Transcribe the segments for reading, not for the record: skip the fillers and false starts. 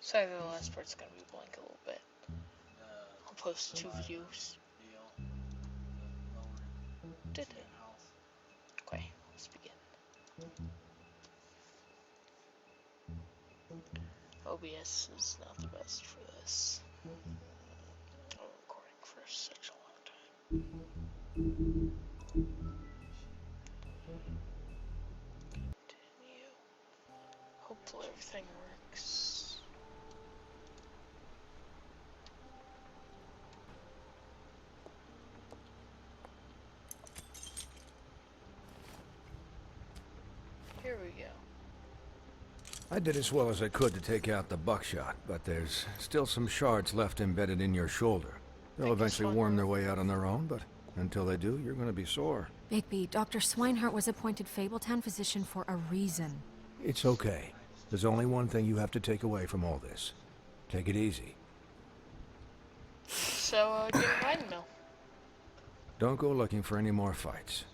Sorry, the last part's gonna be blank a little bit. I'll post 2 videos. Did it? Okay, let's begin. OBS is not the best for this. I'm recording for such a long time. Continue. Hopefully everything works. Here we go. I did as well as I could to take out the buckshot, but there's still some shards left embedded in your shoulder. They'll eventually worm their way out on their own, but until they do, you're going to be sore. Bigby, Dr. Swinehart was appointed Fabletown physician for a reason. It's okay. There's only one thing you have to take away from all this. Take it easy. So, do you mind now? Don't go looking for any more fights.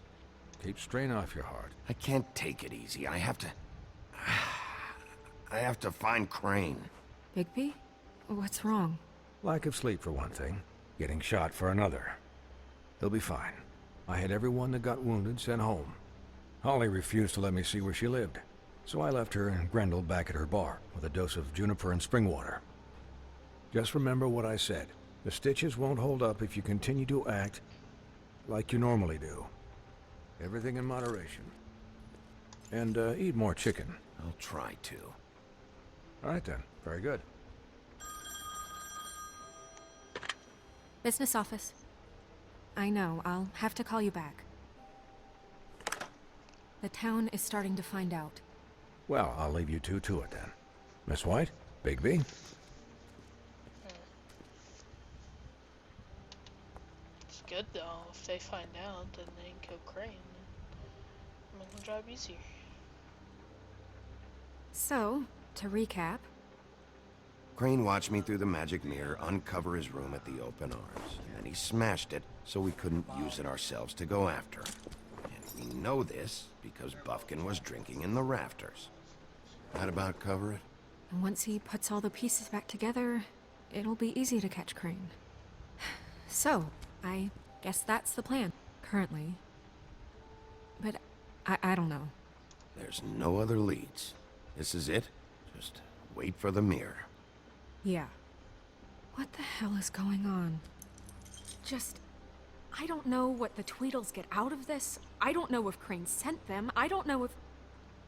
Keep strain off your heart. I can't take it easy. I have to find Crane. Bigby? What's wrong? Lack of sleep for one thing. Getting shot for another. He'll be fine. I had everyone that got wounded sent home. Holly refused to let me see where she lived, so I left her and Grendel back at her bar with a dose of juniper and spring water. Just remember what I said. The stitches won't hold up if you continue to act like you normally do. Everything in moderation. And eat more chicken. I'll try to. All right then. Very good. Business office. I know, I'll have to call you back. The town is starting to find out. Well, I'll leave you two to it then. Miss White? Bigby? It's good though. If they find out, then they can kill Crane. Make the job easier. So, to recap... Crane watched me through the magic mirror uncover his room at the open arms, and then he smashed it so we couldn't use it ourselves to go after him. And we know this because Buffkin was drinking in the rafters. That about cover it? And once he puts all the pieces back together, it'll be easy to catch Crane. So, I guess that's the plan, currently. But I don't know. There's no other leads. This is it. Just wait for the mirror. Yeah. What the hell is going on? I don't know what the Tweedles get out of this. I don't know if Crane sent them. I don't know if...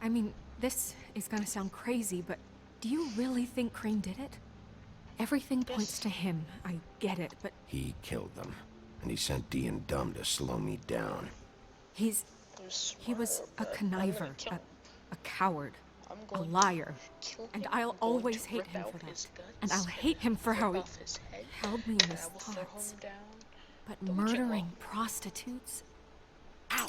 I mean, this is gonna sound crazy, but do you really think Crane did it? Everything points to him. I get it, but... He killed them, and he sent Dee and Dumb to slow me down. He was a conniver, a coward, a liar, and I'll always hate him for that. And I'll hate him for how he held me in his thoughts. But murdering prostitutes? Ow!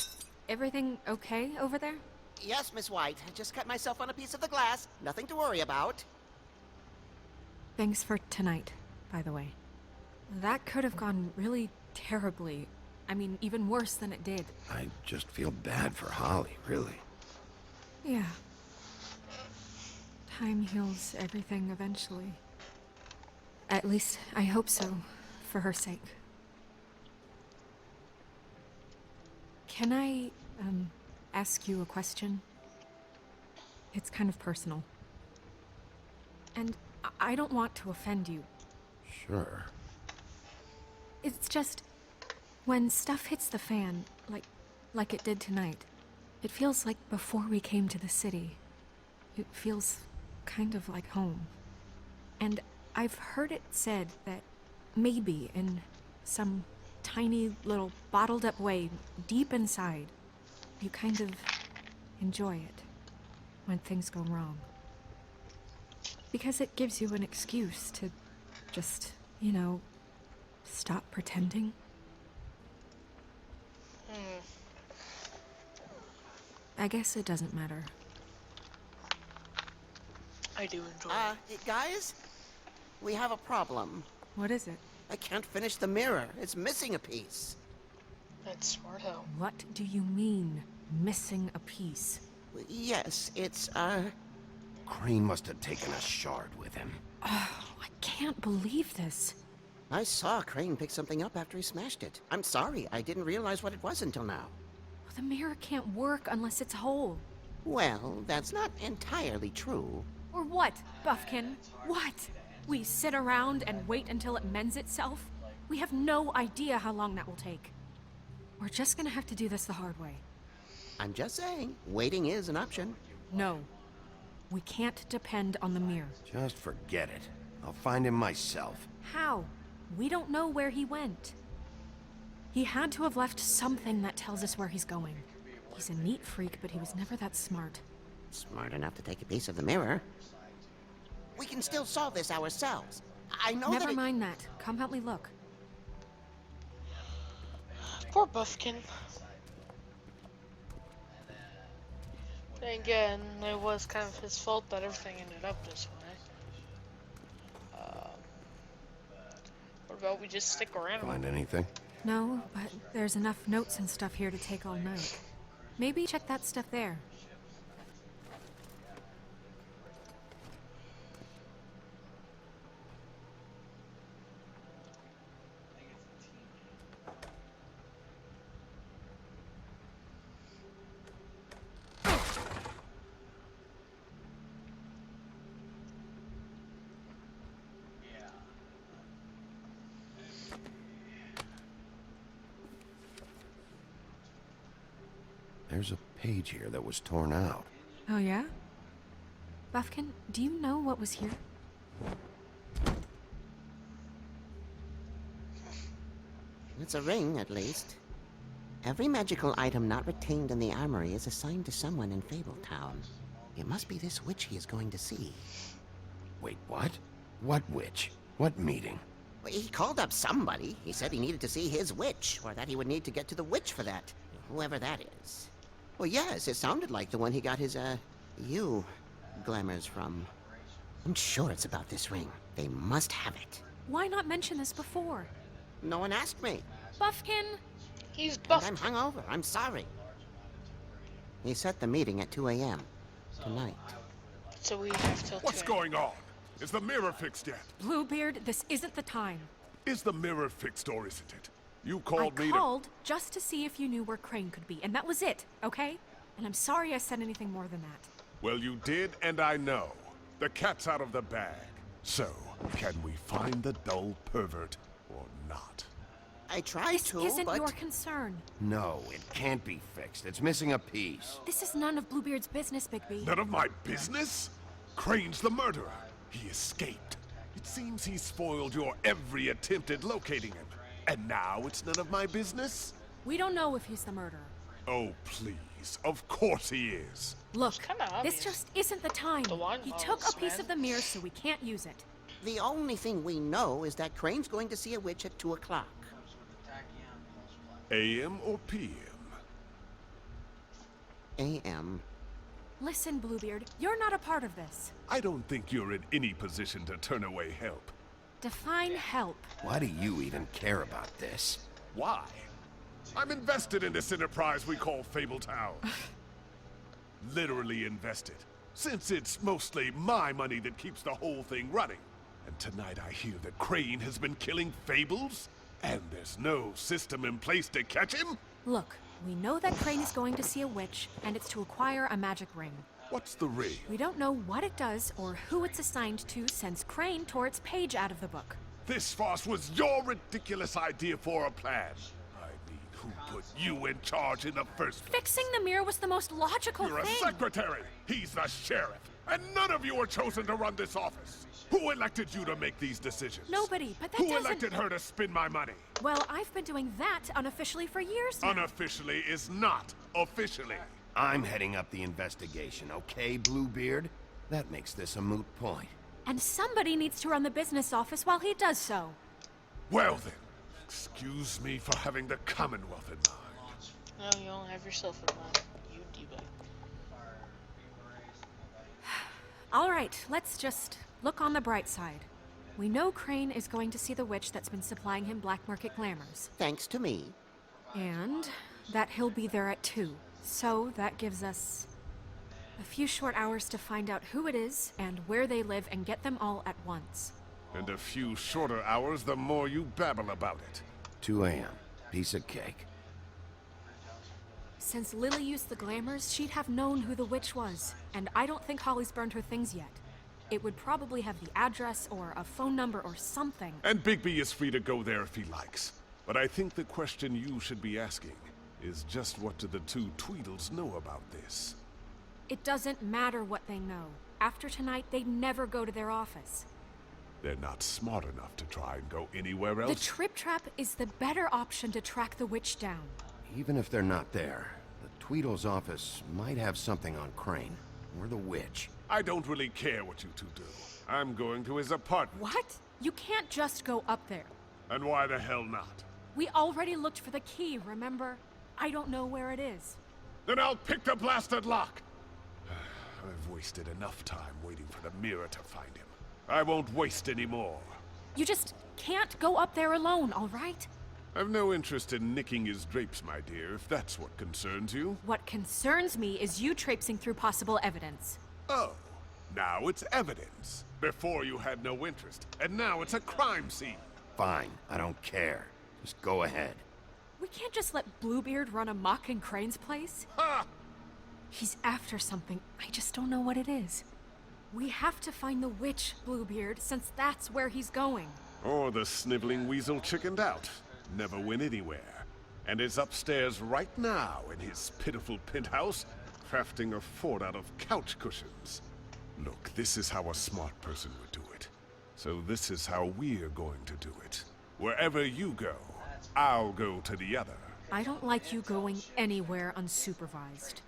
Everything okay over there? Yes, Miss White. I just cut myself on a piece of the glass. Nothing to worry about. Thanks for tonight, by the way. That could have gone really terribly. I mean, even worse than it did. I just feel bad for Holly, really. Yeah. Time heals everything eventually. At least, I hope so, for her sake. Can I, ask you a question? It's kind of personal. And I don't want to offend you. Sure. It's just... when stuff hits the fan, like it did tonight, it feels like before we came to the city. It feels kind of like home. And I've heard it said that maybe in some tiny little bottled up way deep inside, you kind of enjoy it when things go wrong. Because it gives you an excuse to just, you know, stop pretending. I guess it doesn't matter. I do enjoy Guys? We have a problem. What is it? I can't finish the mirror. It's missing a piece. That's smart hoe. What do you mean, missing a piece? Yes, it's, Crane must have taken a shard with him. Oh, I can't believe this. I saw Crane pick something up after he smashed it. I'm sorry, I didn't realize what it was until now. The mirror can't work unless it's whole. Well, that's not entirely true. Or what, Buffkin? What? We sit around and wait until it mends itself? We have no idea how long that will take. We're just gonna have to do this the hard way. I'm just saying, waiting is an option. No. We can't depend on the mirror. Just forget it. I'll find him myself. How? We don't know where he went. He had to have left something that tells us where he's going. He's a neat freak, but he was never that smart. Smart enough to take a piece of the mirror. We can still solve this ourselves. I know Never that mind that. Come help me look. Poor Buffkin. Then again, it was kind of his fault that everything ended up this way. What about we just stick around? Find anything? No, but there's enough notes and stuff here to take all night. Maybe check that stuff there. There's a page here that was torn out. Oh, yeah? Buffkin, do you know what was here? it's a ring, at least. Every magical item not retained in the armory is assigned to someone in Fabletown. It must be this witch he is going to see. Wait, what? What witch? What meeting? Well, he called up somebody. He said he needed to see his witch, or that he would need to get to the witch for that. Whoever that is. Well, yes, it sounded like the one he got his, glamours from. I'm sure it's about this ring. They must have it. Why not mention this before? No one asked me. Buffkin! He's And Buff. I'm hungover. I'm sorry. He set the meeting at 2 a.m. tonight. So we have till What's 2. going on? Is the mirror fixed yet? Bluebeard, this isn't the time. Is the mirror fixed or isn't it? You I called me called just to see if you knew where Crane could be, and that was it, okay? And I'm sorry I said anything more than that. Well, you did, and I know. The cat's out of the bag. So, can we find the dull pervert or not? I tried This to, isn't but... your concern. No, it can't be fixed. It's missing a piece. This is none of Bluebeard's business, Bigby. None of my business? Crane's the murderer. He escaped. It seems he spoiled your every attempt at locating him. And now it's none of my business? We don't know if he's the murderer. Oh, please. Of course he is. Look, kinda this obvious. just isn't the time. The wine He took a bottles, piece man. of the mirror, so we can't use it. The only thing we know is that Crane's going to see a witch at 2 o'clock. AM or PM? A.M. Listen, Bluebeard, you're not a part of this. I don't think you're in any position to turn away help. Define help. Why do you even care about this? Why? I'm invested in this enterprise we call Fabletown. Literally invested. Since it's mostly my money that keeps the whole thing running. And tonight I hear that Crane has been killing Fables? And there's no system in place to catch him? Look, we know that Crane is going to see a witch, and it's to acquire a magic ring. What's the ring? We don't know what it does or who it's assigned to since Crane tore its page out of the book. This farce was your ridiculous idea for a plan. I mean, who put you in charge in the first place? Fixing the mirror was the most logical You're a thing. secretary. He's the sheriff. And none of you were chosen to run this office. Who elected you to make these decisions? Nobody, but that Who doesn't... elected her to spend my money? Well, I've been doing that unofficially for years now. Unofficially is not officially. I'm heading up the investigation, okay, Bluebeard? That makes this a moot point. And somebody needs to run the business office while he does so. Well then, excuse me for having the Commonwealth in mind. No, you don't have yourself in mind. You D-bag. All right, let's just look on the bright side. We know Crane is going to see the witch that's been supplying him black market glamours. Thanks to me. And that he'll be there at 2. So that gives us A few short hours to find out who it is and where they live and get them all at once. And a few shorter hours, the more you babble about it. 2 a.m. Piece of cake. Since Lily used the glamours, she'd have known who the witch was. And I don't think Holly's burned her things yet. It would probably have the address or a phone number or something. And Bigby is free to go there if he likes. But I think the question you should be asking is just what do the two Tweedles know about this? It doesn't matter what they know. After tonight, they'd never go to their office. They're not smart enough to try and go anywhere else. The Trip Trap is the better option to track the witch down. Even if they're not there, the Tweedle's office might have something on Crane. Or the witch. I don't really care what you two do. I'm going to his apartment. What? You can't just go up there. And why the hell not? We already looked for the key, remember? I don't know where it is. Then I'll pick the blasted lock! I've wasted enough time waiting for the mirror to find him. I won't waste any more. You just can't go up there alone, all right? I've no interest in nicking his drapes, my dear, if that's what concerns you. What concerns me is you traipsing through possible evidence. Oh, now it's evidence. Before you had no interest, and now it's a crime scene. Fine, I don't care. Just go ahead. We can't just let Bluebeard run amok in Crane's place. Ha! He's after something. I just don't know what it is. We have to find the witch, Bluebeard, since that's where he's going. Or the sniveling weasel chickened out. Never went anywhere. And is upstairs right now in his pitiful penthouse, crafting a fort out of couch cushions. Look, this is how a smart person would do it. So this is how we're going to do it. Wherever you go, I'll go to the other. I don't like you going anywhere unsupervised.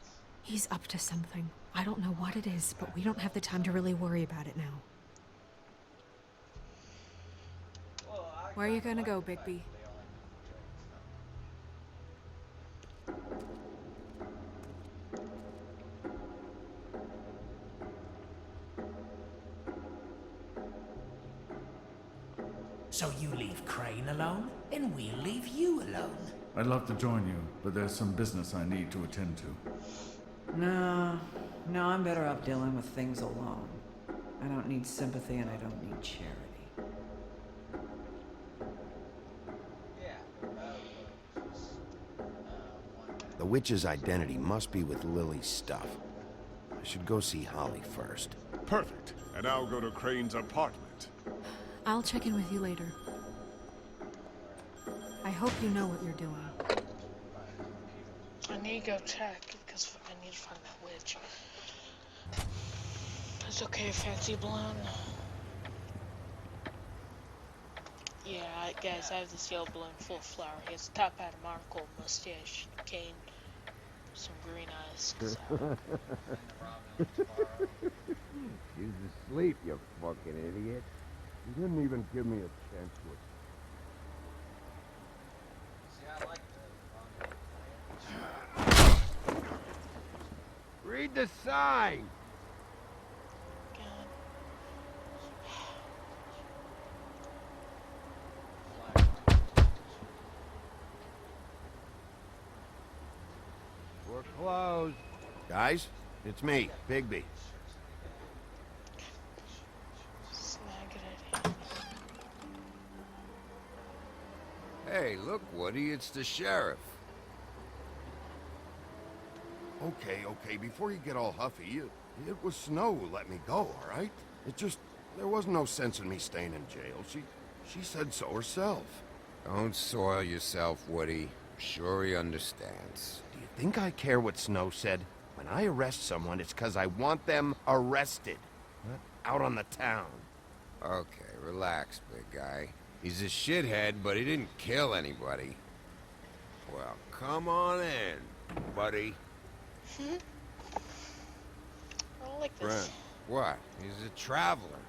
He's up to something. I don't know what it is, but we don't have the time to really worry about it now. Where are you gonna go, Bigby? So you leave Crane alone, and we'll leave you alone. I'd love to join you, but there's some business I need to attend to. No, I'm better off dealing with things alone. I don't need sympathy and I don't need charity. The witch's identity must be with Lily's stuff. I should go see Holly first. Perfect. And I'll go to Crane's apartment. I'll check in with you later. I hope you know what you're doing. I need to go check because I need to find that witch. It's okay, fancy blonde. Yeah, guys, I have this yellow balloon full of flour. He has a top hat, a monocle, mustache, cane, some green eyes. So. He's asleep, you fucking idiot. You didn't even give me a chance to... Read the sign! God. We're closed. Guys, it's me, Bigby. It's not a good idea. Hey, look, Woody, it's the sheriff. Okay, before you get all huffy, it was Snow who let me go, all right? It just, there was no sense in me staying in jail. She said so herself. Don't soil yourself, Woody. I'm sure he understands. Do you think I care what Snow said? When I arrest someone, it's because I want them arrested, not out on the town. Okay, relax, big guy. He's a shithead, but he didn't kill anybody. Well, come on in, buddy. I don't like this. Brent, what? He's a traveler.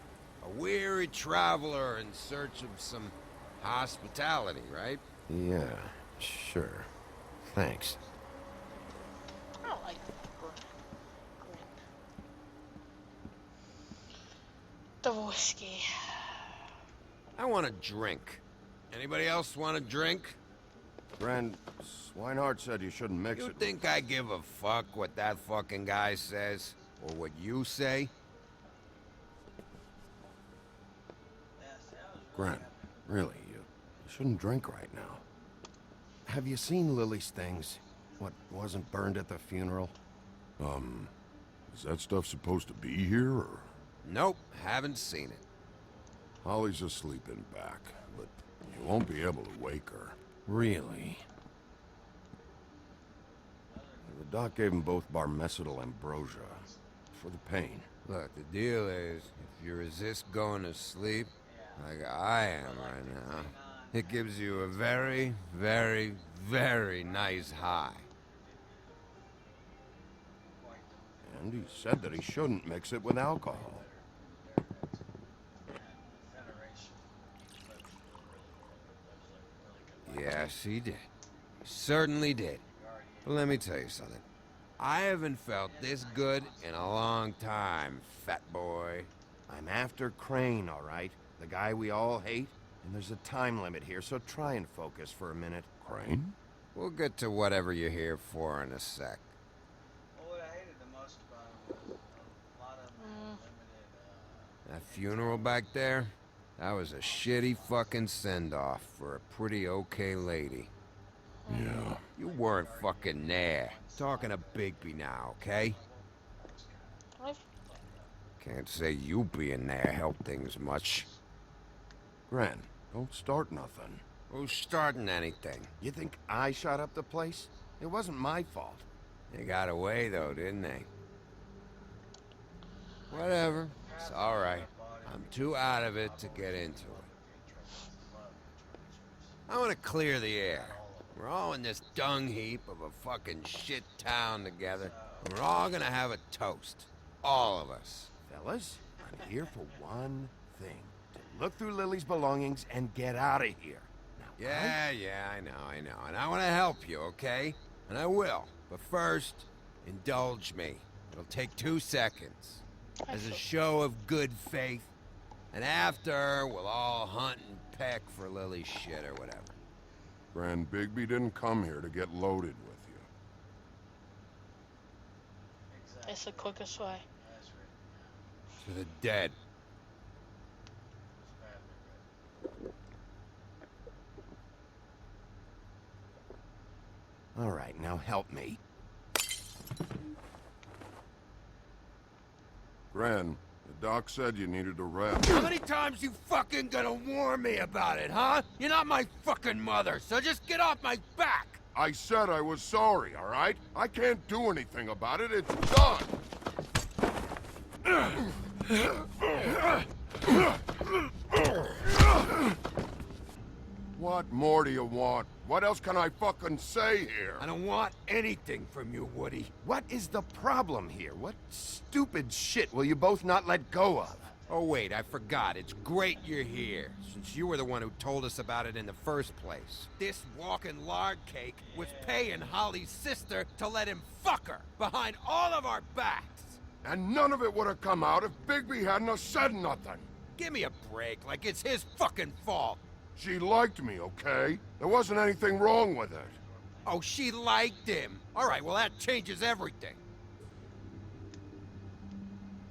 A weary traveler in search of some hospitality, right? Yeah, sure. Thanks. I don't like the grin. The whiskey. I want a drink. Anybody else want a drink? Friend, Swinehart said you shouldn't mix You it. think I give a fuck what that fucking guy says? Or what you say? Gren, really, you shouldn't drink right now. Have you seen Lily's things? What wasn't burned at the funeral? Is that stuff supposed to be here, or...? Nope, haven't seen it. Holly's asleep in back, but you won't be able to wake her. Really? The doc gave them both barmecidal ambrosia for the pain. Look, the deal is, if you resist going to sleep, like I am right now, it gives you a very, very, very nice high. And he said that he shouldn't mix it with alcohol. Yes, he did. He certainly did. But let me tell you something. I haven't felt this good in a long time, fat boy. I'm after Crane, all right? The guy we all hate. And there's a time limit here, so try and focus for a minute. Crane? We'll get to whatever you're here for in a sec. That funeral back there? That was a shitty fucking send-off for a pretty okay lady. Yeah. You weren't fucking there. Talking to Bigby now, okay? What? Can't say you being there helped things much. Gren, don't start nothing. Who's starting anything? You think I shot up the place? It wasn't my fault. They got away though, didn't they? Whatever. It's alright. I'm too out of it to get into it. I want to clear the air. We're all in this dung heap of a fucking shit town together. And we're all gonna have a toast. All of us. Fellas, I'm here for one thing. To look through Lily's belongings and get out of here. Now, Yeah, I know. And I want to help you, okay? And I will. But first, indulge me. It'll take 2 seconds. As a show of good faith. And after, we'll all hunt and peck for Lily's shit or whatever. Grand Bigby didn't come here to get loaded with you. It's the quickest way. To the dead. All right, now help me. Gran, the doc said you needed a rest. How many times you fucking gonna warn me about it, huh? You're not my fucking mother, so just get off my back! I said I was sorry, all right? I can't do anything about it. It's done. What more do you want? What else can I fucking say here? I don't want anything from you, Woody. What is the problem here? What stupid shit will you both not let go of? Oh wait, I forgot. It's great you're here, since you were the one who told us about it in the first place. This walking lard cake was paying Holly's sister to let him fuck her behind all of our backs. And none of it would have come out if Bigby hadn't have said nothing. Give me a break, like it's his fucking fault. She liked me, okay? There wasn't anything wrong with it. Oh, she liked him. All right, well that changes everything.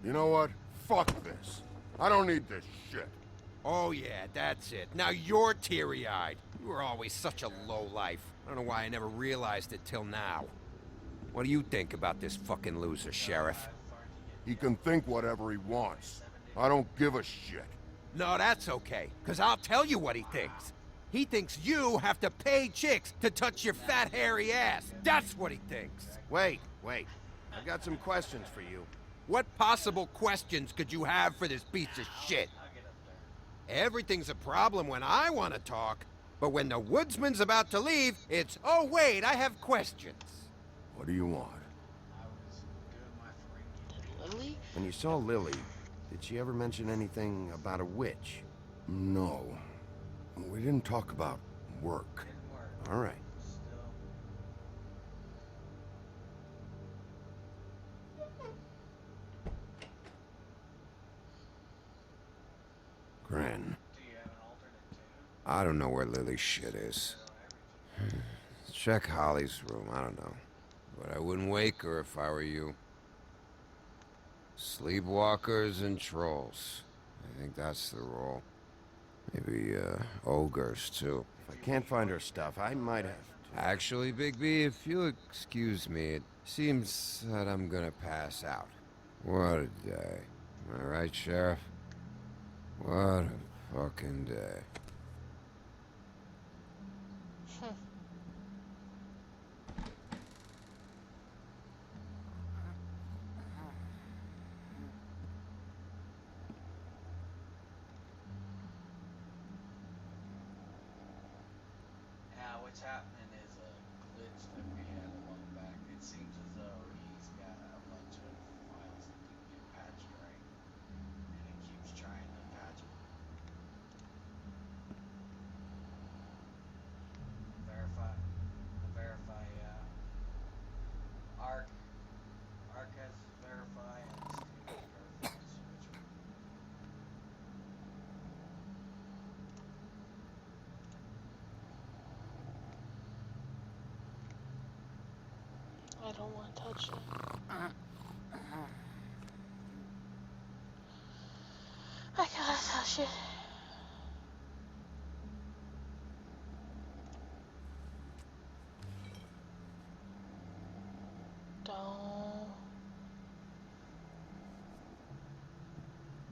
You know what? Fuck this. I don't need this shit. Oh yeah, that's it. Now you're teary-eyed. You were always such a lowlife. I don't know why I never realized it till now. What do you think about this fucking loser, Sheriff? He can think whatever he wants. I don't give a shit. No, that's okay, because I'll tell you what he thinks. He thinks you have to pay chicks to touch your fat, hairy ass. That's what he thinks. Wait. I've got some questions for you. What possible questions could you have for this piece of shit? Everything's a problem when I want to talk, but when the woodsman's about to leave, it's, oh wait, I have questions. What do you want? Lily? When you saw Lily, did she ever mention anything about a witch? No. We didn't talk about work. All right. Gran. I don't know where Lily's shit is. Check Holly's room, I don't know. But I wouldn't wake her if I were you. Sleepwalkers and trolls. I think that's the rule. Maybe, ogres, too. If I can't find her stuff, I might have to. Actually, Bigby, if you'll excuse me, it seems that I'm gonna pass out. What a day. Am I right, Sheriff? What a fucking day. What's happening is a glitch that we had a while back. It seems as though he's got a bunch of files that didn't get patched right, and it keeps trying to patch them. Verify, yeah. Arc has verify, and Steve verifies signature. I don't want to touch it. I gotta touch it. Don't.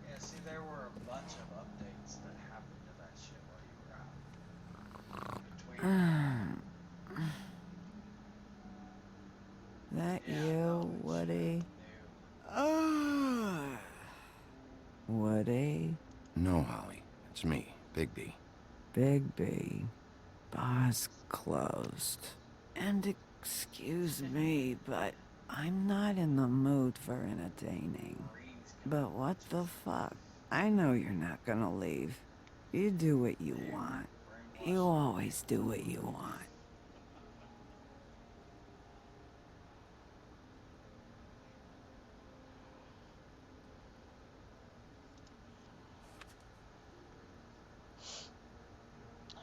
Yeah, see, there were a bunch of updates that happened to that shit while you were out. Between That yeah, you, no, Woody? new. Woody? No, Holly. It's me, Bigby. Bigby. Bar's closed. And excuse me, but I'm not in the mood for entertaining. But what the fuck? I know you're not gonna leave. You do what you want. You always do what you want.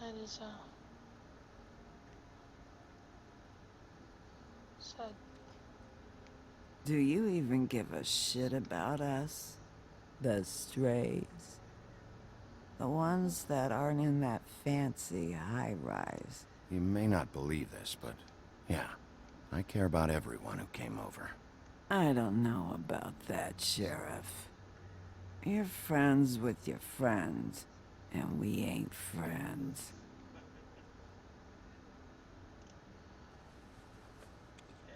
That is sad. Do you even give a shit about us? The strays? The ones that aren't in that fancy high-rise. You may not believe this, but yeah, I care about everyone who came over. I don't know about that, Sheriff. You're friends with your friends, and we ain't friends. Yeah.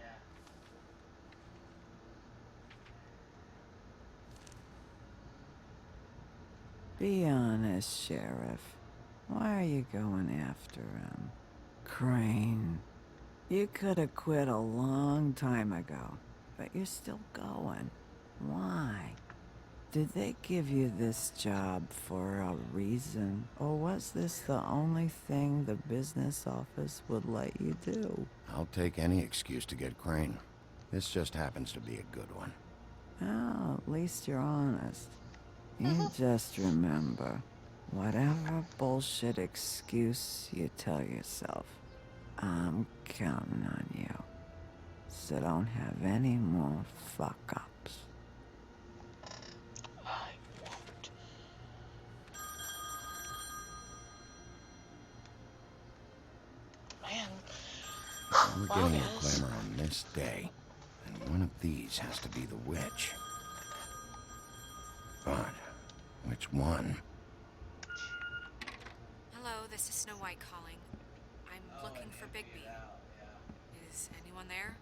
Be honest, Sheriff. Why are you going after him? Crane. You could have quit a long time ago, but you're still going. Why? Did they give you this job for a reason? Or was this the only thing the business office would let you do? I'll take any excuse to get Crane. This just happens to be a good one. Oh, at least you're honest. You just remember, whatever bullshit excuse you tell yourself, I'm counting on you. So don't have any more fuck-ups. I won't. Man. We're Wow, getting a guys. glamour on this day, and one of these has to be the witch. But which one? Hello, this is Snow White calling. I'm looking for Bigby. Is anyone there?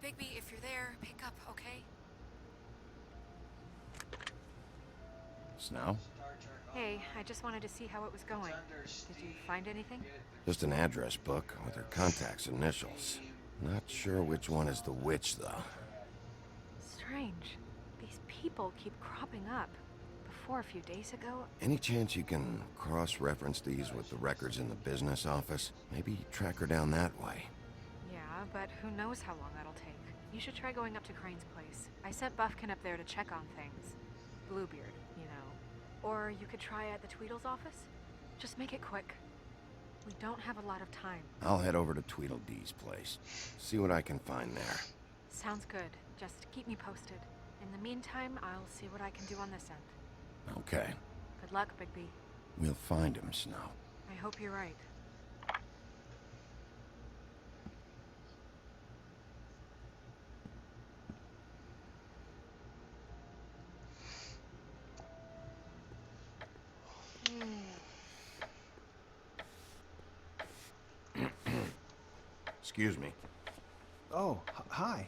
Bigby, if you're there, pick up, okay? Snow? Hey, I just wanted to see how it was going. Did you find anything? Just an address book with her contact's initials. Not sure which one is the witch, though. Strange. These people keep cropping up. Before, a few days ago... Any chance you can cross-reference these with the records in the business office? Maybe track her down that way. Yeah, but who knows how long that'll take. You should try going up to Crane's place. I sent Buffkin up there to check on things. Bluebeard, you know. Or you could try at the Tweedle's office. Just make it quick. We don't have a lot of time. I'll head over to Tweedledee's place. See what I can find there. Sounds good. Just keep me posted. In the meantime, I'll see what I can do on this end. Okay. Good luck, Bigby. We'll find him, Snow. I hope you're right. Excuse me. Oh, hi.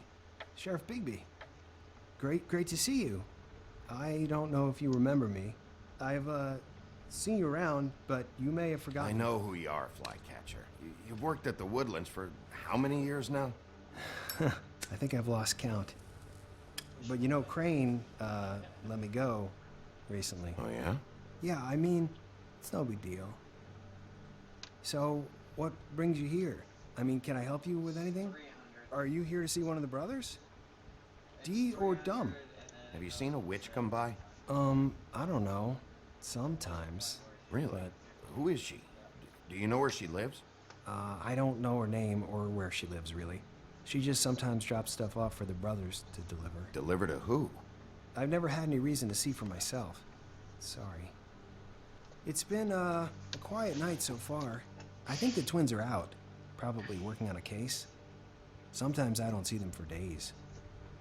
Sheriff Bigby. Great to see you. I don't know if you remember me. I've, seen you around, but you may have forgotten. I know who you are, Flycatcher. You've worked at the Woodlands for how many years now? I think I've lost count. But you know, Crane, let me go recently. Oh, yeah? Yeah, I mean, it's no big deal. So, what brings you here? I mean, can I help you with anything? Are you here to see one of the brothers? D or Dumb? Have you seen a witch come by? I don't know. Sometimes. Really? But, who is she? Do you know where she lives? I don't know her name or where she lives, really. She just sometimes drops stuff off for the brothers to deliver. Deliver to who? I've never had any reason to see for myself. Sorry. It's been, a quiet night so far. I think the twins are out, probably working on a case. Sometimes I don't see them for days.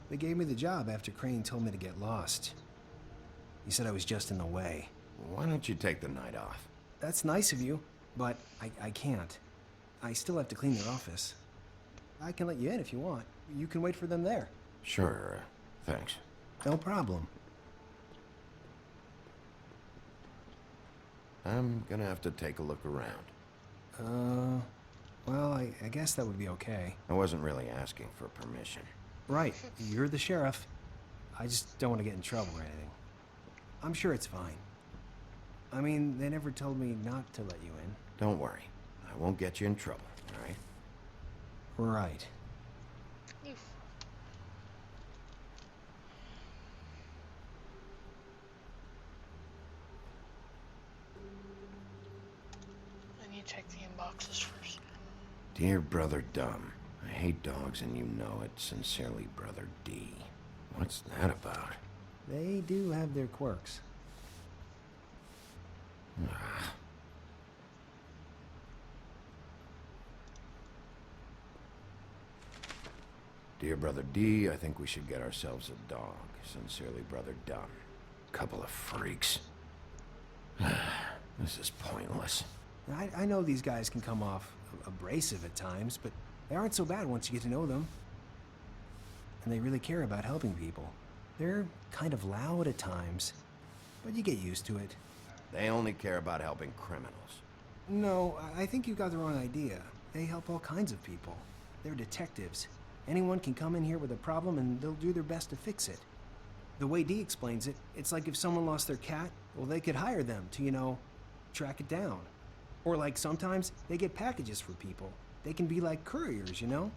They gave me the job after Crane told me to get lost. He said I was just in the way. Why don't you take the night off? That's nice of you, but I can't. I still have to clean their office. I can let you in if you want. You can wait for them there. Sure, thanks. No problem. I'm gonna have to take a look around. Well, I guess that would be okay. I wasn't really asking for permission. Right, you're the sheriff. I just don't want to get in trouble or anything. I'm sure it's fine. I mean, they never told me not to let you in. Don't worry. I won't get you in trouble, all right? Right. I need to check the inboxes first. Dear Brother Dumb, I hate dogs and you know it. Sincerely, Brother D. What's that about? They do have their quirks. Ah. Dear Brother D, I think we should get ourselves a dog. Sincerely, Brother Dumb. Couple of freaks. This is pointless. I know these guys can come off abrasive at times, but they aren't so bad once you get to know them. And they really care about helping people. They're kind of loud at times, but you get used to it. They only care about helping criminals. No, I think you got the wrong idea. They help all kinds of people. They're detectives. Anyone can come in here with a problem and they'll do their best to fix it. The way Dee explains it, it's like if someone lost their cat, well, they could hire them to, you know, track it down. Or like sometimes they get packages for people. They can be like couriers, you know?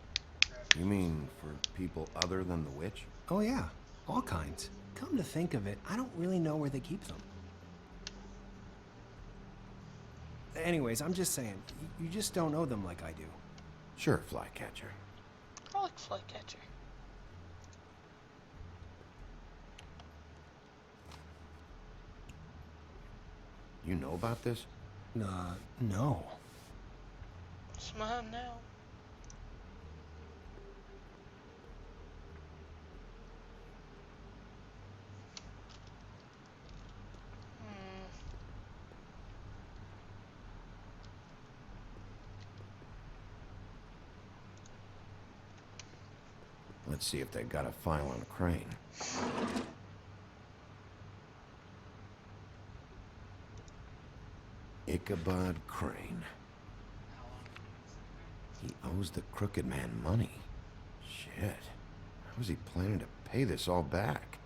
You mean for people other than the witch? Oh yeah, all kinds. Come to think of it, I don't really know where they keep them. Anyways, I'm just saying, you just don't know them like I do. Sure, Flycatcher. I like Flycatcher. You know about this? No. Smile now. Let's see if they got a file on Crane. Ichabod Crane. He owes the Crooked Man money. Shit. How was he planning to pay this all back?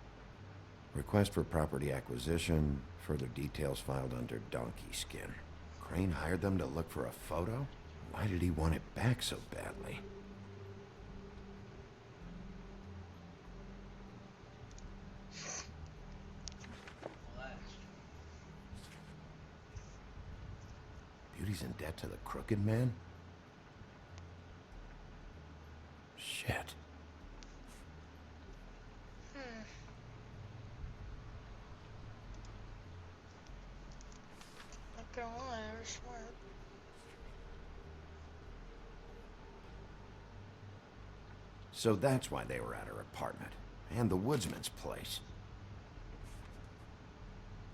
Request for property acquisition. Further details filed under Donkey Skin. Crane hired them to look for a photo? Why did he want it back so badly? Beauty's in debt to the Crooked Man? Shit. gonna lie, they're smart. So that's why they were at her apartment. And the woodsman's place.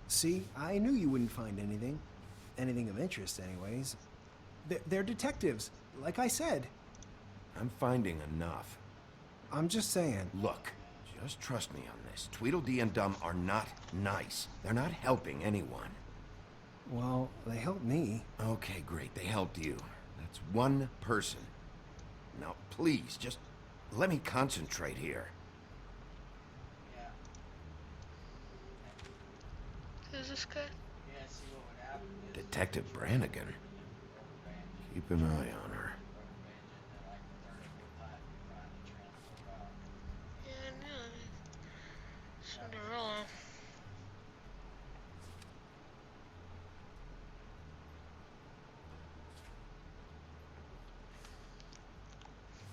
See, I knew you wouldn't find anything. Anything of interest, anyways. They're detectives, like I said. I'm finding enough. I'm just saying. Look, just trust me on this. Tweedledee and Dum are not nice. They're not helping anyone. Well, they helped me. Okay, great. They helped you. That's one person. Now, please, just let me concentrate here. Who's this guy? Yeah, see what would happen is Detective Brannigan. Keep an eye on her. Yeah, I know. Cinderella.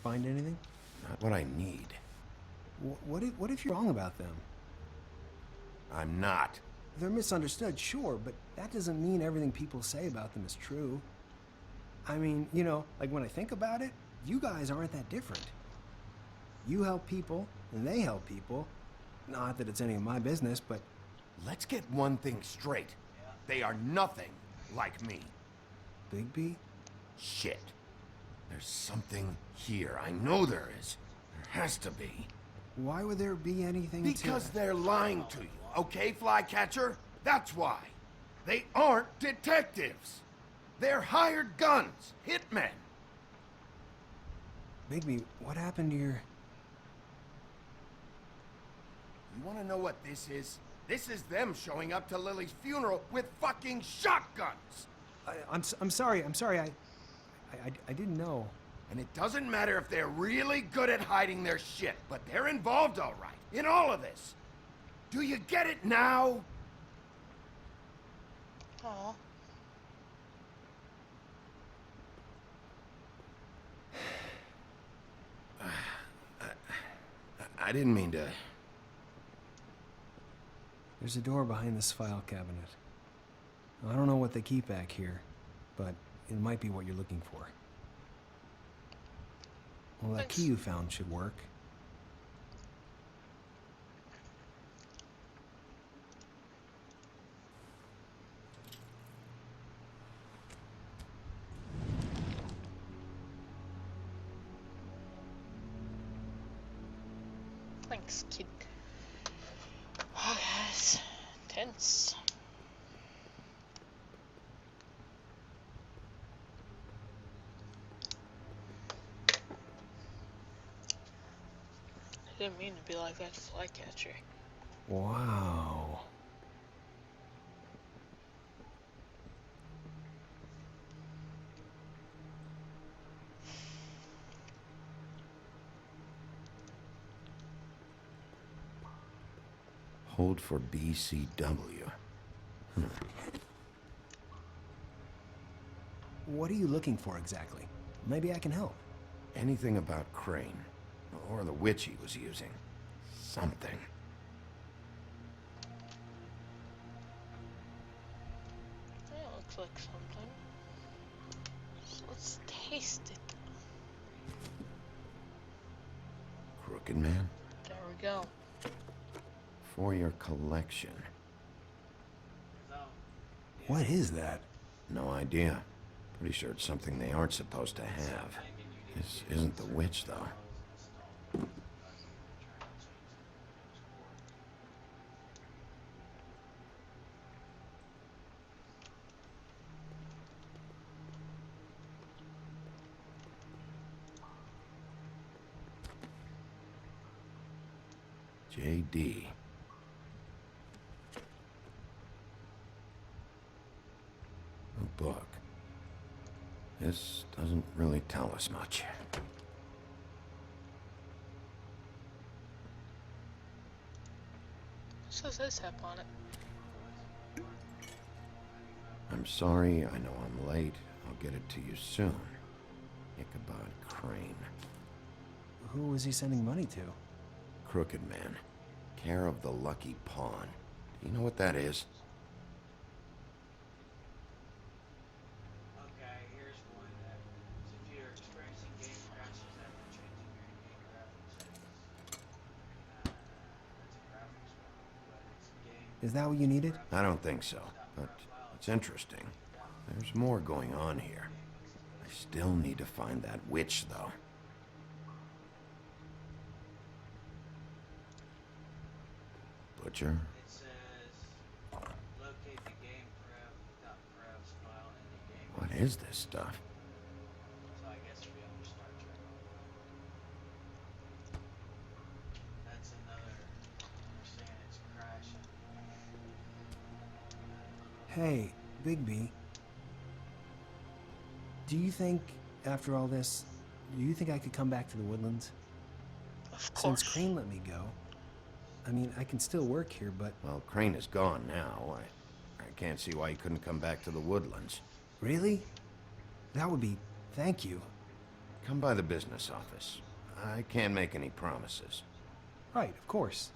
Find anything? Not what I need. What if you're wrong about them? I'm not. They're misunderstood, sure, but that doesn't mean everything people say about them is true. I mean, you know, like when I think about it, you guys aren't that different. You help people, and they help people. Not that it's any of my business, but... Let's get one thing straight. They are nothing like me. Bigby? Shit. There's something here. I know there is. There has to be. Why would there be anything Because they're lying to you, okay, Flycatcher? That's why. They aren't detectives. They're hired guns, hitmen. Bigby, what happened to your... You want to know what this is? This is them showing up to Lily's funeral with fucking shotguns. I'm sorry. I didn't know. And it doesn't matter if they're really good at hiding their shit, but they're involved all right, in all of this. Do you get it now? Aw. I didn't mean to... There's a door behind this file cabinet. I don't know what they keep back here, but it might be what you're looking for. Well, that key you found should work. Thanks, kid. Oh, guys. Tense. I didn't mean to be like that flycatcher. Wow. Hold for BCW. What are you looking for exactly? Maybe I can help. Anything about Crane, or the witch he was using. Something. That looks like something. So let's taste it. Crooked Man? There we go. For your collection. What is that? No idea. Pretty sure it's something they aren't supposed to have. This isn't the witch, though. J.D. A book. This doesn't really tell us much. Says hip on it. I'm sorry, I know I'm late. I'll get it to you soon. Ichabod Crane. Who was he sending money to? Crooked Man. Care of the Lucky Pawn. Do you know what that is? Is that what you needed? I don't think so, but it's interesting. There's more going on here. I still need to find that witch, though. Butcher? It says locate the game prefs file in the game. What is this stuff? So I guess we have to Star Trek. That's another. They're saying it's crashing. Hey, Bigby. Do you think, after all this, do you think I could come back to the Woodlands? Of course. Since Crane let me go. I mean, I can still work here, but... Well, Crane is gone now. I can't see why he couldn't come back to the Woodlands. Really? That would be... Thank you. Come by the business office. I can't make any promises. Right, of course.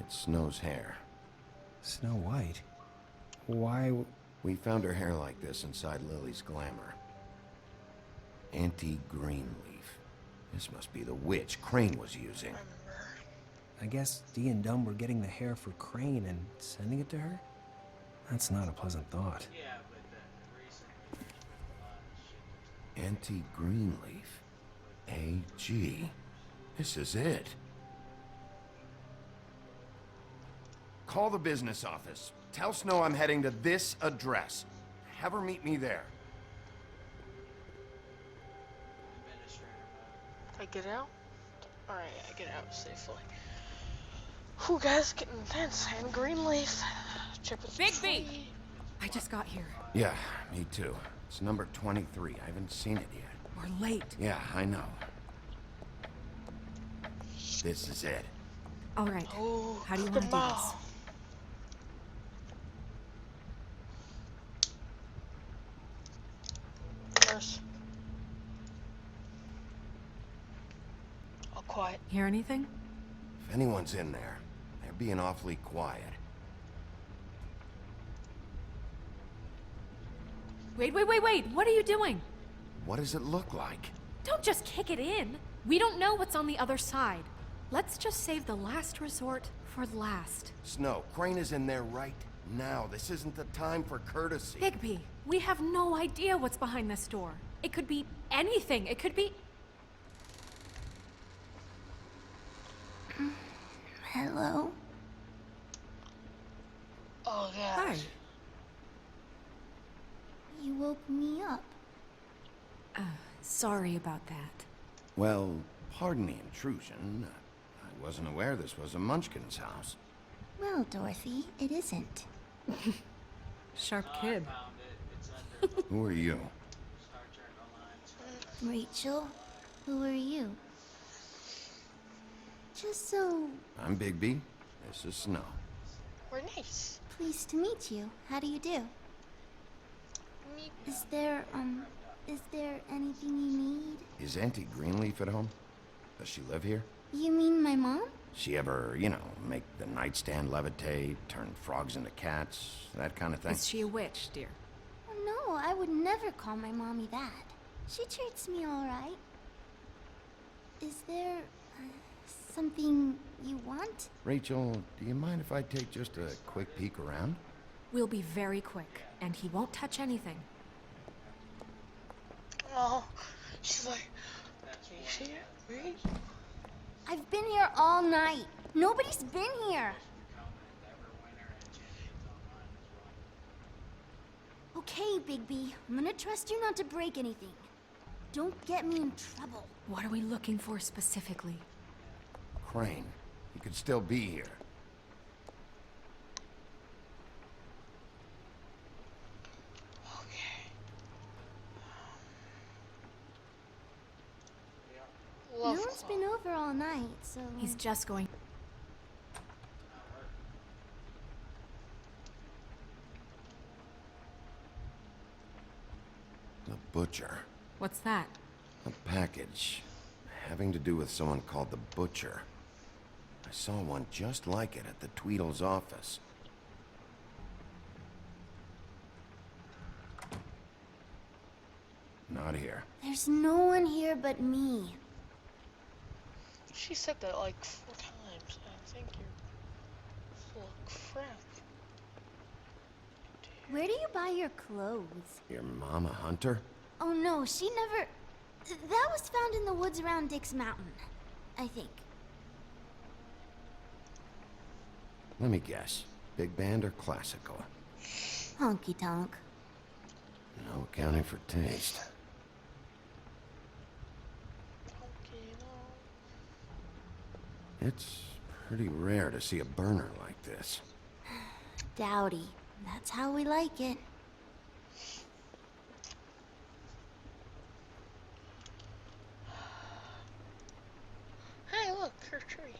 It's Snow's hair. Snow White? Why... We found her hair like this inside Lily's glamour. Anti-Greenleaf. This must be the witch Crane was using. I guess Dee and Dumb were getting the hair for Crane and sending it to her? That's not a pleasant thought. Yeah, but the recent Anti-Greenleaf. AG. This is it. Call the business office. Tell Snow I'm heading to this address. Have her meet me there. I get out? Alright, I get out safely. Whew, guys, getting intense. And Greenleaf. Bigby! I just got here. Yeah, me too. It's number 23. I haven't seen it yet. We're late. Yeah, I know. This is it. All right. Oh, How do you want to do this? Nurse. All quiet. Hear anything? If anyone's in there, they're being awfully quiet. Wait. What are you doing? What does it look like? Don't just kick it in. We don't know what's on the other side. Let's just save the last resort for last. Snow, Crane is in there right now. This isn't the time for courtesy. Bigby, we have no idea what's behind this door. It could be anything. It could be... Hello? Oh, yeah. Hi. You woke me up. Sorry about that. Well, pardon the intrusion. I wasn't aware this was a Munchkin's house. Well, Dorothy, it isn't. Sharp kid. Who are you? Rachel, who are you? Just so I'm Bigby. This is Snow. We're nice. pleased to meet you. How do you do? Is there anything you need? Is Auntie Greenleaf at home? Does she live here? You mean my mom? She ever, make the nightstand levitate, turn frogs into cats, that kind of thing? Is she a witch, dear? Oh, no, I would never call my mommy that. She treats me all right. Is there something you want? Rachel, do you mind if I take just a quick peek around? We'll be very quick, and he won't touch anything. Oh, she's like, can you see it? Right? I've been here all night. Nobody's been here. Okay, Bigby. I'm gonna trust you not to break anything. Don't get me in trouble. What are we looking for specifically? Crane. He could still be here. No one's been over all night, so... He's just going... The Butcher. What's that? A package. Having to do with someone called the Butcher. I saw one just like it at the Tweedle's office. Not here. There's no one here but me. She said that like 4 times. Where do you buy your clothes? Your mom a hunter? Oh no, she never... That was found in the woods around Dick's Mountain, I think. Let me guess. Big band or classical? Honky tonk. No accounting for taste. It's pretty rare to see a burner like this. Dowdy. That's how we like it. Hey, look, her tree.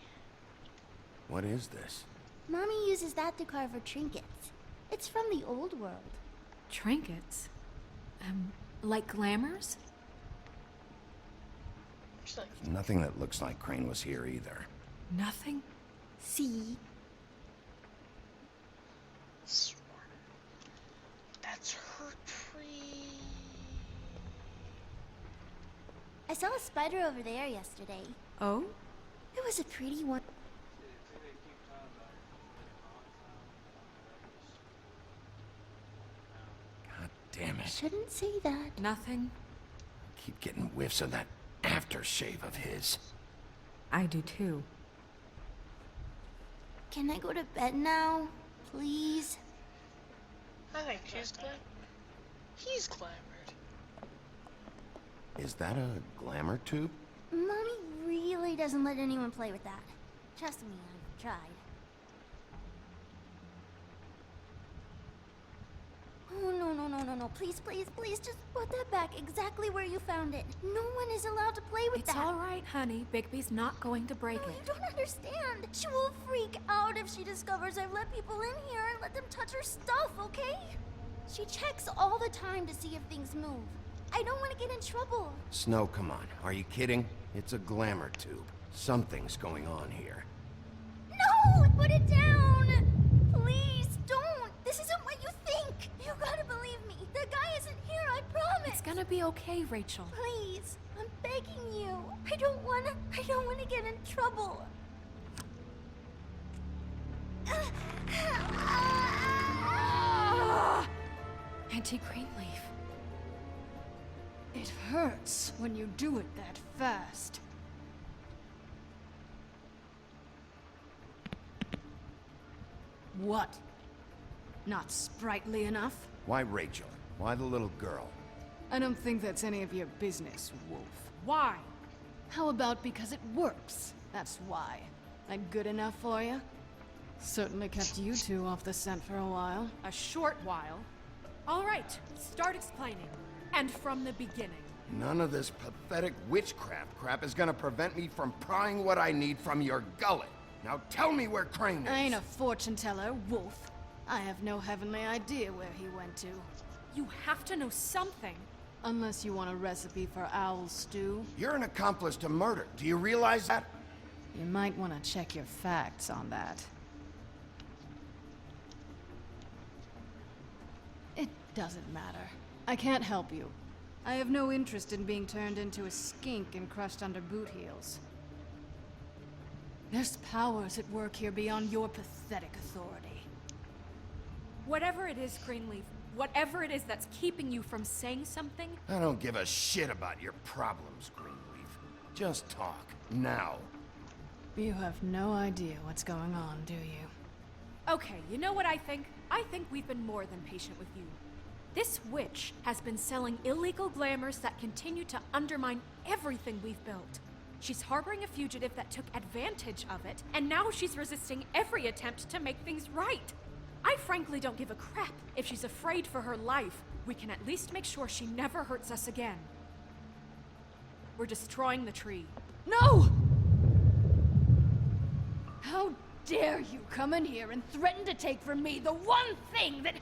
What is this? Mommy uses that to carve her trinkets. It's from the old world. Trinkets? Like glamours? Nothing that looks like Crane was here either. Nothing? See? That's her tree. I saw a spider over there yesterday. Oh? It was a pretty one. God damn it. Shouldn't say that. Nothing? Keep getting whiffs of that aftershave of his. I do too. Can I go to bed now? Please? I think she's glam. He's glamored. Is that a glamour tube? Mommy really doesn't let anyone play with that. Trust me, I've tried. Oh, no. Please, just put that back exactly where you found it. No one is allowed to play with It's that. all right, honey. Bigby's not going to break No, it. you don't understand. She will freak out if she discovers I've let people in here and let them touch her stuff, okay? She checks all the time to see if things move. I don't want to get in trouble. Snow, come on. Are you kidding? It's a glamour tube. Something's going on here. No! Put it down! Please, don't! This isn't what you think! You gotta believe me. The guy isn't here, I promise! It's gonna be okay, Rachel. Please, I'm begging you. I don't wanna get in trouble. Auntie Greenleaf. It hurts when you do it that fast. What? Not sprightly enough? Why Rachel? Why the little girl? I don't think that's any of your business, Wolf. Why? How about because it works? That's why. That good enough for you? Certainly kept you two off the scent for a while. A short while. All right, start explaining. And from the beginning. None of this pathetic witchcraft crap is gonna prevent me from prying what I need from your gullet. Now tell me where Crane is. I ain't a fortune teller, Wolf. I have no heavenly idea where he went to. You have to know something. Unless you want a recipe for owl stew. You're an accomplice to murder. Do you realize that? You might want to check your facts on that. It doesn't matter. I can't help you. I have no interest in being turned into a skink and crushed under boot heels. There's powers at work here beyond your pathetic authority. Whatever it is, Greenleaf, whatever it is that's keeping you from saying something... I don't give a shit about your problems, Greenleaf. Just talk. Now. You have no idea what's going on, do you? Okay, you know what I think? I think we've been more than patient with you. This witch has been selling illegal glamours that continue to undermine everything we've built. She's harboring a fugitive that took advantage of it, and now she's resisting every attempt to make things right. I frankly don't give a crap if she's afraid for her life. We can at least make sure she never hurts us again. We're destroying the tree. No! How dare you come in here and threaten to take from me the one thing that...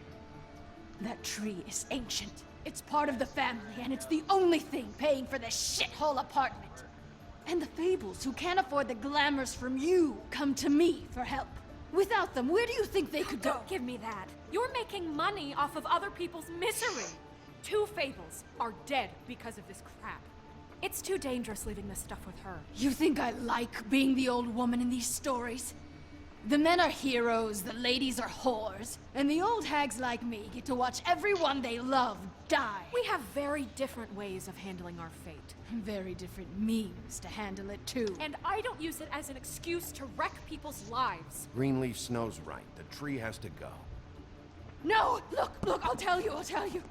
That tree is ancient. It's part of the family, and it's the only thing paying for this shithole apartment. And the Fables, who can't afford the glamours from you, come to me for help. Without them, where do you think they could go? Don't give me that. You're making money off of other people's misery. 2 Fables are dead because of this crap. It's too dangerous leaving this stuff with her. You think I like being the old woman in these stories? The men are heroes, the ladies are whores, and the old hags like me get to watch everyone they love die. We have very different ways of handling our fate. Very different means to handle it, too. And I don't use it as an excuse to wreck people's lives. Greenleaf Snow's right. The tree has to go. No! Look, I'll tell you.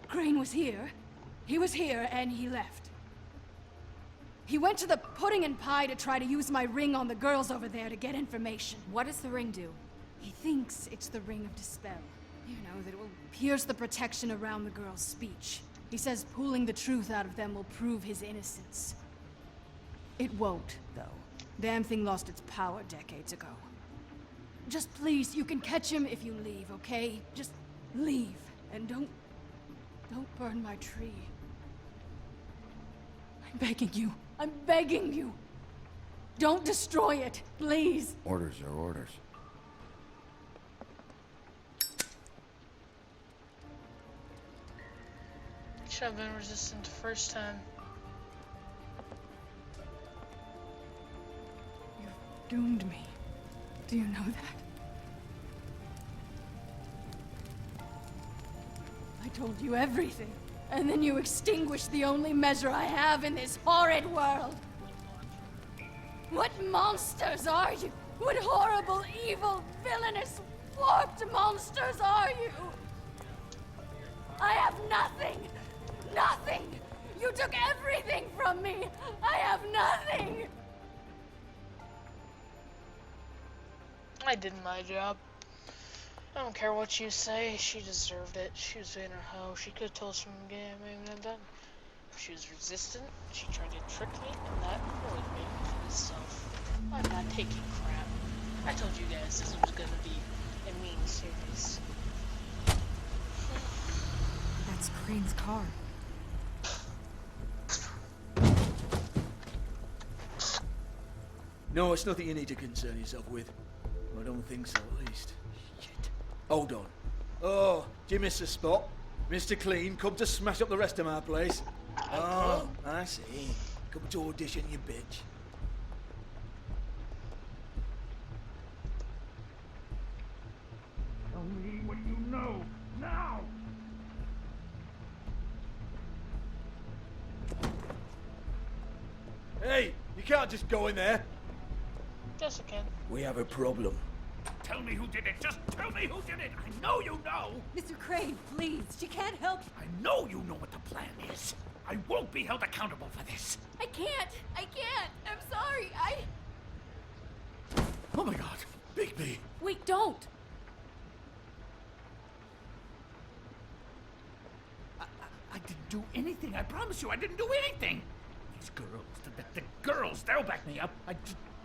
Crane was here. He was here, and he left. He went to the pudding and pie to try to use my ring on the girls over there to get information. What does the ring do? He thinks it's the ring of dispel. You know, that it will pierce the protection around the girls' speech. He says pulling the truth out of them will prove his innocence. It won't, though. Damn thing lost its power decades ago. Just please, you can catch him if you leave, okay? Just leave, and don't burn my tree. I'm begging you. Don't destroy it, please. Orders are orders. Should have been resistant the first time. You've doomed me. Do you know that? I told you everything, and then you extinguished the only measure I have in this horrid world. What monsters are you? What horrible, evil, villainous, warped monsters are you? I have nothing! Nothing! You took everything from me! I have nothing! I did my job. I don't care what you say, she deserved it. She was being her hoe. She could have told us from the beginning I may have done. If she was resistant, she tried to trick me, and that really made me for myself. I'm not taking crap. I told you guys this was gonna be a mean series. That's Crane's car. No, it's nothing you need to concern yourself with. I don't think so, at least. Shit. Hold on. Oh, do you miss a spot? Mr. Clean, come to smash up the rest of my place. Oh, I see. Come to audition, you bitch. Tell me what you know, now! Hey, you can't just go in there. Yes, I can. We have a problem. Tell me who did it! Just tell me who did it! I know you know! Mr. Crane, please, she can't help. I know you know what the plan is! I won't be held accountable for this! I can't. I'm sorry. Oh my god! Bigby! Wait, don't. I didn't do anything, I promise you, I didn't do anything! These girls, the girls, they'll back me up. I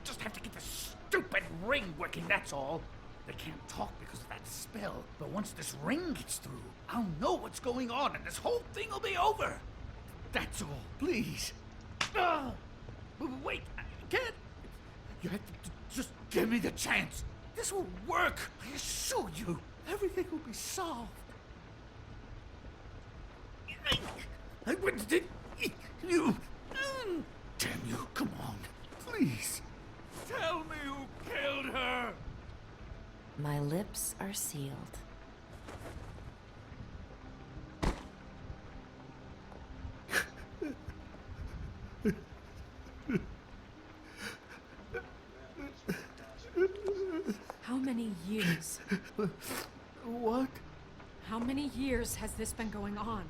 just have to get the stupid ring working, that's all. They can't talk because of that spell, but once this ring gets through, I'll know what's going on and this whole thing will be over. That's all, please. Wait, I can't. You have to just give me the chance. This will work, I assure you. Everything will be solved. I wouldn't did you. Damn you, come on, please. Tell me who killed her! My lips are sealed. How many years? What? How many years has this been going on?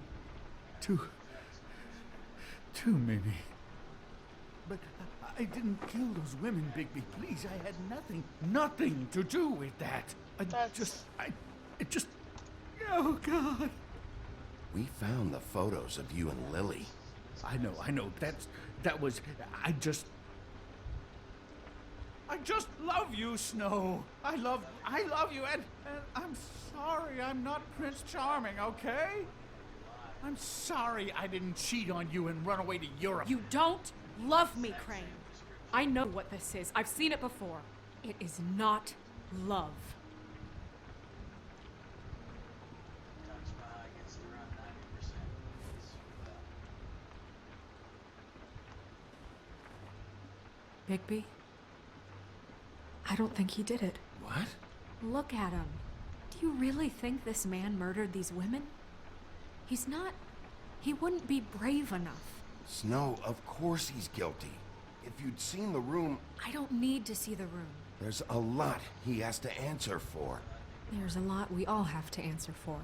Too many. But I didn't kill those women, Bigby. Please, I had nothing to do with that. It just... Oh, God. We found the photos of you and Lily. I know. That was... I just love you, Snow. I love you, and I'm sorry I'm not Prince Charming, okay? I'm sorry I didn't cheat on you and run away to Europe. You don't love me, Crane. I know what this is. I've seen it before. It is not love. Bigby, I don't think he did it. What? Look at him. Do you really think this man murdered these women? He's not... He wouldn't be brave enough. Snow, of course he's guilty. If you'd seen the room... I don't need to see the room. There's a lot he has to answer for. There's a lot we all have to answer for.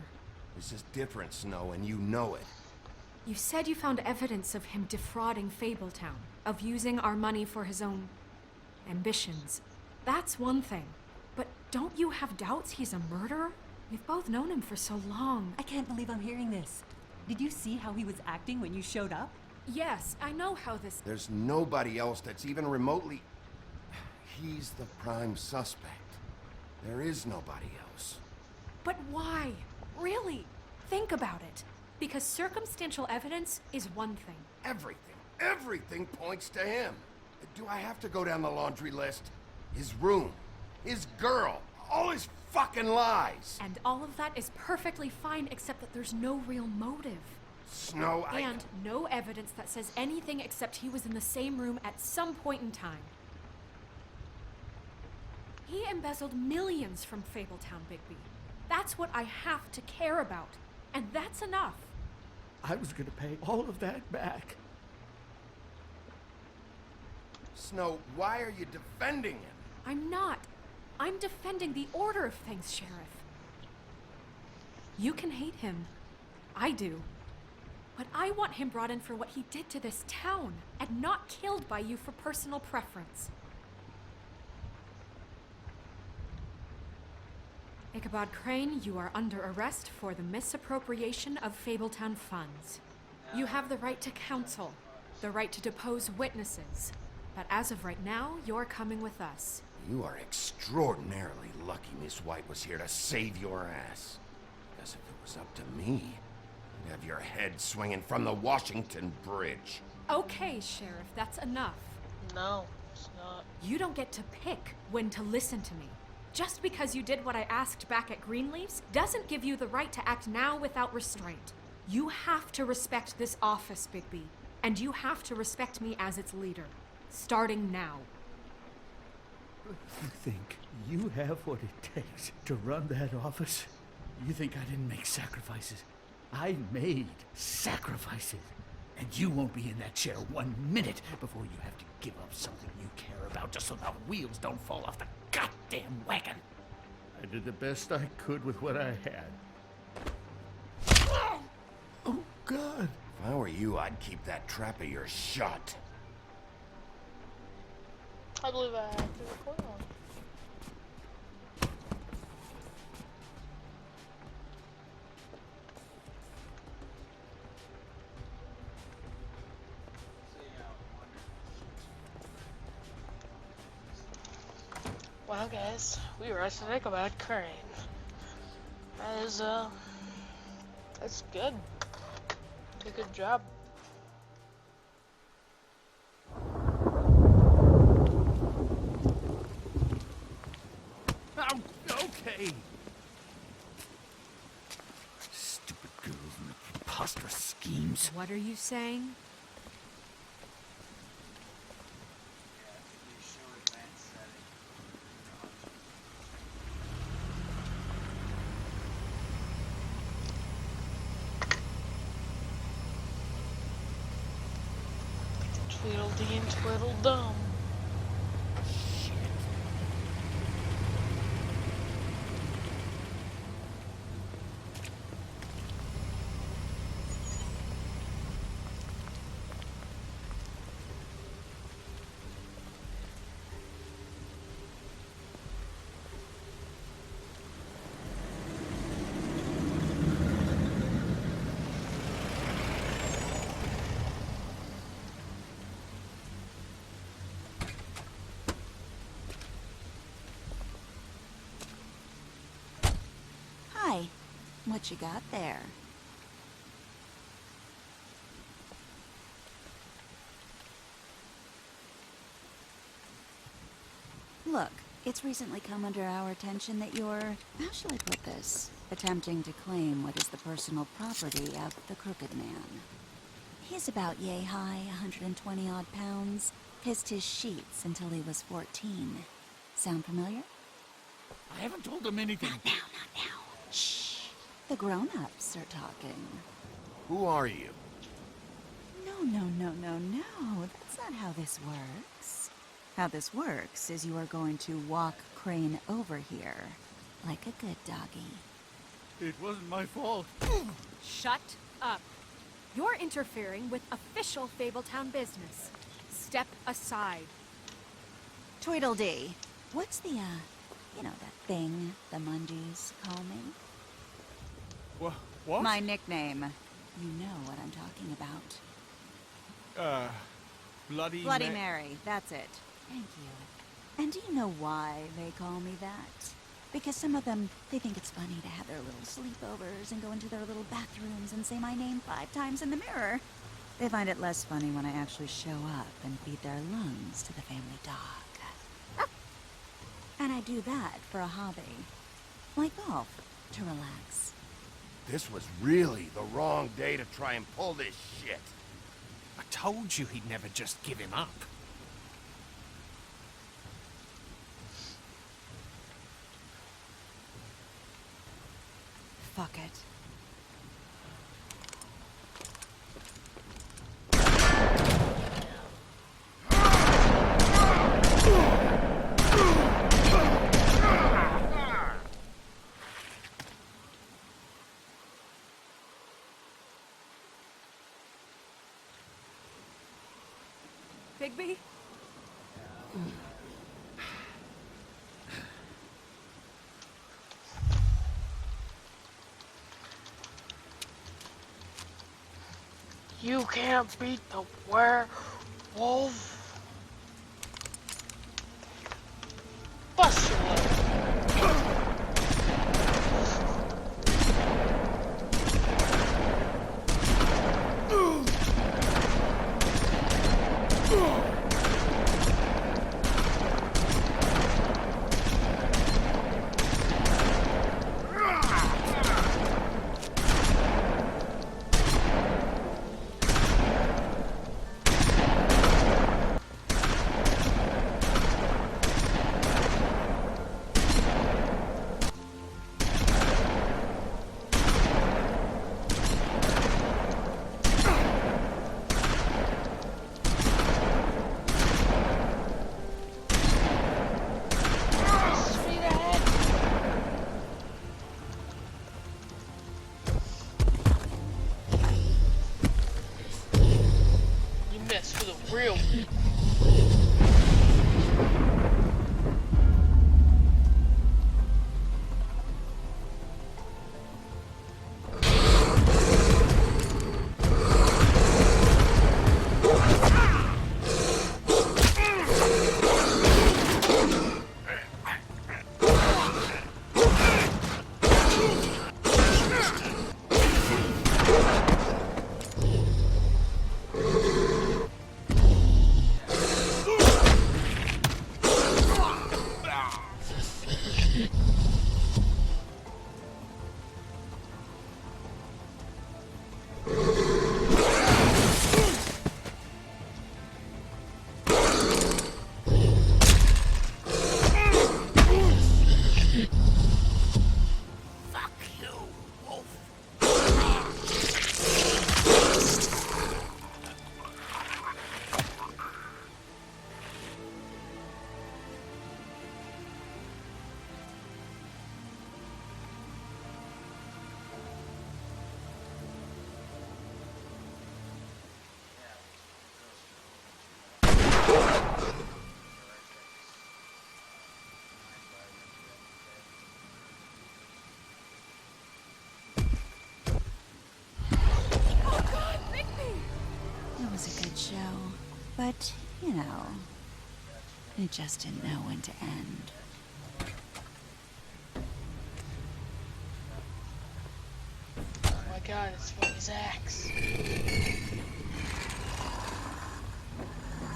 This is different, Snow, and you know it. You said you found evidence of him defrauding Fabletown, of using our money for his own ambitions. That's one thing. But don't you have doubts he's a murderer? We've both known him for so long. I can't believe I'm hearing this. Did you see how he was acting when you showed up? Yes, I know how this... There's nobody else that's even remotely... He's the prime suspect. There is nobody else. But why? Really? Think about it. Because circumstantial evidence is one thing. Everything points to him. Do I have to go down the laundry list? His room, his girl, all his fucking lies. And all of that is perfectly fine, except that there's no real motive. Snow, And no evidence that says anything except he was in the same room at some point in time. He embezzled millions from Fabletown, Bigby. That's what I have to care about. And that's enough. I was gonna pay all of that back. Snow, why are you defending him? I'm not. I'm defending the order of things, Sheriff. You can hate him. I do. But I want him brought in for what he did to this town, and not killed by you for personal preference. Ichabod Crane, you are under arrest for the misappropriation of Fabletown funds. You have the right to counsel, the right to depose witnesses. But as of right now, you're coming with us. You are extraordinarily lucky Miss White was here to save your ass. Because if it was up to me, you'd have your head swinging from the Washington Bridge. Okay, Sheriff, that's enough. No, it's not. You don't get to pick when to listen to me. Just because you did what I asked back at Greenleaf's doesn't give you the right to act now without restraint. You have to respect this office, Bigby. And you have to respect me as its leader. Starting now. You think you have what it takes to run that office? You think I didn't make sacrifices? I made sacrifices. And you won't be in that chair 1 minute before you have to give up something you care about just so the wheels don't fall off the goddamn wagon. I did the best I could with what I had. Oh, God. If I were you, I'd keep that trap of yours shut. I believe I have to record on. Well, guys, we arrested Ichabod Crane. That is, that's good. Did a good job. Oh, okay. Stupid girls and their preposterous schemes. What are you saying? Tweedledee and Tweedledum. Hi. What you got there? Look, it's recently come under our attention that you're, how shall I put this, attempting to claim what is the personal property of the Crooked Man. He's about yay high, 120 odd pounds, pissed his sheets until he was 14. Sound familiar? I haven't told them anything. Not now. Shh. The grown-ups are talking. Who are you? No. That's not how this works. How this works is you are going to walk Crane over here. Like a good doggy. It wasn't my fault. Shut up. You're interfering with official Fabletown business. Step aside. Tweedledee. What's the, you know, that thing the Mungies call me? What? My nickname. You know what I'm talking about. Bloody Mary, that's it. Thank you. And do you know why they call me that? Because some of them, they think it's funny to have their little sleepovers and go into their little bathrooms and say my name 5 times in the mirror. They find it less funny when I actually show up and feed their lungs to the family dog. And I do that for a hobby. Like golf, to relax. This was really the wrong day to try and pull this shit. I told you he'd never just give him up. Fuck it. Bigby? You can't beat the werewolf. Bust your leg. Real. It was a good show, but, you know, it just didn't know when to end. Oh my god, it's from his axe.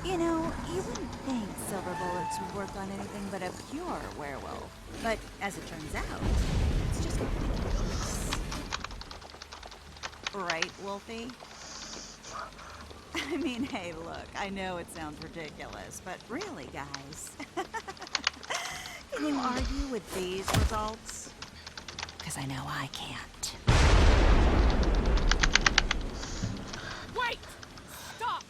You know, you wouldn't think silver bullets would work on anything but a pure werewolf. But as it turns out, it's just ridiculous. Right, Wolfie? I mean, hey, look, I know it sounds ridiculous, but really, guys, Can you argue with these results? Because I know I can't. Wait! Stop!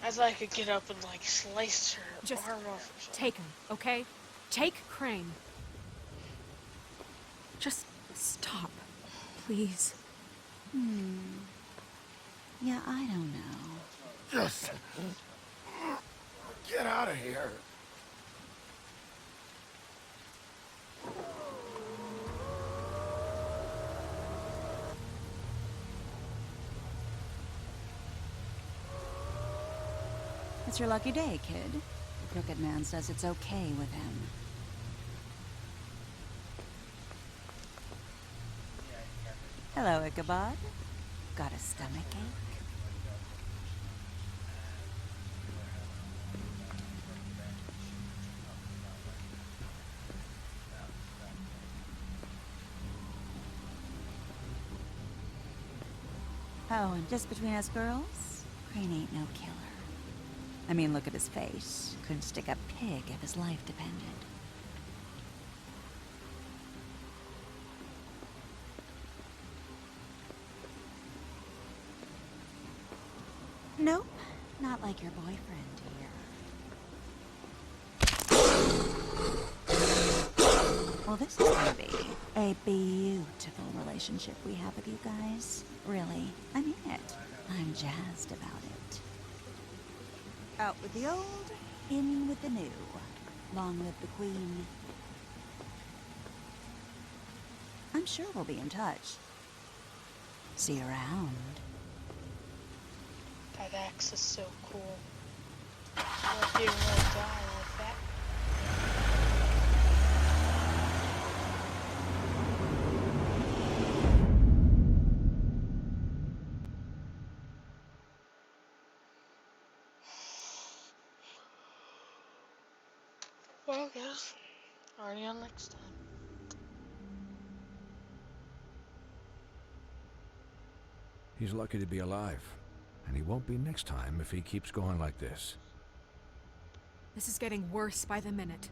As I could get up and like slice her Just arm off or something. take him, okay? Take Crane. Just stop, please. Yeah, I don't know. Just get out of here. It's your lucky day, kid. The Crooked Man says it's okay with him. Hello, Ichabod. Got a stomachache? Oh, and just between us girls, Crane ain't no killer. I mean, look at his face. Couldn't stick a pig if his life depended. Nope, not like your boyfriend here. Well, this is gonna be a beautiful relationship we have with you guys. Really, I mean it. I'm jazzed about it. Out with the old, in with the new. Long live the Queen. I'm sure we'll be in touch. See you around. That axe is so cool. I didn't really die like that. Well, guys, already on next time. He's lucky to be alive. And he won't be next time if he keeps going like this. This is getting worse by the minute.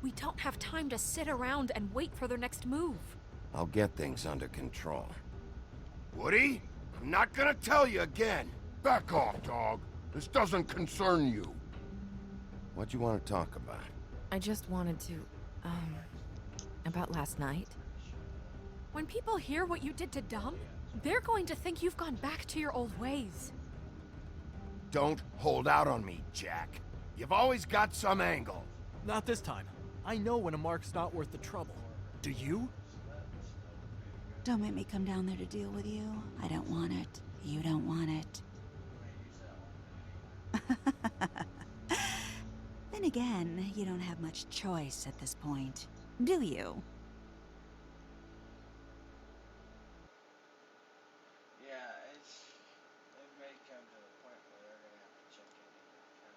We don't have time to sit around and wait for their next move. I'll get things under control. Woody, I'm not gonna tell you again. Back off, dog. This doesn't concern you. What do you want to talk about? I just wanted to, about last night. When people hear what you did to Dom, they're going to think you've gone back to your old ways. Don't hold out on me, Jack. You've always got some angle. Not this time. I know when a mark's not worth the trouble. Do you? Don't make me come down there to deal with you. I don't want it. You don't want it. Then again, you don't have much choice at this point, do you? Yeah, it may come to the point where they're gonna have to check into your account.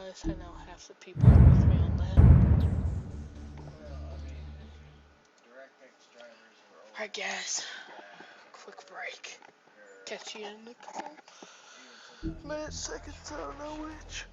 Yes, I know half the people are with me on that. Well, I mean, DirectX drivers are always Alright, guys. Quick break. Catch you in a couple minutes, seconds, I don't know which.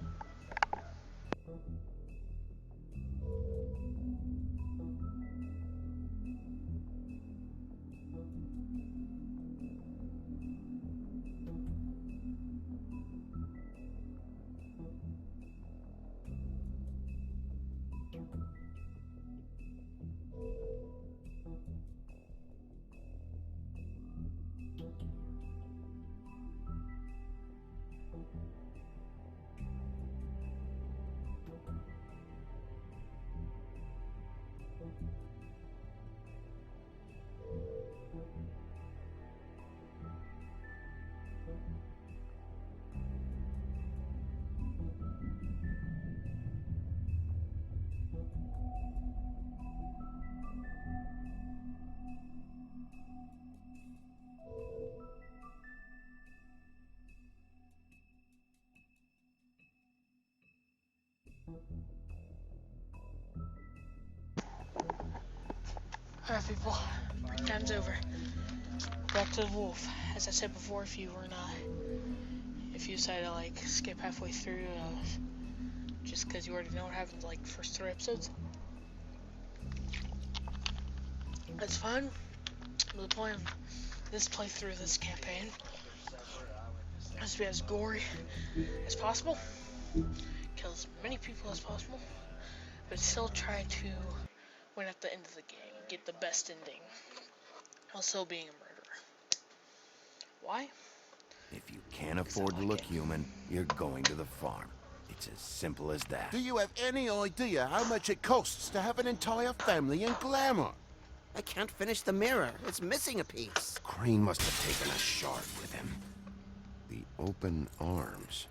Alright, people. Break time's over. Back to the wolf. As I said before, if you decide to like skip halfway through, just because you already know what happens like first 3 episodes, that's fine. But the point of this playthrough, this campaign, is to be as gory as possible, kill as many people as possible, but still try to win at the end of the game, get the best ending, while still being a murderer. Why? If you can't afford to look human, you're going to the farm. It's as simple as that. Do you have any idea how much it costs to have an entire family in glamour? I can't finish the mirror. It's missing a piece. Crane must have taken a shard with him. The open arms.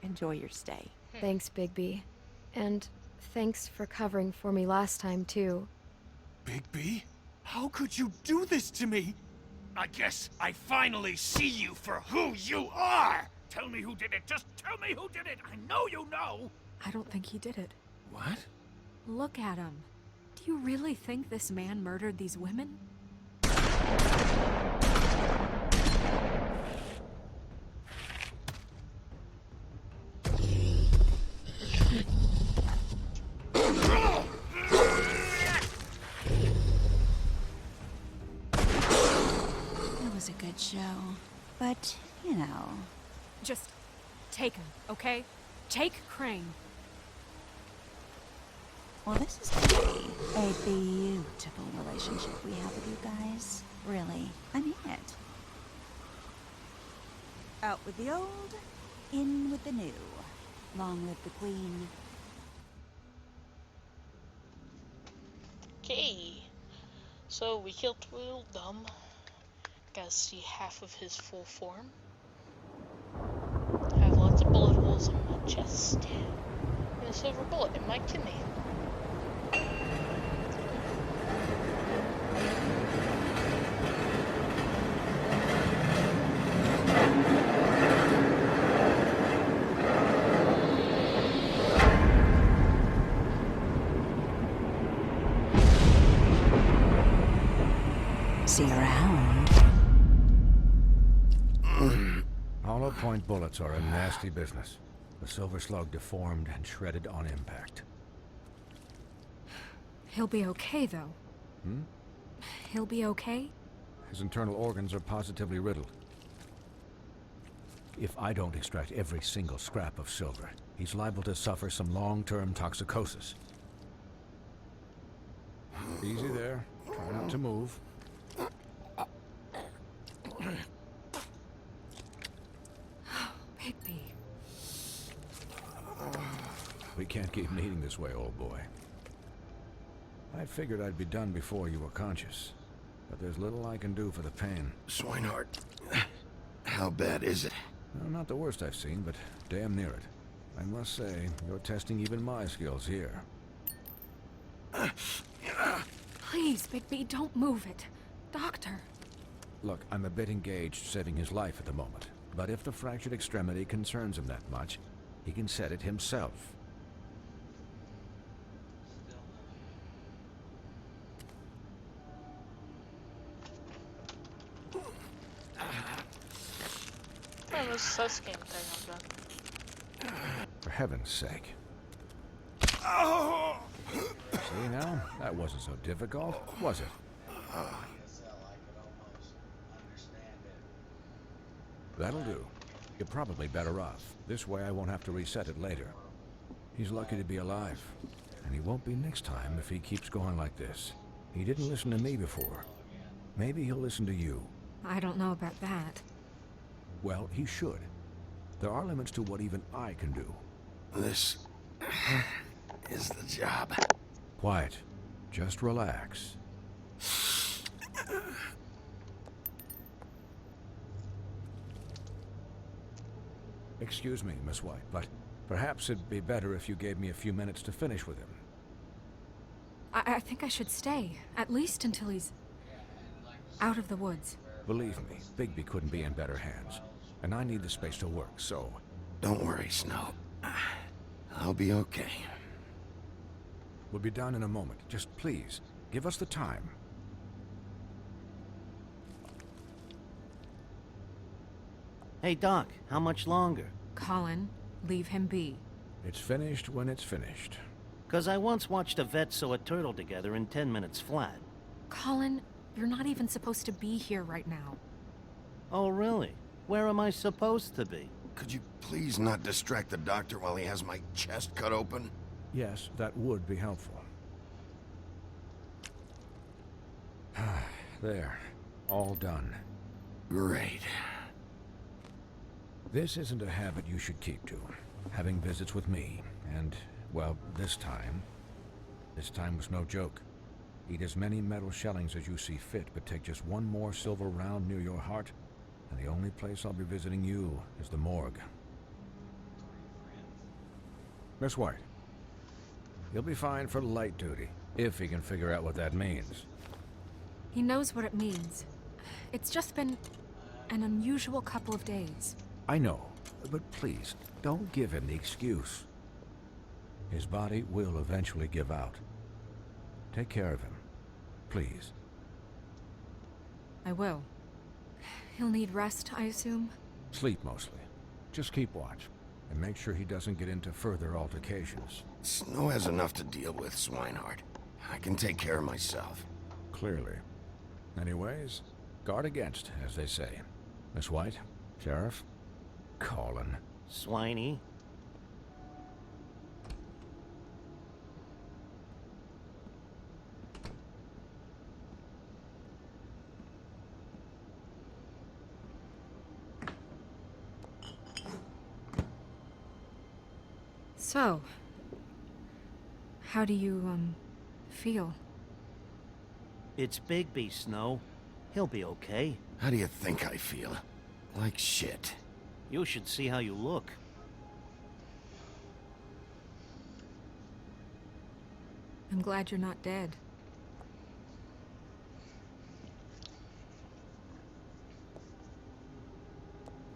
Enjoy your stay. Thanks, Bigby. And thanks for covering for me last time, too. Bigby? How could you do this to me? I guess I finally see you for who you are! Tell me who did it! Just tell me who did it! I know you know! I don't think he did it. What? Look at him. Do you really think this man murdered these women? It was a good show. But, you know... Just take him, okay? Take Crane. Well, this is gonna be a beautiful relationship we have with you guys. Really. I mean it. Out with the old, in with the new. Long live the Queen. Okay. So we killed Tweedledum. Got to see half of his full form. I have lots of bullet holes in my chest. And a silver bullet in my kidney. See you around. Hollow point bullets are a nasty business. The silver slug deformed and shredded on impact. He'll be okay, though. Hmm? He'll be okay? His internal organs are positively riddled. If I don't extract every single scrap of silver, he's liable to suffer some long-term toxicosis. Easy there. Try not to move. Bigby. We can't keep meeting this way, old boy. I figured I'd be done before you were conscious, but there's little I can do for the pain. Swinehart, how bad is it? Well, not the worst I've seen, but damn near it. I must say, you're testing even my skills here. Please, Bigby, don't move it. Doctor. Look, I'm a bit engaged saving his life at the moment, but if the fractured extremity concerns him that much, he can set it himself. Oh, this sus game thing I've done. For heaven's sake. See now? That wasn't so difficult, was it? That'll do. You're probably better off. This way I won't have to reset it later. He's lucky to be alive. And he won't be next time if he keeps going like this. He didn't listen to me before. Maybe he'll listen to you. I don't know about that. Well, he should. There are limits to what even I can do. This is the job. Quiet. Just relax. Excuse me, Miss White, but perhaps it'd be better if you gave me a few minutes to finish with him. I think I should stay, at least until he's out of the woods. Believe me, Bigby couldn't be in better hands, and I need the space to work, so... Don't worry, Snow. I'll be okay. We'll be done in a moment. Just please, give us the time. Hey, Doc, how much longer? Colin, leave him be. It's finished when it's finished. 'Cause I once watched a vet sew a turtle together in 10 minutes flat. Colin, you're not even supposed to be here right now. Oh, really? Where am I supposed to be? Could you please not distract the doctor while he has my chest cut open? Yes, that would be helpful. There. All done. Great. This isn't a habit you should keep to. Having visits with me, and, well, this time was no joke. Eat as many metal shellings as you see fit, but take just one more silver round near your heart, and the only place I'll be visiting you is the morgue. Miss White, he'll be fine for light duty, if he can figure out what that means. He knows what it means. It's just been an unusual couple of days. I know, but please, don't give him the excuse. His body will eventually give out. Take care of him, please. I will. He'll need rest, I assume? Sleep mostly. Just keep watch, and make sure he doesn't get into further altercations. Snow has enough to deal with, Swinehart. I can take care of myself. Clearly. Anyways, guard against, as they say. Miss White, Sheriff, Colin. Swiney. So, how do you, feel? It's Bigby, Snow. He'll be okay. How do you think I feel? Like shit. You should see how you look. I'm glad you're not dead.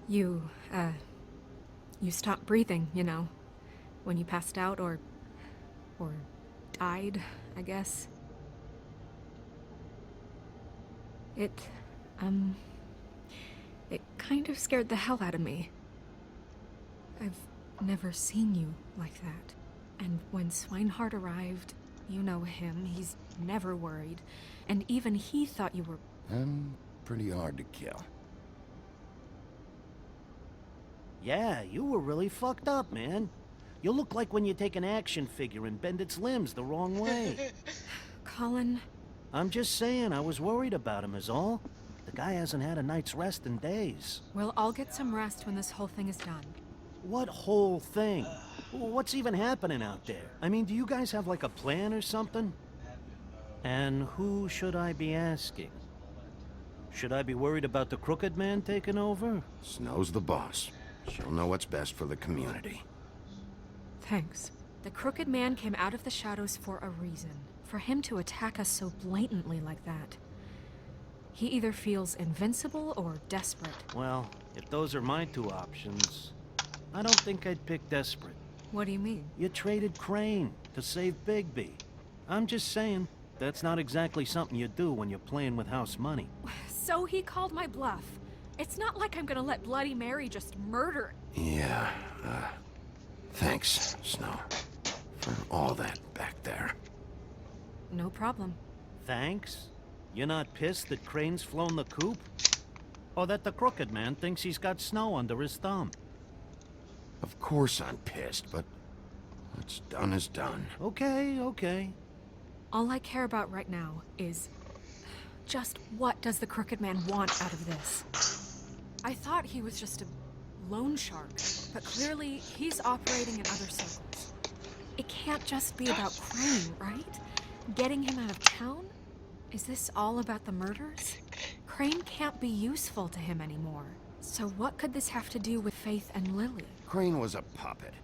You stopped breathing, you know, when you passed out or died, I guess. It kind of scared the hell out of me. I've never seen you like that. And when Swinehart arrived, you know him, he's never worried. And even he thought you were... I'm pretty hard to kill. Yeah, you were really fucked up, man. You look like when you take an action figure and bend its limbs the wrong way. Colin... I'm just saying, I was worried about him is all. The guy hasn't had a night's rest in days. We'll all get some rest when this whole thing is done. What whole thing? What's even happening out there? I mean, do you guys have like a plan or something? And who should I be asking? Should I be worried about the Crooked Man taking over? Snow's the boss. She'll know what's best for the community. Thanks. The Crooked Man came out of the shadows for a reason. For him to attack us so blatantly like that. He either feels invincible or desperate. Well, if those are my two options, I don't think I'd pick desperate. What do you mean? You traded Crane to save Bigby. I'm just saying, that's not exactly something you do when you're playing with house money. So he called my bluff. It's not like I'm gonna let Bloody Mary just murder... Yeah, thanks, Snow. For all that back there. No problem. Thanks? You're not pissed that Crane's flown the coop? Or that the Crooked Man thinks he's got Snow under his thumb? Of course I'm pissed, but what's done is done. Okay, okay. All I care about right now is... just what does the Crooked Man want out of this? I thought he was just a loan shark, but clearly he's operating in other circles. It can't just be about Crane, right? Getting him out of town? Is this all about the murders? Crane can't be useful to him anymore. So what could this have to do with Faith and Lily? Crane was a puppet,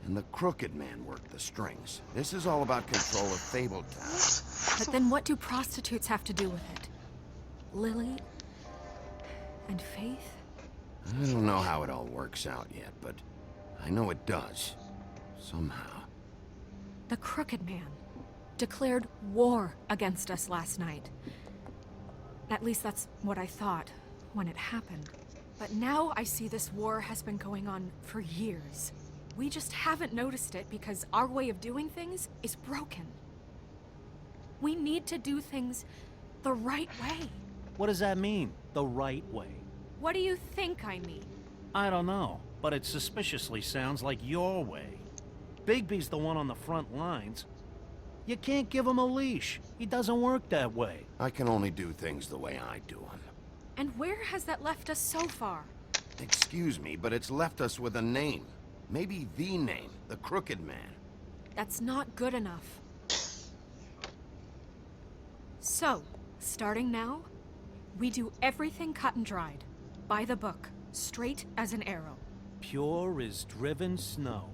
and the Crooked Man worked the strings. This is all about control of Fabletown. But then what do prostitutes have to do with it? Lily? And Faith? I don't know how it all works out yet, but I know it does. Somehow. The Crooked Man declared war against us last night. At least that's what I thought when it happened. But now I see this war has been going on for years. We just haven't noticed it because our way of doing things is broken. We need to do things the right way. What does that mean, the right way? What do you think I mean? I don't know, but it suspiciously sounds like your way. Bigby's the one on the front lines. You can't give him a leash. He doesn't work that way. I can only do things the way I do them. And where has that left us so far? Excuse me, but it's left us with a name. Maybe the name, the Crooked Man. That's not good enough. So, starting now, we do everything cut and dried. By the book, straight as an arrow. Pure as driven snow.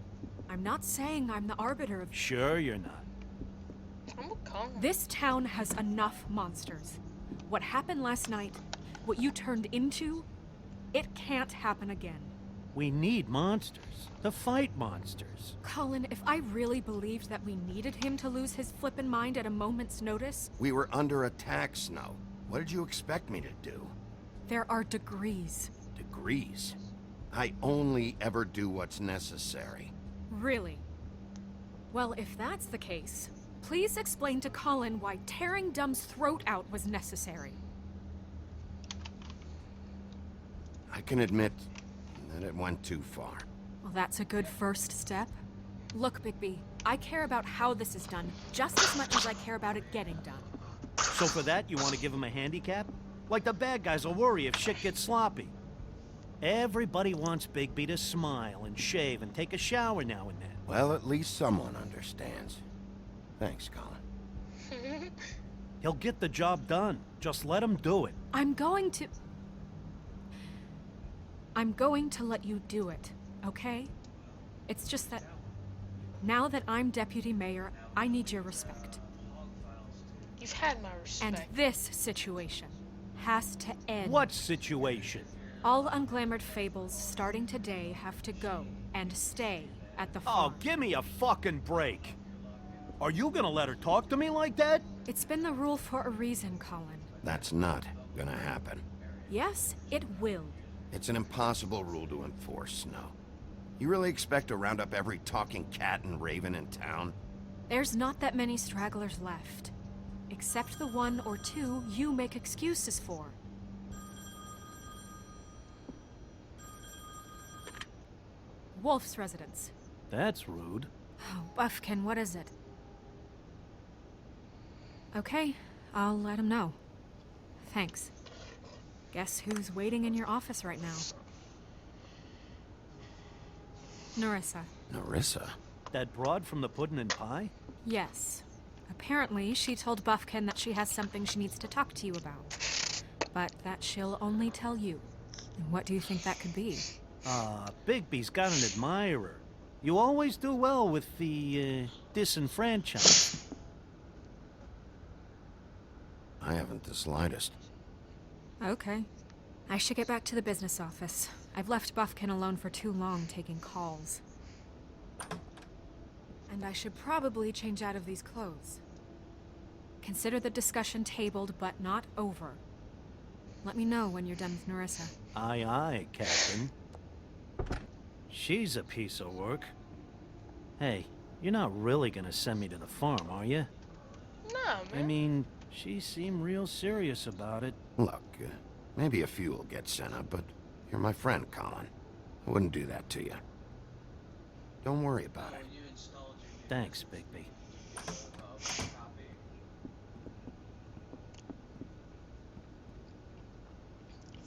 I'm not saying I'm the arbiter of... Sure you're not. This town has enough monsters. What happened last night, what you turned into, it can't happen again. We need monsters. To fight monsters. Colin, if I really believed that we needed him to lose his flippin' mind at a moment's notice... We were under attack, Snow. What did you expect me to do? There are degrees. Degrees? I only ever do what's necessary. Really? Well, if that's the case, please explain to Colin why tearing Dumb's throat out was necessary. I can admit that it went too far. Well, that's a good first step. Look, Bigby, I care about how this is done just as much as I care about it getting done. So for that, you want to give him a handicap? Like the bad guys will worry if shit gets sloppy. Everybody wants Bigby to smile and shave and take a shower now and then. Well, at least someone understands. Thanks, Colin. He'll get the job done. Just let him do it. I'm going to let you do it, okay? It's just that now that I'm deputy mayor, I need your respect. You've had my respect. And this situation has to end. What situation? All unglamored fables starting today have to go and stay at the farm. Oh, give me a fucking break. Are you gonna let her talk to me like that? It's been the rule for a reason, Colin. That's not gonna happen. Yes, it will. It's an impossible rule to enforce, Snow. You really expect to round up every talking cat and raven in town? There's not that many stragglers left. Except the one or two you make excuses for. Wolf's residence. That's rude. Oh, Buffkin, what is it? Okay, I'll let him know. Thanks. Guess who's waiting in your office right now? Nerissa. Nerissa? That broad from the puddin' and pie? Yes. Apparently, she told Buffkin that she has something she needs to talk to you about. But that she'll only tell you. And what do you think that could be? Bigby's got an admirer. You always do well with the, disenfranchised. I haven't the slightest. Okay. I should get back to the business office. I've left Buffkin alone for too long taking calls. And I should probably change out of these clothes. Consider the discussion tabled, but not over. Let me know when you're done with Nerissa. Aye, aye, Captain. She's a piece of work. Hey, you're not really gonna send me to the farm, are you? No, man. I mean, she seemed real serious about it. Look, maybe a few will get sent up, but you're my friend, Colin. I wouldn't do that to you. Don't worry about it. Thanks, Bigby.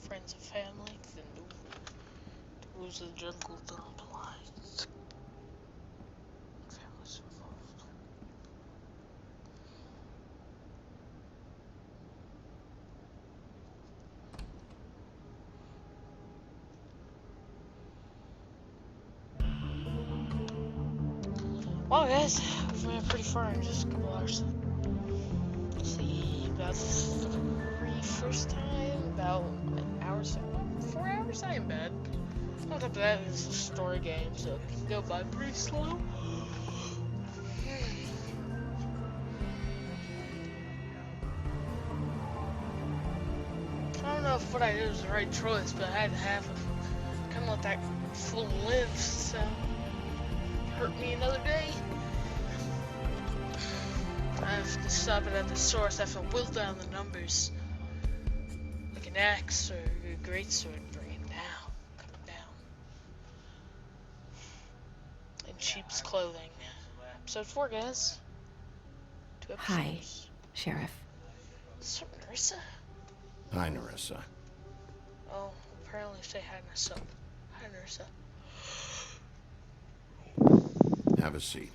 Friends and family, the rules of the jungle don't apply. Families involved. Well, guys, we've made it pretty far in just a couple hours. Let's see, about first time, about an hour, so 4 hours, I ain't bad. On top of that, it's a story game, so it can go by pretty slow. I don't know know if what I did was the right choice, but I had to have him. Couldn't let that fool live, so hurt me another day. I have to stop it at the source. I have to whittle down the numbers. Like an axe or a greatsword, bring it down. Cut it down. In sheep's clothing. Episode 4, guys. 2 episodes. Hi, Sheriff. So, Nerissa? Hi, Nerissa. Oh, apparently say hi, Nerissa. Hi, Nerissa. Have a seat.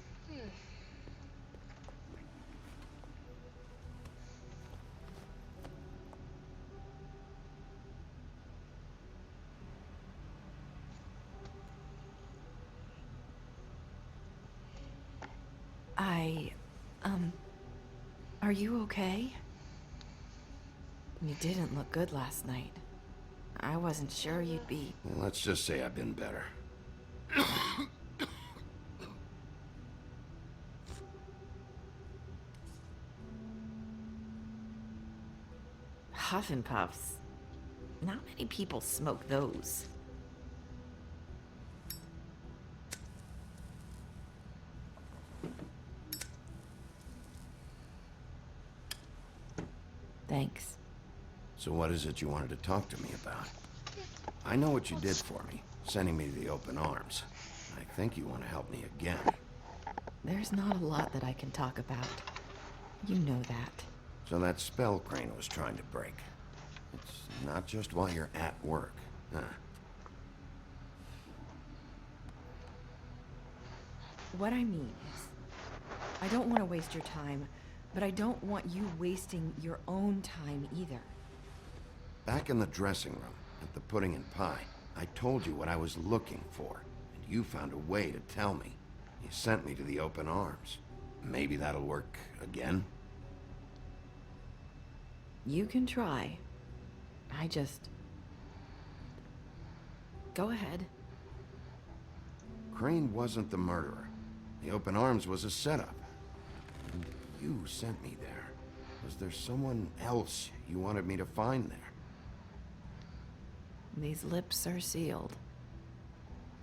Are you okay? You didn't look good last night. I wasn't sure you'd be... Well, let's just say I've been better. Huff and Puffs. Not many people smoke those. Thanks. So what is it you wanted to talk to me about? I know what you did for me, sending me to the open arms. I think you want to help me again. There's not a lot that I can talk about. You know that. So that spell Crane was trying to break. It's not just while you're at work, huh? What I mean is, I don't want to waste your time, but I don't want you wasting your own time either. Back in the dressing room, at the pudding and pie, I told you what I was looking for, and you found a way to tell me. You sent me to the open arms. Maybe that'll work again? You can try. I just... Go ahead. Crane wasn't the murderer. The open arms was a setup. And you sent me there. Was there someone else you wanted me to find there? These lips are sealed.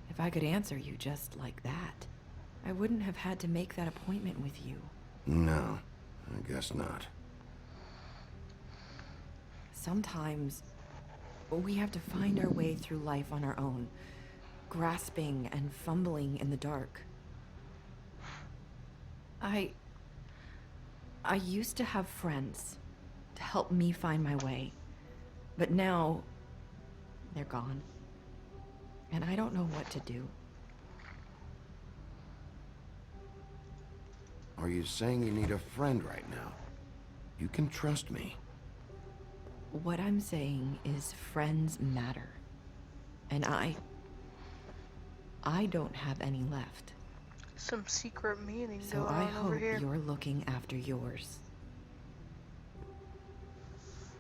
If I could answer you just like that, I wouldn't have had to make that appointment with you. No, I guess not. Sometimes we have to find our way through life on our own, grasping and fumbling in the dark. I used to have friends to help me find my way, but now they're gone, and I don't know what to do. Are you saying you need a friend right now? You can trust me. What I'm saying is friends matter. And I don't have any left. Some secret meeting So going I on over hope here. you're looking after yours.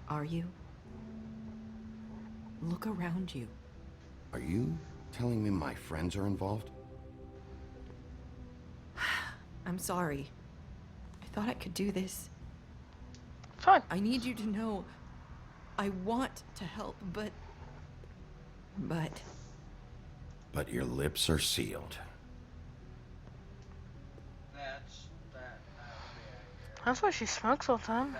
Are you? Look around you. Are you telling me my friends are involved? I'm sorry. I thought I could do this. Fine. I need you to know I want to help, but... But your lips are sealed. That's why she smokes all the time.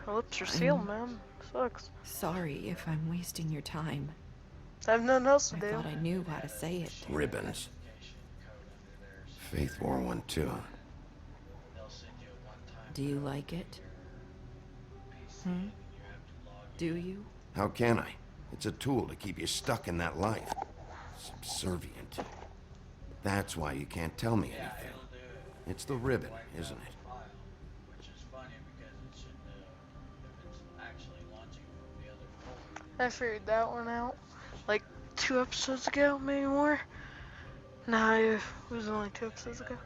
Her lips are sealed, man. Sucks. Sorry if I'm wasting your time. I have nothing else to do. I thought I knew how to say it. Ribbons. Faith 412. Do you like it? Do you? How can I? It's a tool to keep you stuck in that life. Subservient. That's why you can't tell me anything. It's the ribbon, isn't it? I figured that one out like 2 episodes ago, maybe more. Nah, it was only 2 episodes ago.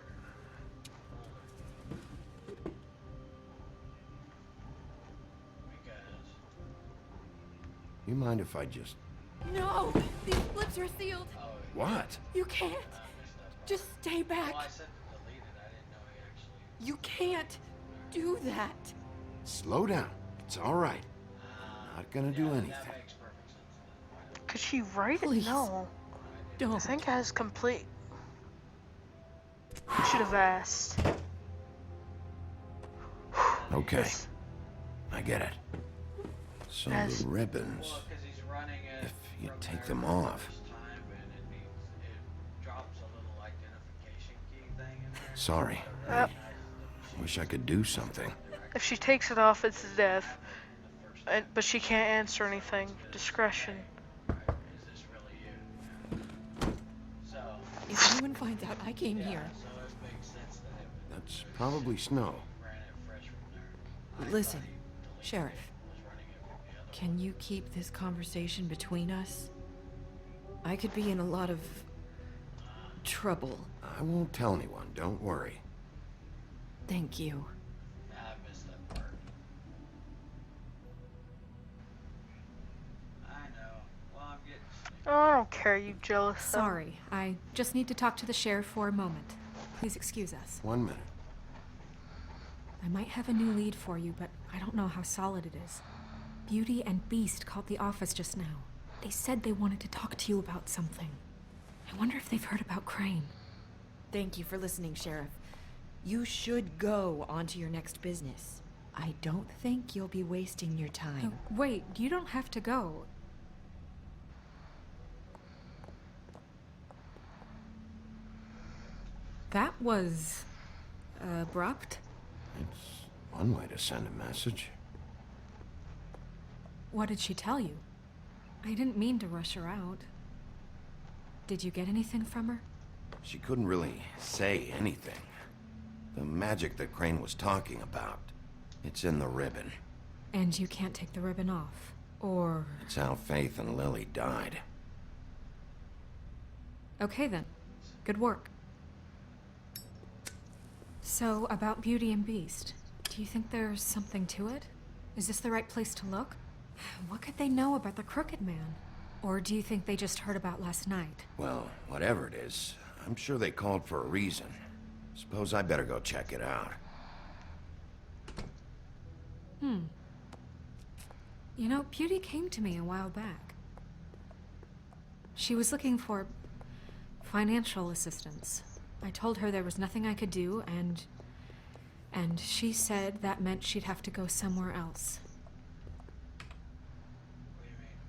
You mind if I just... No! These lips are sealed! What? You can't! Just stay back! You can't do that! Slow down. It's all right. Not gonna do anything. Could she write it? Please. No. Don't. I think it has complete. I should have asked. Okay. Yes. I get it. So Yes. the ribbons, Well, 'cause he's running it if you from take there them the off. first time, and it drops a little identification key thing in there. Sorry. Yep. I wish I could do something. If she takes it off, it's death. But she can't answer anything. Discretion. Is this really you? So, If anyone finds out I came here, so it makes sense that it would That's probably snow. ran it fresh from there. listen, Sheriff. Can you keep this conversation between us? I could be in a lot of trouble. I won't tell anyone, don't worry. Thank you. I missed that part. I know. Well, I'm getting sleepy. Oh, I don't care, you jealous. son. Sorry, I just need to talk to the sheriff for a moment. Please excuse us. 1 minute. I might have a new lead for you, but I don't know how solid it is. Beauty and Beast called the office just now. They said they wanted to talk to you about something. I wonder if they've heard about Crane. Thank you for listening, Sheriff. You should go on to your next business. I don't think you'll be wasting your time. Oh, wait, you don't have to go. That was abrupt. It's one way to send a message. What did she tell you? I didn't mean to rush her out. Did you get anything from her? She couldn't really say anything. The magic that Crane was talking about, it's in the ribbon. And you can't take the ribbon off. Or... It's how Faith and Lily died. Okay then. Good work. So, about Beauty and Beast, do you think there's something to it? Is this the right place to look? What could they know about the Crooked Man? Or do you think they just heard about last night? Well, whatever it is, I'm sure they called for a reason. Suppose I better go check it out. You know, Beauty came to me a while back. She was looking for financial assistance. I told her there was nothing I could do, and she said that meant she'd have to go somewhere else.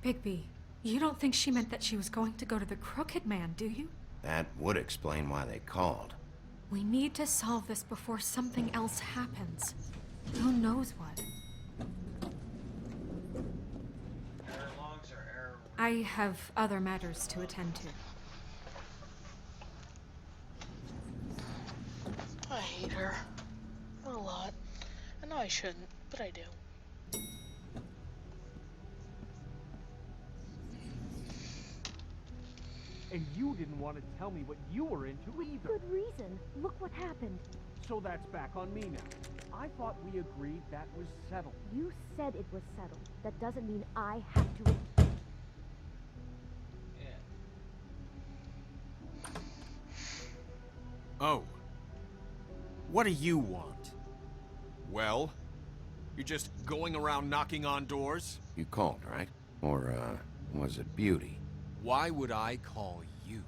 Bigby, you don't think she meant that she was going to go to the Crooked Man, do you? That would explain why they called. We need to solve this before something else happens. Who knows what? Error logs or error. I have other matters to attend to. I hate her. A lot. I know I shouldn't, but I do. And you didn't want to tell me what you were into either. Good reason. Look what happened. So that's back on me now. I thought we agreed that was settled. You said it was settled. That doesn't mean I have to. Oh. What do you want? Well, you're just going around knocking on doors? You called, right? Or, was it Beauty? Why would I call you?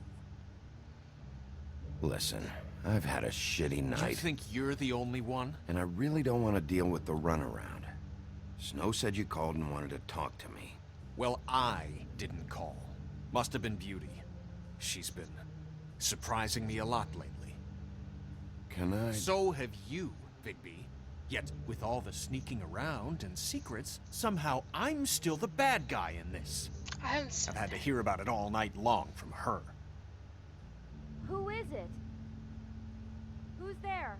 Listen, I've had a shitty night. You think you're the only one? And I really don't want to deal with the runaround. Snow said you called and wanted to talk to me. Well, I didn't call. Must have been Beauty. She's been surprising me a lot lately. Can I... So have you, Bigby. Yet, with all the sneaking around and secrets, somehow I'm still the bad guy in this. I've had to hear about it all night long from her. Who is it? Who's there?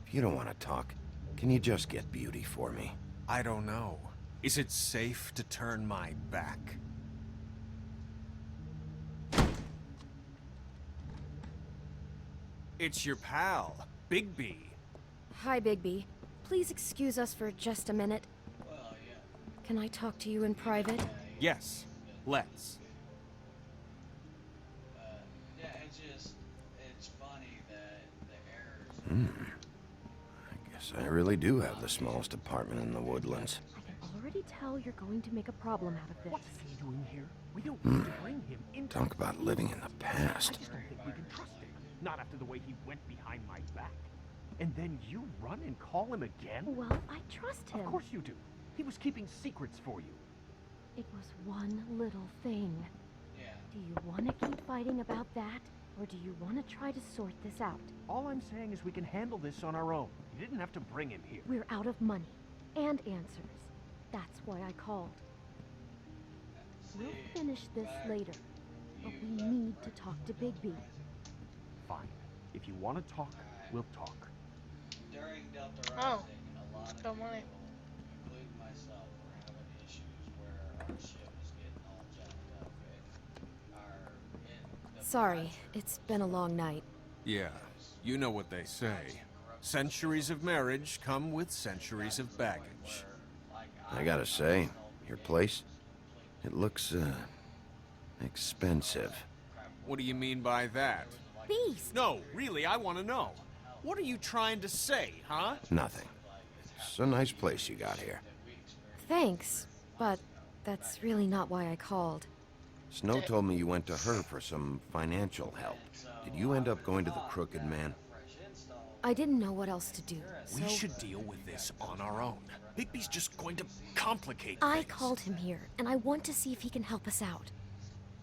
If you don't want to talk, can you just get Beauty for me? I don't know. Is it safe to turn my back? It's your pal, Bigby. Hi, Bigby. Please excuse us for just a minute. Well, yeah. Can I talk to you in private? Yes, let's. Yeah, it's funny that the errors. I guess I really do have the smallest apartment in the woodlands. already tell you're going to make a problem out of this. What's he doing here? We don't need to bring him into Talk about living in the I past. just don't think we can trust him. Not after the way he went behind my back. And then you run and call him again? Well, I trust him. Of course you do. He was keeping secrets for you. It was one little thing. Do you want to keep fighting about that, or do you want to try to sort this out? All I'm saying is we can handle this on our own. You didn't have to bring him here. We're out of money and answers. That's why I called. We'll finish this later, but we need to talk to Bigby. Fine. If you want to talk, we'll talk. During Delta Oh, Rising, a lot of got money. people, including myself, were having issues where our ship was getting all jacked up. Sorry, it's been a long night. Yeah, you know what they say. Centuries of marriage come with centuries of baggage. I gotta say, your place, it looks, expensive. What do you mean by that? Beast! No, really, I want to know. What are you trying to say, huh? Nothing. It's a nice place you got here. Thanks, but that's really not why I called. Snow told me you went to her for some financial help. Did you end up going to the Crooked Man? I didn't know what else to do, so... We should deal with this on our own. Bigby's just going to complicate I things. called him here, and I want to see if he can help us out.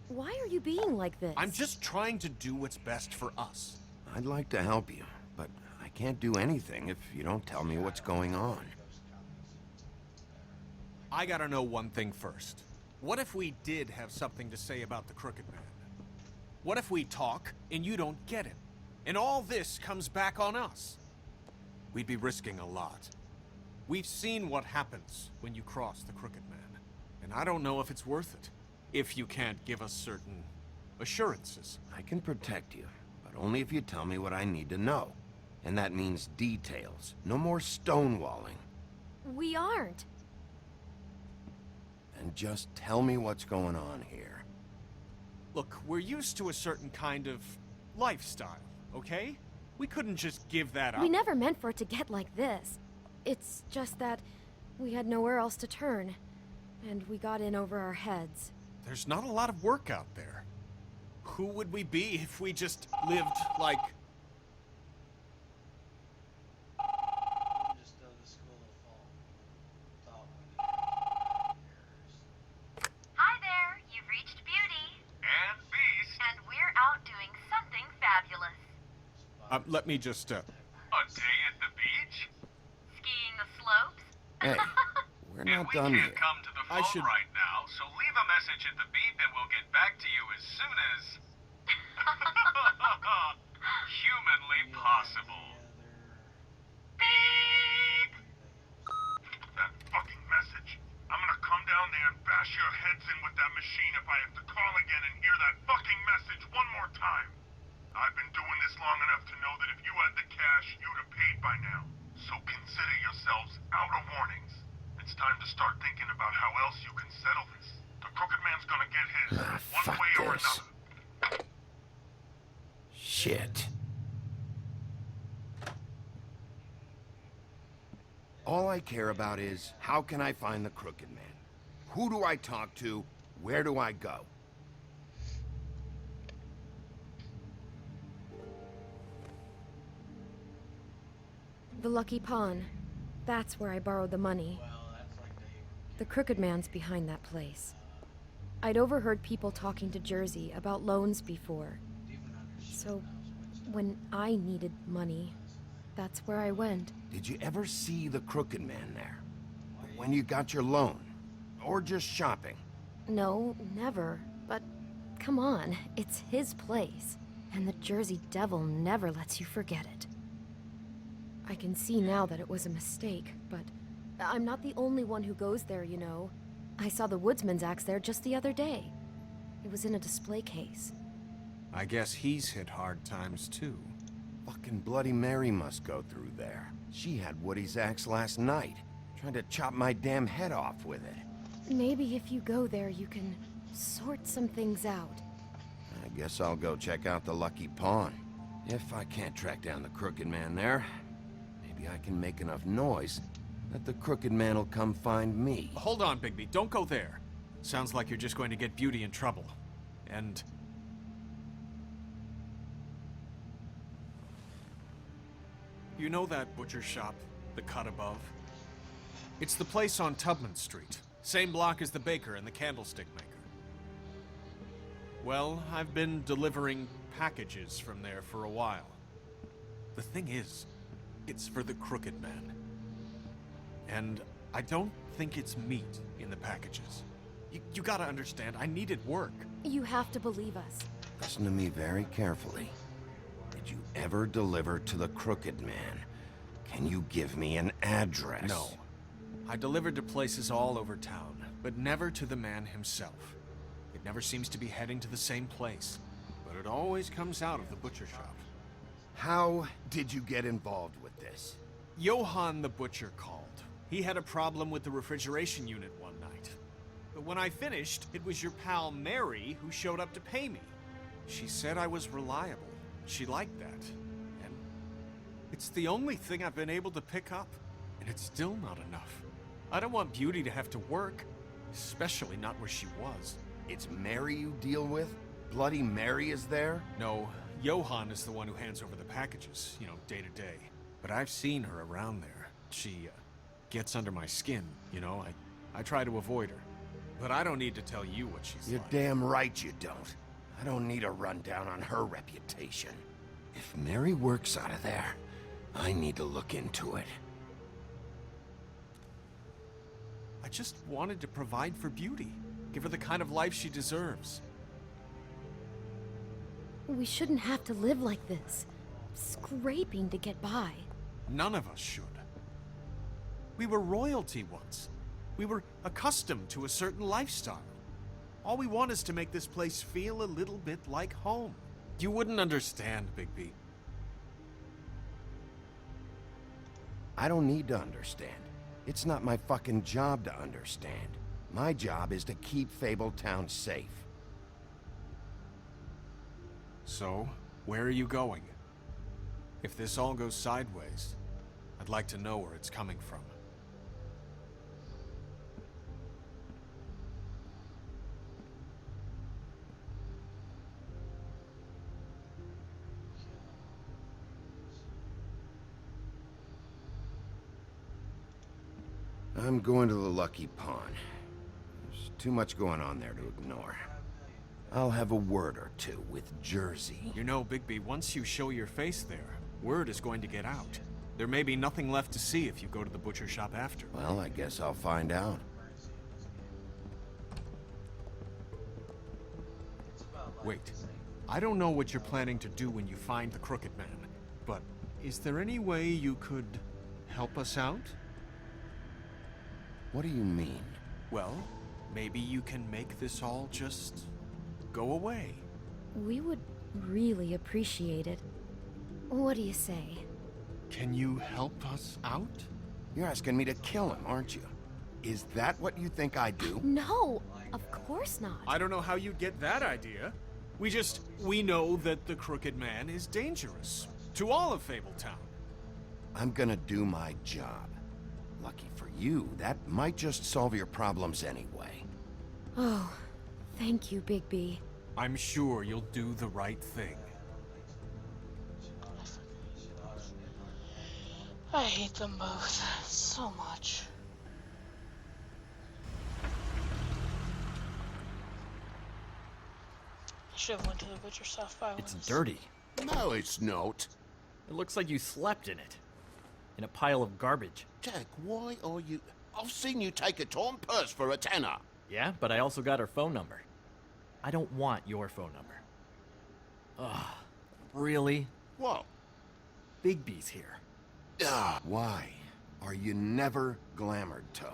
Why are you being like this? I'm just trying to do what's best for us. I'd like to help you, but I can't do anything if you don't tell me what's going on. I gotta know one thing first. What if we did have something to say about the Crooked Man? What if we talk and you don't get it? And all this comes back on us? We'd be risking a lot. We've seen what happens when you cross the Crooked Man. And I don't know if it's worth it. If you can't give us certain assurances. I can protect you, but only if you tell me what I need to know. And that means details. No more stonewalling. We aren't. And just tell me what's going on here. Look, we're used to a certain kind of lifestyle, okay? We couldn't just give that up. We never meant for it to get like this. It's just that we had nowhere else to turn, and we got in over our heads. There's not a lot of work out there. Who would we be if we just lived like... Hi there, you've reached Beauty. And Beast. And we're out doing something fabulous. let me just, A day at the beach? Skiing the slopes? Hey, we're not done We yet. can't come to the phone right now, so leave a message at the beep and we'll get back to you as soon as... humanly possible. Beep! That fucking message. I'm gonna come down there and bash your heads in with that machine if I have to call again and hear that fucking message one more time. I've been doing this long enough to know that if you had the cash, you'd have paid by now. So consider yourselves out of warnings. It's time to start thinking about how else you can settle this. The Crooked Man's gonna get his, one fuck way or this. another. Shit. All I care about is, how can I find the Crooked Man? Who do I talk to? Where do I go? The Lucky Pawn. That's where I borrowed the money. The Crooked Man's behind that place. I'd overheard people talking to Jersey about loans before. So, when I needed money, that's where I went. Did you ever see the Crooked Man there? When you got your loan? Or just shopping? No, never. But come on, it's his place. And the Jersey Devil never lets you forget it. I can see now that it was a mistake, but I'm not the only one who goes there, you know. I saw the Woodsman's axe there just the other day. It was in a display case. I guess he's hit hard times too. Fucking Bloody Mary must go through there. She had Woody's axe last night, trying to chop my damn head off with it. Maybe if you go there, you can sort some things out. I guess I'll go check out the Lucky Pawn. If I can't track down the Crooked Man there, maybe I can make enough noise That the Crooked Man will come find me. Hold on, Bigby. Don't go there. Sounds like you're just going to get Beauty in trouble. And... you know that butcher shop, the cut above? It's the place on Tubman Street. Same block as the baker and the candlestick maker. Well, I've been delivering packages from there for a while. The thing is, it's for the Crooked Man. And I don't think it's meat in the packages. You gotta understand, I needed work. You have to believe us. Listen to me very carefully. Did you ever deliver to the Crooked Man? Can you give me an address? No. I delivered to places all over town, but never to the man himself. It never seems to be heading to the same place, but it always comes out of the butcher shop. How did you get involved with this? Johann the butcher called. He had a problem with the refrigeration unit one night. But when I finished, it was your pal Mary who showed up to pay me. She said I was reliable. She liked that. And it's the only thing I've been able to pick up. And it's still not enough. I don't want Beauty to have to work, especially not where she was. It's Mary you deal with? Bloody Mary is there? No, Johann is the one who hands over the packages, you know, day to day. But I've seen her around there. She gets under my skin, you know. I try to avoid her. But I don't need to tell you what she's You're like. damn right you don't. I don't need a rundown on her reputation. If Mary works out of there, I need to look into it. I just wanted to provide for Beauty. Give her the kind of life she deserves. We shouldn't have to live like this, scraping to get by. None of us should. We were royalty once. We were accustomed to a certain lifestyle. All we want is to make this place feel a little bit like home. You wouldn't understand, Bigby. I don't need to understand. It's not my fucking job to understand. My job is to keep Fabletown safe. So, where are you going? If this all goes sideways, I'd like to know where it's coming from. I'm going to the Lucky Pawn. There's too much going on there to ignore. I'll have a word or two with Jersey. You know, Bigby, once you show your face there, word is going to get out. There may be nothing left to see if you go to the butcher shop after. Well, I guess I'll find out. Wait, I don't know what you're planning to do when you find the Crooked Man, but is there any way you could help us out? What do you mean? Well, maybe you can make this all just go away. We would really appreciate it. What do you say? Can you help us out? You're asking me to kill him, aren't you? Is that what you think I do? No, of course not. I don't know how you'd get that idea. We know that the Crooked Man is dangerous. To all of Fabletown. I'm gonna do my job. Lucky for you, that might just solve your problems anyway. Oh, thank you, Bigby. I'm sure you'll do the right thing. I hate them both so much. I should have went to the butcher shop by It's dirty. No, it's not. It looks like you slept in it. In a pile of garbage. Jack, why are you... I've seen you take a torn purse for a tenner. Yeah, but I also got her phone number. I don't want your phone number. Ugh. Really? What? Bigby's here. Ugh. Why are you never glamored, Toad?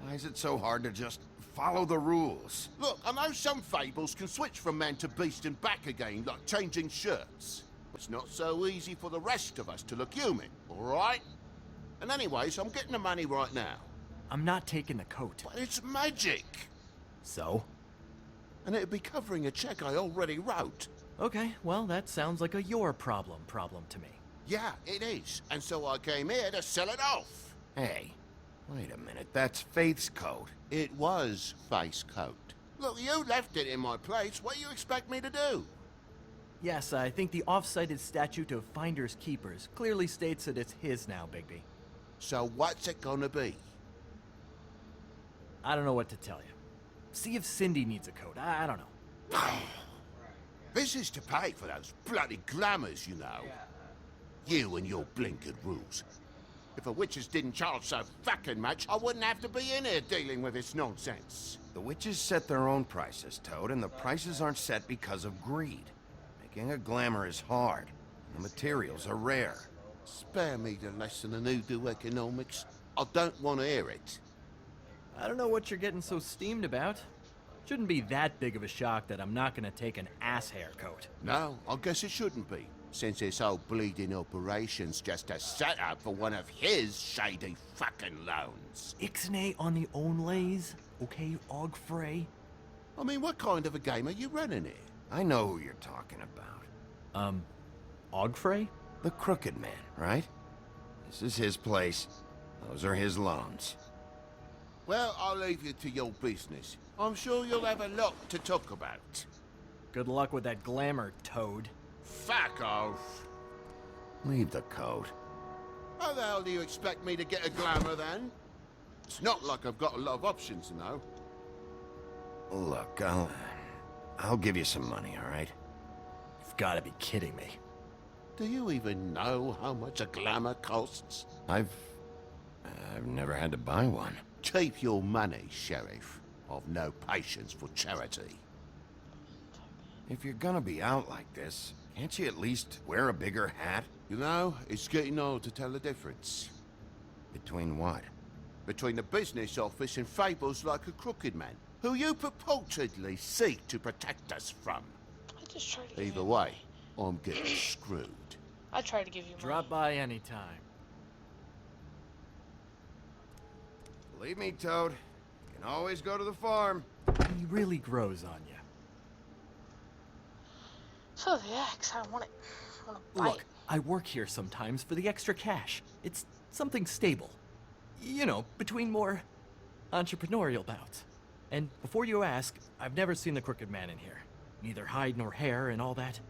Why is it so hard to just follow the rules? Look, I know some fables can switch from man to beast and back again, like changing shirts. It's not so easy for the rest of us to look human, all right? And anyways, I'm getting the money right now. I'm not taking the coat. But it's magic. So? And it'd be covering a check I already wrote. Okay, well, that sounds like a your problem to me. Yeah, it is. And so I came here to sell it off. Hey, Wait a minute, that's Faith's coat. It was Faith's coat. Look, you left it in my place. What do you expect me to do? Yes, I think the off-cited statute of Finders Keepers clearly states that it's his now, Bigby. So what's it gonna be? I don't know what to tell you. See if Cindy needs a coat. I don't know. This is to pay for those bloody glamours, you know. You and your blinkered rules. If the witches didn't charge so fucking much, I wouldn't have to be in here dealing with this nonsense. The witches set their own prices, Toad, and the prices aren't set because of greed. Making a glamour is hard, and the materials are rare. Spare me the lesson in hoodoo economics. I don't want to hear it. I don't know what you're getting so steamed about. Shouldn't be that big of a shock that I'm not gonna take an ass hair coat. No, I guess it shouldn't be, since this whole bleeding operation's just a setup for one of his shady fucking loans. Ixnay on the onlays, okay, Og Frey? I mean, what kind of a game are you running here? I know who you're talking about. Og Frey? The Crooked Man, right? This is his place. Those are his loans. Well, I'll leave you to your business. I'm sure you'll have a lot to talk about. Good luck with that glamour, Toad. Fuck off. Leave the coat. How the hell do you expect me to get a glamour then? It's not like I've got a lot of options, you know. Look, I'll give you some money, all right? You've got to be kidding me. Do you even know how much a glamour costs? I've never had to buy one. Keep your money, Sheriff. I've no patience for charity. If you're gonna be out like this, can't you at least wear a bigger hat? You know, it's getting hard to tell the difference. Between what? Between the business office and fables like a crooked man, who you purportedly seek to protect us from. I just tried to give Either you way, I'm getting screwed. I tried to give you money. Drop by anytime. Believe me, Toad. You can always go to the farm. He really grows on you. So the axe, I want it. I want to buy Look, I work here sometimes for the extra cash. It's something stable. You know, between more entrepreneurial bouts. And before you ask, I've never seen the Crooked Man in here. Neither hide nor hair and all that.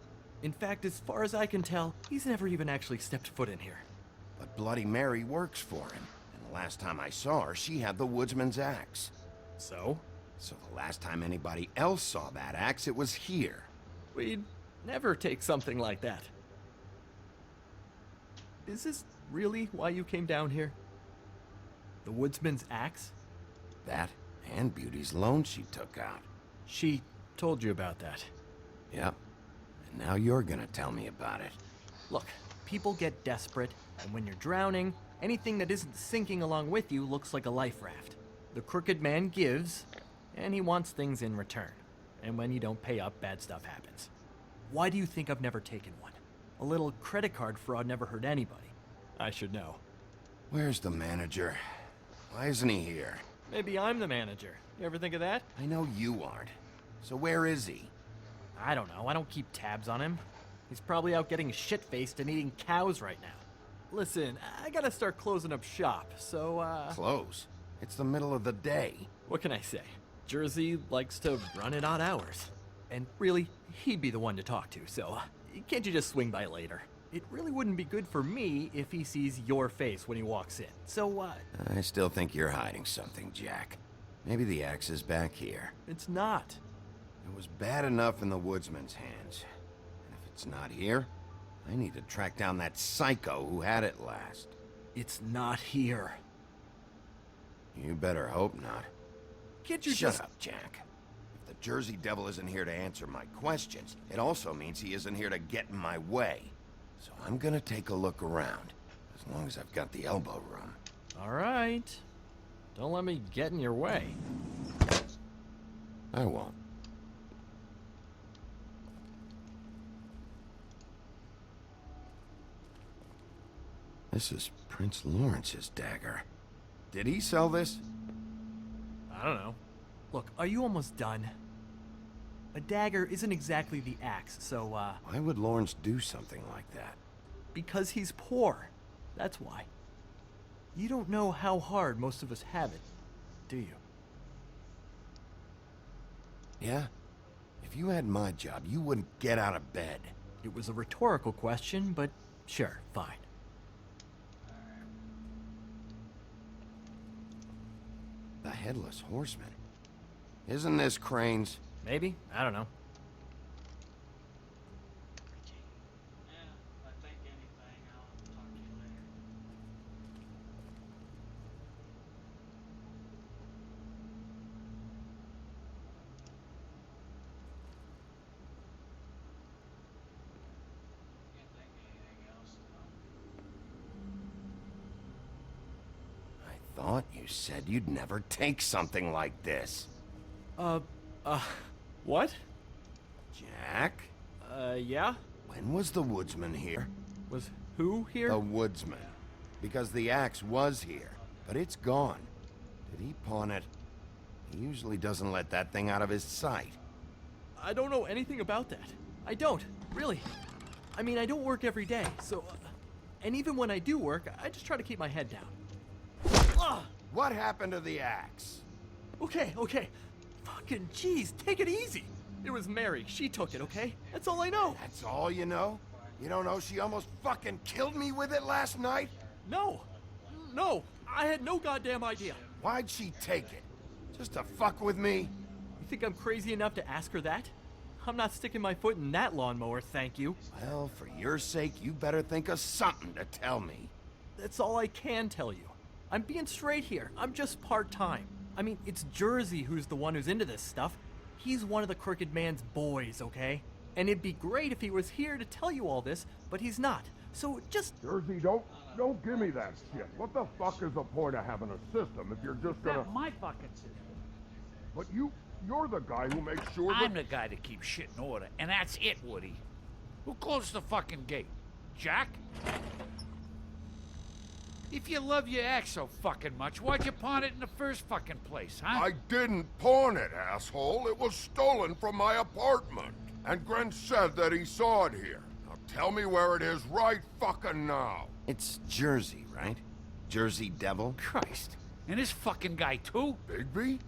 In fact, as far as I can tell, he's never even actually stepped foot in here. But Bloody Mary works for him. And the last time I saw her, she had the woodsman's axe. So? So the last time anybody else saw that axe, it was here. We'd never take something like that. Is this really why you came down here? The woodsman's axe? That and Beauty's loan she took out. She told you about that. Yep. And now you're gonna tell me about it. Look, people get desperate, and when you're drowning, anything that isn't sinking along with you looks like a life raft. The Crooked Man gives, and he wants things in return. And when you don't pay up, bad stuff happens. Why do you think I've never taken one? A little credit card fraud never hurt anybody. I should know. Where's the manager? Why isn't he here? Maybe I'm the manager. You ever think of that? I know you aren't. So where is he? I don't know. I don't keep tabs on him. He's probably out getting shit-faced and eating cows right now. Listen, I gotta start closing up shop, so, Close? It's the middle of the day. What can I say? Jersey likes to run at odd hours. And really, he'd be the one to talk to, so can't you just swing by later? It really wouldn't be good for me if he sees your face when he walks in. So, I still think you're hiding something, Jack. Maybe the axe is back here. It's not. It was bad enough in the woodsman's hands. And if it's not here, I need to track down that psycho who had it last. It's not here. You better hope not. Can't you Shut just... up, Jack. If the Jersey Devil isn't here to answer my questions, it also means he isn't here to get in my way. So I'm gonna take a look around, as long as I've got the elbow room. All right. Don't let me get in your way. I won't. This is Prince Lawrence's dagger. Did he sell this? I don't know. Look, are you almost done? A dagger isn't exactly the axe, so, Why would Lawrence do something like that? Because he's poor. That's why. You don't know how hard most of us have it, do you? Yeah? If you had my job, you wouldn't get out of bed. It was a rhetorical question, but sure, fine. The Headless Horseman. Isn't this Crane's? Maybe? I don't know. Yeah, I think anything. I'll talk to you later. Can't think of anything else, though. I thought you said you'd never take something like this. What? Jack? Yeah? When was the woodsman here? Was who here? The woodsman. Because the axe was here, but it's gone. Did he pawn it? He usually doesn't let that thing out of his sight. I don't know anything about that. I don't, really. I mean, I don't work every day, so... and even when I do work, I just try to keep my head down. What happened to the axe? Okay. Fucking jeez, take it easy. It was Mary. She took it, okay? That's all I know. That's all you know? You don't know she almost fucking killed me with it last night? No, I had no goddamn idea. Why'd she take it? Just to fuck with me? You think I'm crazy enough to ask her that? I'm not sticking my foot in that lawnmower, thank you. Well, for your sake, you better think of something to tell me. That's all I can tell you. I'm being straight here. I'm just part-time. I mean, it's Jersey who's the one who's into this stuff. He's one of the Crooked Man's boys, okay? And it'd be great if he was here to tell you all this, but he's not. So just... Jersey, don't give me that shit. What the fuck is the point of having a system if you're just gonna... That's my fucking system. But you're the guy who makes sure that... I'm the guy that keeps shit in order, and that's it, Woody. Who closed the fucking gate? Jack? If you love your axe so fucking much, why'd you pawn it in the first fucking place, huh? I didn't pawn it, asshole. It was stolen from my apartment. And Gren said that he saw it here. Now tell me where it is right fucking now. It's Jersey, right? Jersey Devil? Christ. And this fucking guy, too? Bigby?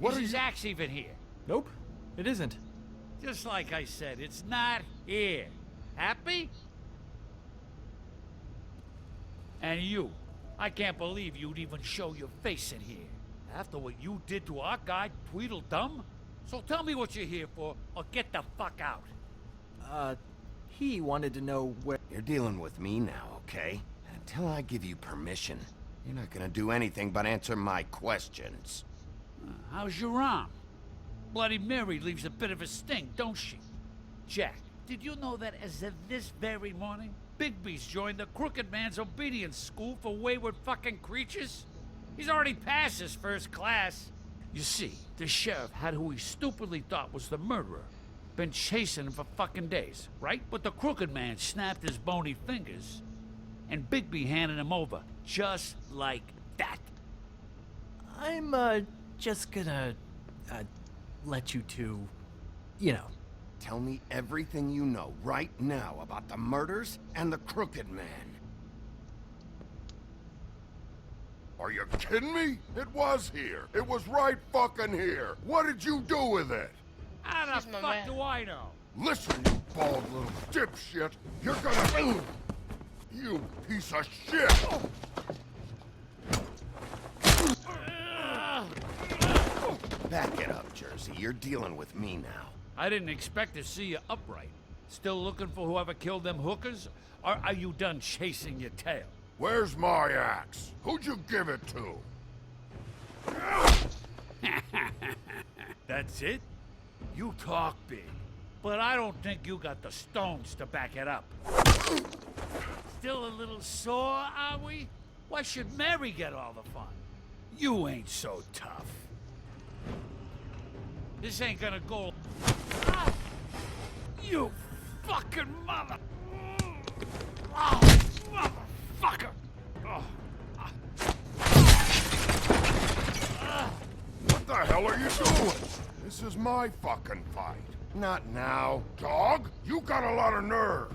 Is his axe even here? Nope, it isn't. Just like I said, it's not here. Happy? And you. I can't believe you'd even show your face in here. After what you did to our guy, Tweedledum? So tell me what you're here for, or get the fuck out. He wanted to know where... You're dealing with me now, okay? Until I give you permission, you're not gonna do anything but answer my questions. How's your arm? Bloody Mary leaves a bit of a sting, don't she? Jack, did you know that as of this very morning, Bigby's joined the Crooked Man's obedience school for wayward fucking creatures? He's already passed his first class. You see, the sheriff had who he stupidly thought was the murderer. Been chasing him for fucking days, right? But the Crooked Man snapped his bony fingers, and Bigby handed him over, just like that. I'm, just gonna, let you two, you know. Tell me everything you know right now about the murders and the Crooked Man. Are you kidding me? It was here. It was right fucking here. What did you do with it? How the fuck do I know? Listen, you bald little dipshit. You're gonna... You piece of shit! Back it up, Jersey. You're dealing with me now. I didn't expect to see you upright. Still looking for whoever killed them hookers? Or are you done chasing your tail? Where's my axe? Who'd you give it to? That's it? You talk big, but I don't think you got the stones to back it up. Still a little sore, are we? Why should Mary get all the fun? You ain't so tough. This ain't gonna go... Ah! You fucking mother... Oh, motherfucker! Oh. What the hell are you doing? This is my fucking fight. Not now. Dog, you got a lot of nerve.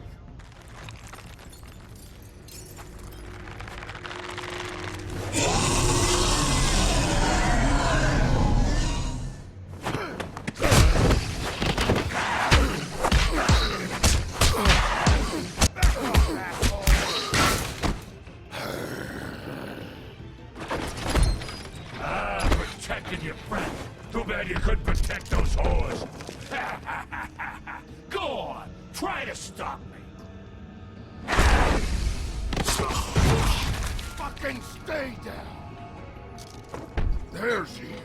fucking your friend. Too bad you couldn't protect those whores. Go on, try to stop me. Fucking stay down. There she is.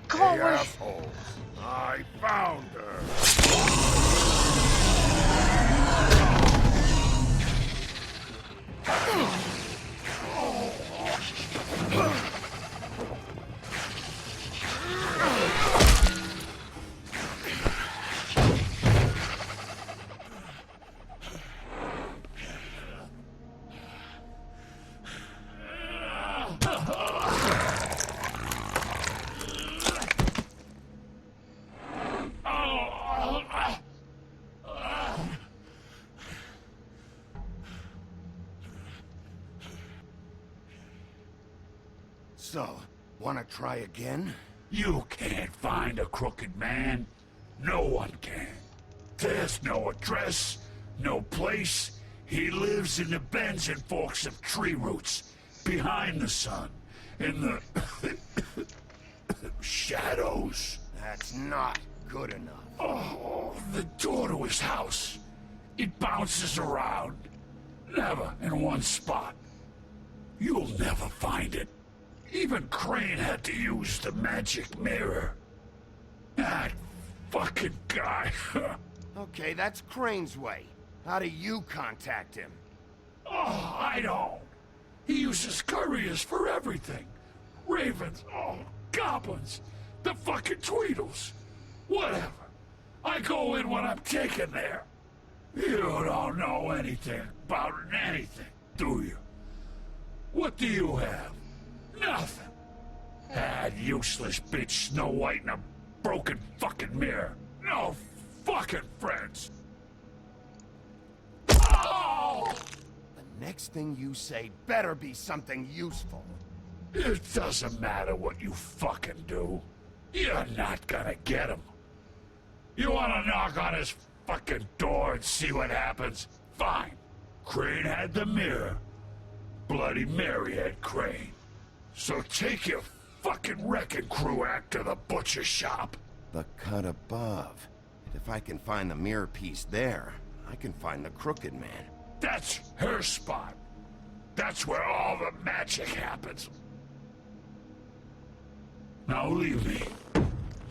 Come on, hey, wait. assholes. I found her. So, wanna try again? You can't find a crooked man. No one can. There's no address, no place. He lives in the bends and forks of tree roots, behind the sun, in the shadows. That's not good enough. Oh, the door to his house. It bounces around. Never in one spot. You'll never find it. Even Crane had to use the magic mirror. That fucking guy. Okay, that's Crane's way. How do you contact him? Oh, I don't. He uses couriers for everything. Ravens, goblins, the fucking Tweedles. Whatever. I go in when I'm taken there. You don't know anything about anything, do you? What do you have? Nothing. That useless bitch Snow White in a broken fucking mirror. No fucking friends. Oh! The next thing you say better be something useful. It doesn't matter what you fucking do. You're not gonna get him. You wanna knock on his fucking door and see what happens? Fine. Crane had the mirror. Bloody Mary had Crane. So take your fucking wrecking crew act to the butcher shop. The cut above. If I can find the mirror piece there, I can find the Crooked Man. That's her spot. That's where all the magic happens. Now leave me,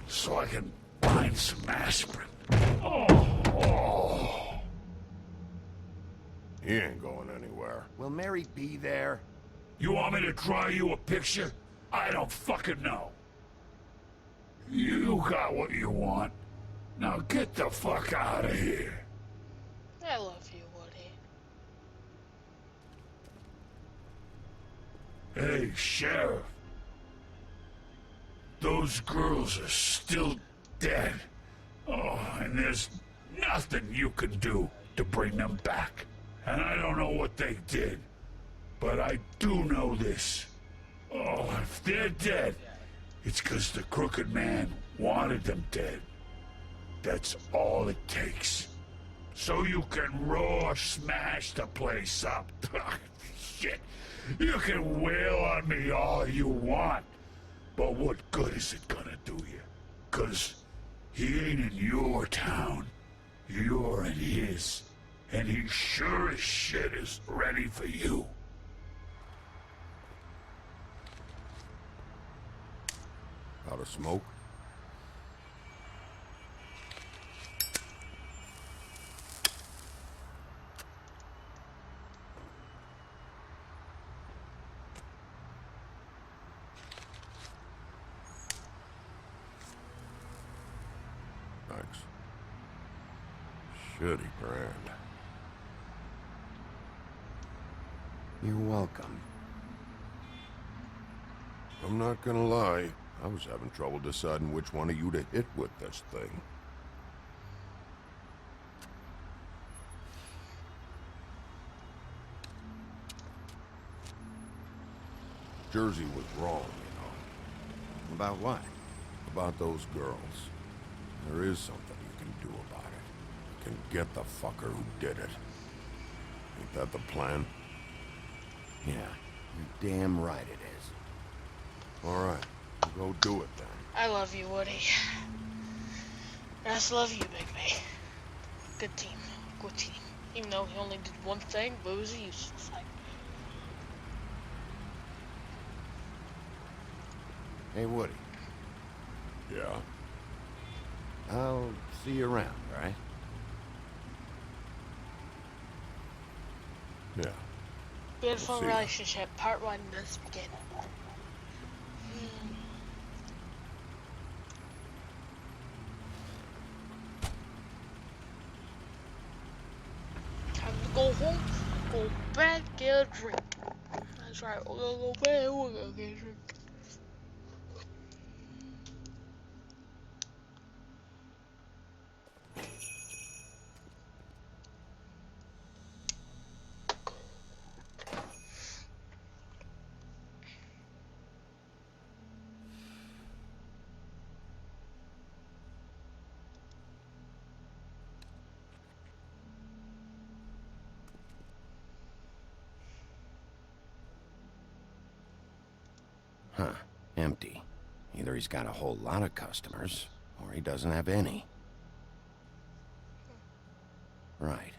so I can find some aspirin. Oh. He ain't going anywhere. Will Mary be there? You want me to draw you a picture? I don't fucking know. You got what you want. Now get the fuck out of here. I love you, Woody. Hey, Sheriff. Those girls are still dead. Oh, and there's nothing you can do to bring them back. And I don't know what they did, but I do know this. Oh, if they're dead, it's 'cause the Crooked Man wanted them dead. That's all it takes. So you can roar smash the place up. Shit. You can wail on me all you want. But what good is it gonna do you? 'Cause he ain't in your town. You're in his. And he sure as shit is ready for you. Out of smoke? Thanks. Shitty brand. You're welcome. I'm not gonna lie, I was having trouble deciding which one of you to hit with this thing. Jersey was wrong, you know. About what? About those girls. There is something you can do about it. You can get the fucker who did it. Ain't that the plan? Yeah, you're damn right it is. All right, we'll go do it then. I love you, Woody. I just love you, Big B. Good team. Good team. Even though he only did one thing, but it was a useless thing. Hey, Woody. Yeah? I'll see you around, all right? Yeah. Beautiful See ya. relationship. Part 1. Let's begin. Time to go home. Go back, get a drink. That's right. We're gonna go back. We're gonna get a drink. Huh. Empty. Either he's got a whole lot of customers, or he doesn't have any. Right.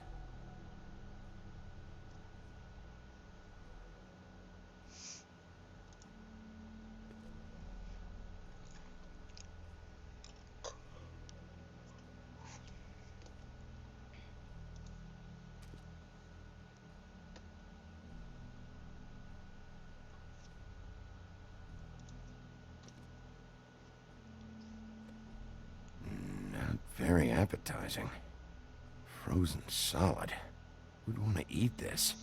Not very appetizing. Frozen solid. Who'd want to eat this?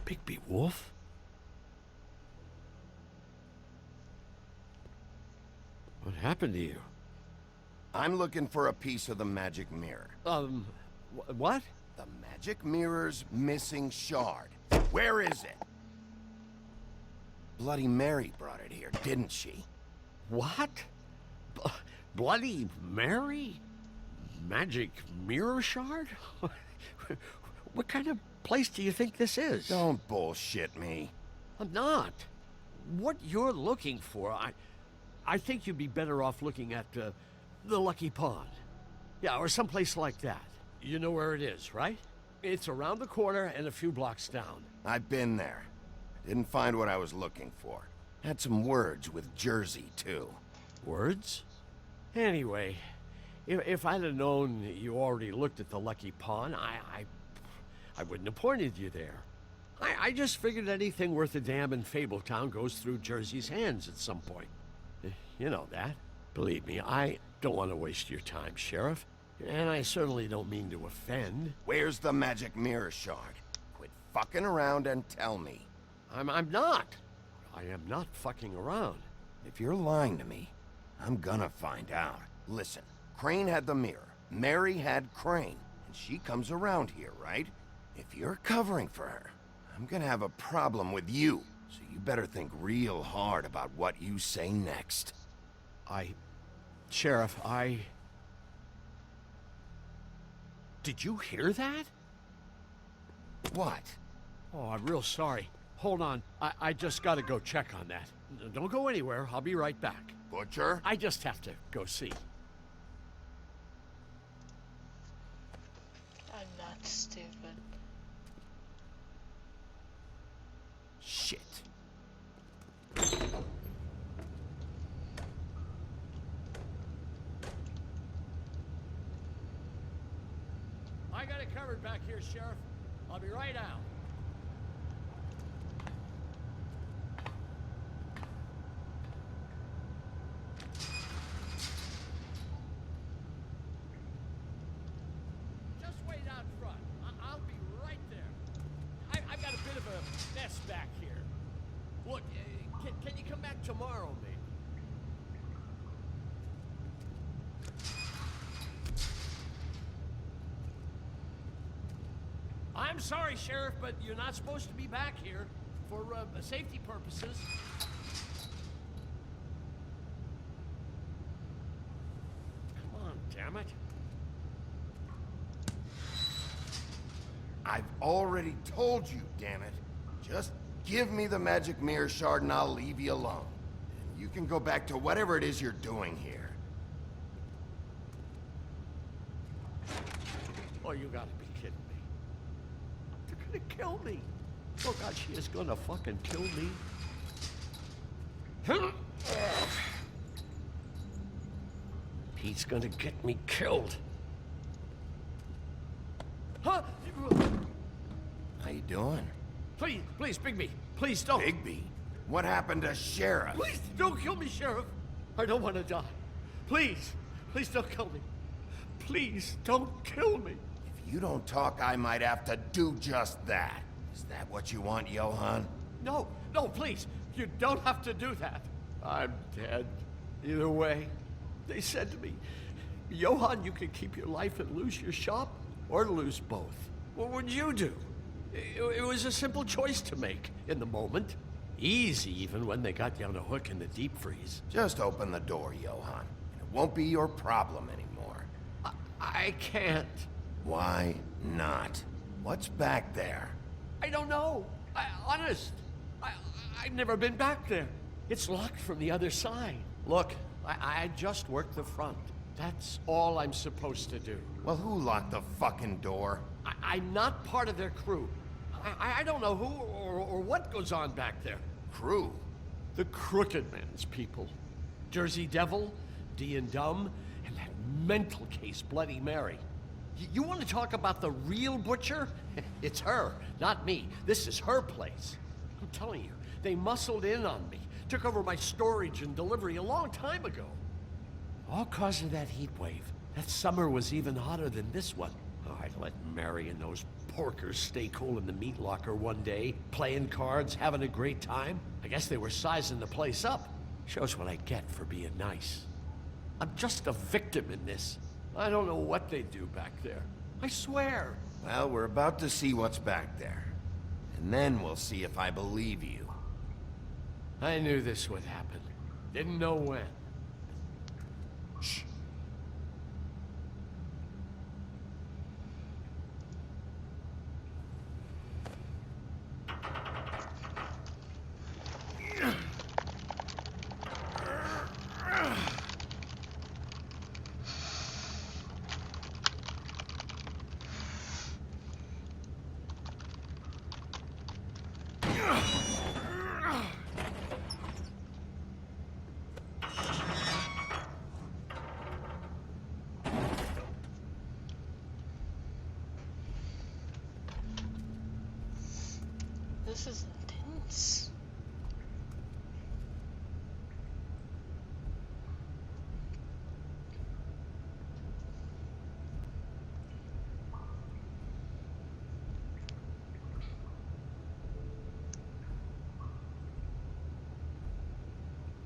Bigby Wolf? What happened to you? I'm looking for a piece of the magic mirror. What? The magic mirror's missing shard. Where is it? Bloody Mary brought it here, didn't she? What? Bloody Mary? Magic mirror shard? What kind of place do you think this is? Don't bullshit me. I'm not. What you're looking for, I think you'd be better off looking at the Lucky Pond. Yeah, or someplace like that. You know where it is, right? It's around the corner and a few blocks down. I've been there. Didn't find what I was looking for. Had some words with Jersey, too. Words? Anyway, if I'd have known you already looked at the Lucky Pond, I wouldn't have pointed you there. I just figured anything worth a damn in Fabletown goes through Jersey's hands at some point. You know that. Believe me, I don't want to waste your time, Sheriff. And I certainly don't mean to offend. Where's the magic mirror shard? Quit fucking around and tell me. I'm not. I am not fucking around. If you're lying to me, I'm gonna find out. Listen, Crane had the mirror. Mary had Crane. And she comes around here, right? If you're covering for her, I'm gonna have a problem with you. So you better think real hard about what you say next. Sheriff, Did you hear that? What? Oh, I'm real sorry. Hold on. I just gotta go check on that. Don't go anywhere. I'll be right back. Butcher? I just have to go see. I'm not stupid. shit. I got it covered back here, Sheriff. I'll be right out. Just wait out front. I'll be right there. I've got a bit of a mess back here. Look, can you come back tomorrow, maybe? I'm sorry, Sheriff, but you're not supposed to be back here for safety purposes. Come on, damn it. I've already told you, damn it. Just give me the magic mirror shard and I'll leave you alone. And you can go back to whatever it is you're doing here. Oh, you gotta be kidding me. They're gonna kill me. Oh, God, she is gonna fucking kill me. He's gonna get me killed. Huh? How you doing? Please, Bigby. Please don't. Bigby? What happened to Sheriff? Please don't kill me, Sheriff. I don't want to die. Please don't kill me. Please don't kill me. If you don't talk, I might have to do just that. Is that what you want, Johann? No, please. You don't have to do that. I'm dead. Either way. They said to me, Johann, you can keep your life and lose your shop, or lose both. What would you do? It was a simple choice to make in the moment. Easy, even when they got you on a hook in the deep freeze. Just open the door, Johann. And it won't be your problem anymore. I can't. Why not? What's back there? I don't know. Honest. I've never been back there. It's locked from the other side. Look, I just worked the front. That's all I'm supposed to do. Well, who locked the fucking door? I'm not part of their crew. I don't know who or what goes on back there. Crew? The Crooked Man's people. Jersey Devil, D and Dumb, and that mental case, Bloody Mary. You want to talk about the real butcher? It's her, not me. This is her place. I'm telling you, they muscled in on me, took over my storage and delivery a long time ago. All cause of that heat wave. That summer was even hotter than this one. Oh, I let Mary and those porkers stay cool in the meat locker one day, playing cards, having a great time. I guess they were sizing the place up. Shows what I get for being nice. I'm just a victim in this. I don't know what they do back there. I swear. Well, we're about to see what's back there. And then we'll see if I believe you. I knew this would happen. Didn't know when. Shh. This is intense.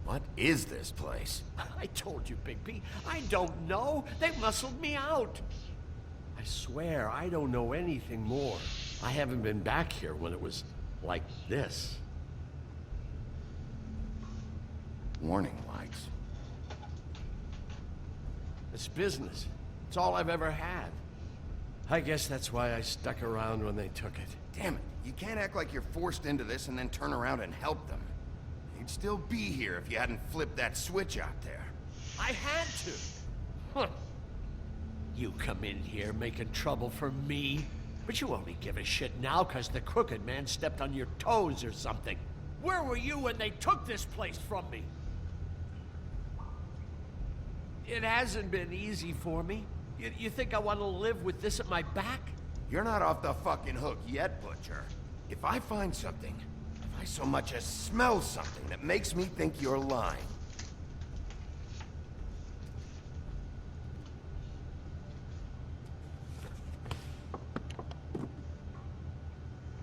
What is this place? I told you, Bigby. I don't know. They muscled me out. I swear, I don't know anything more. I haven't been back here when it was like this. Warning lights. It's business. It's all I've ever had. I guess that's why I stuck around when they took it. Damn it. You can't act like you're forced into this and then turn around and help them. You'd still be here if you hadn't flipped that switch out there. I had to. Huh. You come in here making trouble for me, but you only give a shit now because the Crooked Man stepped on your toes or something. Where were you when they took this place from me? It hasn't been easy for me. You think I want to live with this at my back? You're not off the fucking hook yet, Butcher. If I find something, if I so much as smell something that makes me think you're lying,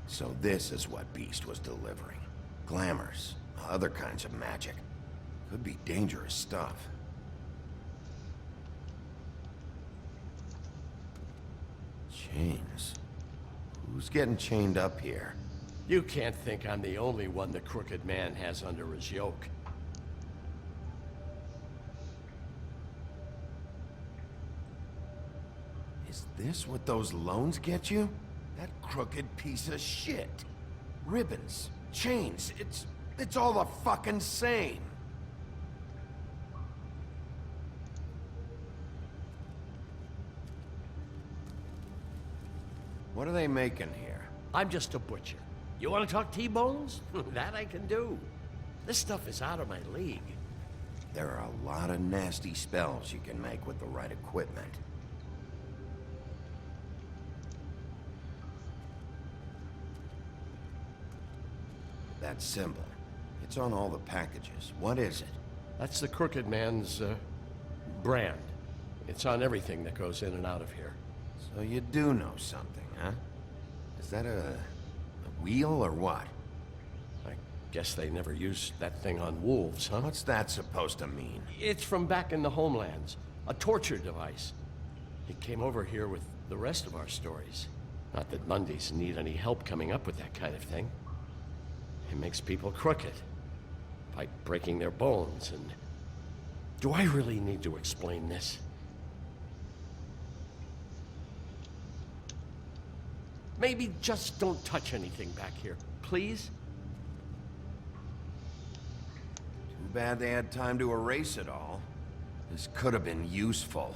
so this is what Beast was delivering. Glamours, other kinds of magic. Could be dangerous stuff. Chains. Who's getting chained up here? You can't think I'm the only one the Crooked Man has under his yoke. Is this what those loans get you? That crooked piece of shit. Ribbons, chains, it's all the fucking same. What are they making here? I'm just a butcher. You want to talk T-bones? That I can do. This stuff is out of my league. There are a lot of nasty spells you can make with the right equipment. That symbol. It's on all the packages. What is it? That's the Crooked Man's, brand. It's on everything that goes in and out of here. So you do know something, huh? Is that a wheel or what? I guess they never used that thing on wolves, huh? What's that supposed to mean? It's from back in the homelands. A torture device. It came over here with the rest of our stories. Not that Mundies need any help coming up with that kind of thing. It makes people crooked. By breaking their bones and... Do I really need to explain this? Maybe just don't touch anything back here, please? Too bad they had time to erase it all. This could have been useful.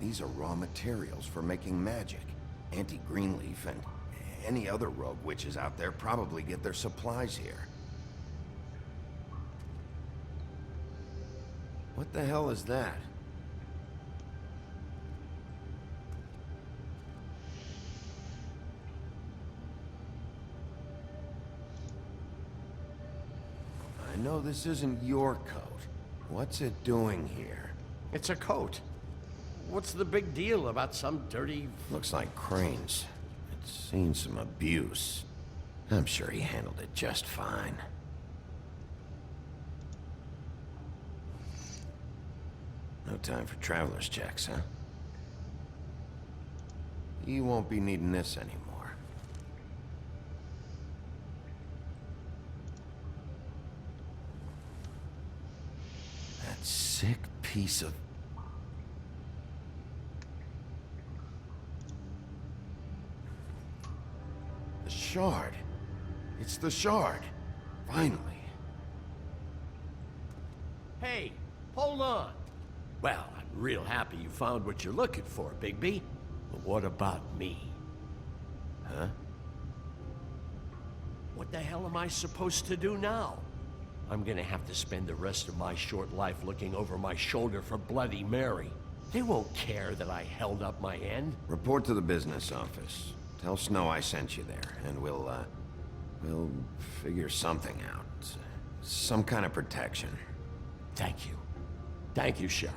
These are raw materials for making magic. Auntie Greenleaf and any other rogue witches out there probably get their supplies here. What the hell is that? I know this isn't your coat. What's it doing here? It's a coat. What's the big deal about some dirty... Looks like Crane's. It's seen some abuse. I'm sure he handled it just fine. No time for traveler's checks, huh? You won't be needing this anymore. That sick piece of... The shard. It's the shard. Finally. Hey, hold on. Well, I'm real happy you found what you're looking for, Bigby. But what about me? Huh? What the hell am I supposed to do now? I'm gonna have to spend the rest of my short life looking over my shoulder for Bloody Mary. They won't care that I held up my end. Report to the business office. Tell Snow I sent you there, and we'll figure something out. Some kind of protection. Thank you. Thank you, Sheriff.